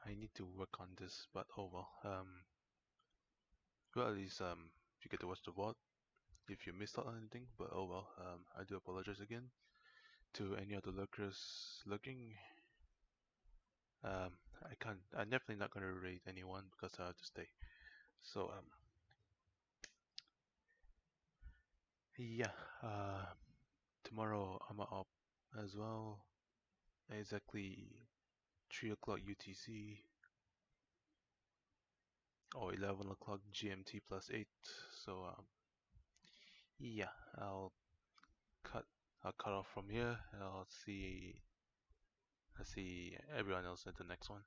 I need to work on this, but oh well. Well, at least you get to watch the VOD if you missed out on anything. But oh well. I do apologize again to any other lurkers looking. I can't. I'm definitely not gonna raid anyone because I have to stay. So yeah. Tomorrow I'm up as well. Exactly 3 o'clock UTC or 11 o'clock GMT plus 8. So yeah, cut I'll cut off from here and I'll see everyone else at the next one.